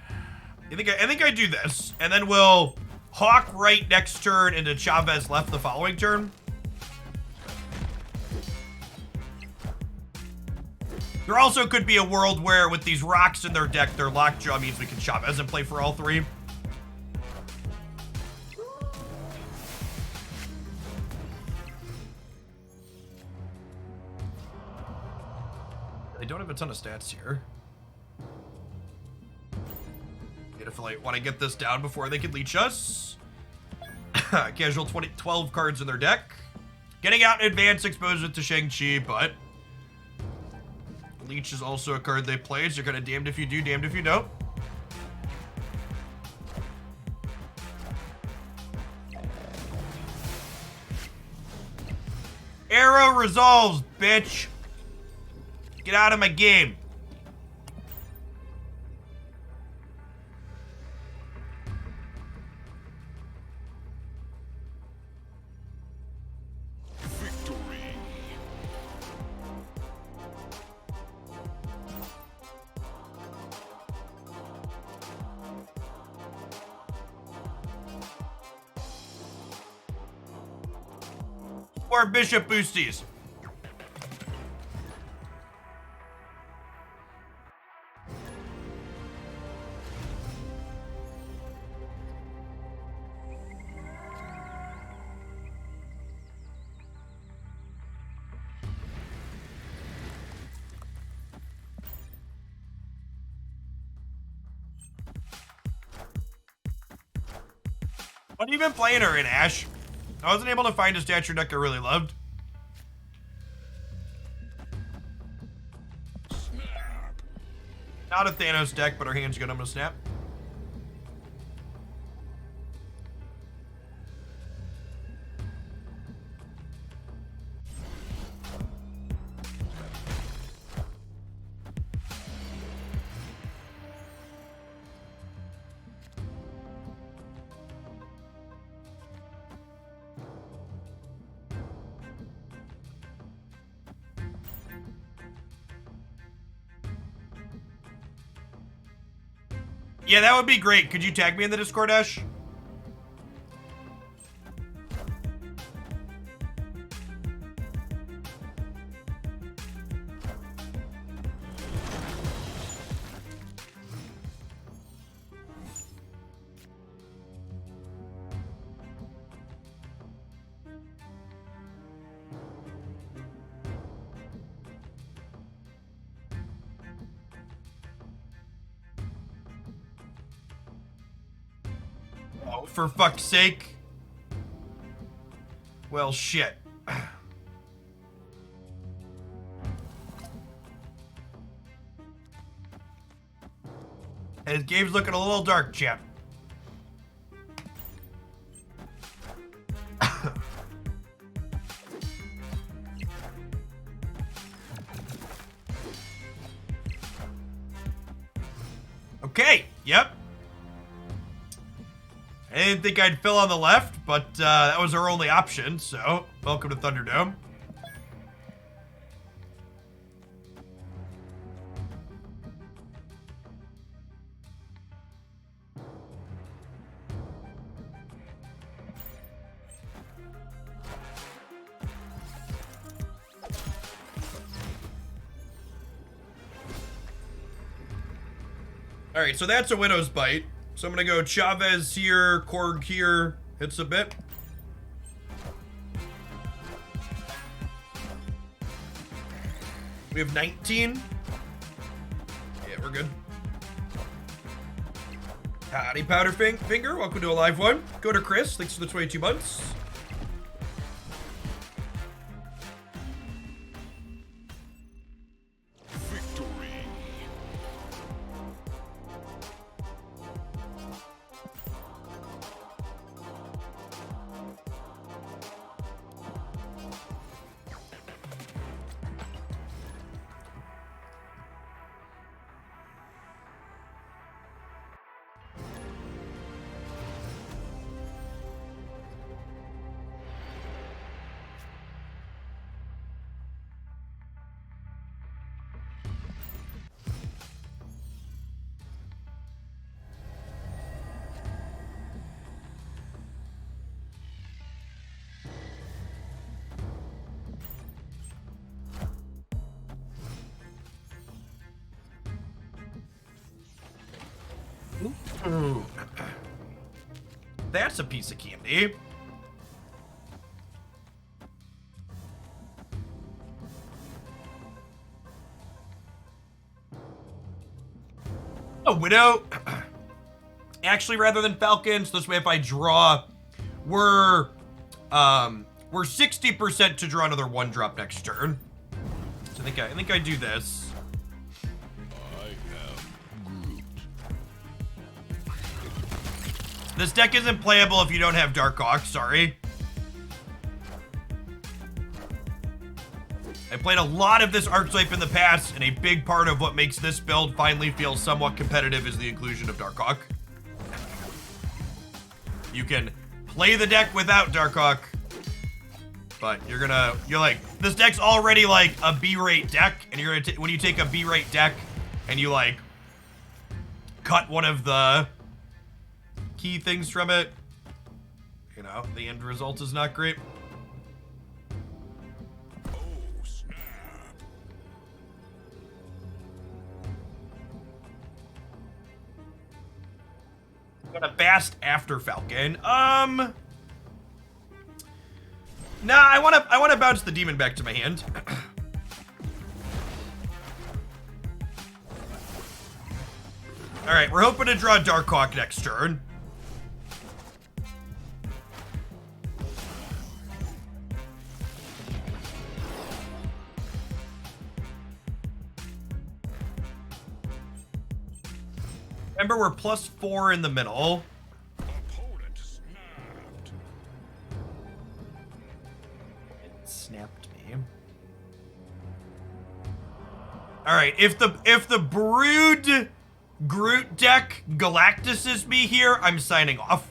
I think I do this, and then we'll Hawk right next turn into Chavez left the following turn. There also could be a world where with these rocks in their deck, their lockjaw means we can Chavez and play for all three. They don't have a ton of stats here. If I want to get this down before they can leech us. Casual 12 cards in their deck. Getting out in advance exposes it to Shang-Chi, but Leech is also a card they play, so you're kind of damned if you do, damned if you don't. Arrow resolves, bitch. Get out of my game. Or Bishop boosties. What have you been playing her in, Ash? I wasn't able to find a stature deck I really loved. Snap. Not a Thanos deck, but our hand's good. I'm gonna snap. Yeah, that would be great. Could you tag me in the Discord, Ash? Oh, for fuck's sake. Well, shit. His game's looking a little dark, chat. Okay, yep. I didn't think I'd fill on the left, but that was our only option, so welcome to Thunderdome. All right, so that's a Widow's Bite. So I'm gonna go Chavez here, Korg here, hits a bit. We have 19. Yeah, we're good. Howdy, Powder Finger, welcome to a live one. Go to Chris, thanks for the 22 months. Ooh. That's a piece of candy. A Widow. Actually, rather than Falcons, this way if I draw, we're 60% to draw another 1-drop next turn. So I think I do this. This deck isn't playable if you don't have Darkhawk, sorry. I played a lot of this archetype in the past, and a big part of what makes this build finally feel somewhat competitive is the inclusion of Darkhawk. You can play the deck without Darkhawk, but you're like, this deck's already like a B-rate deck, and you're gonna, when you take a B-rate deck and you like cut one of the key things from it, you know, the end result is not great. Oh, snap. I'm gonna Bast after Falcon. Nah, I wanna bounce the demon back to my hand. All right, we're hoping to draw Darkhawk next turn. Remember, we're +4 in the middle. Opponent snapped. It snapped me. All right, if the Brood Groot deck Galactus is me here, I'm signing off.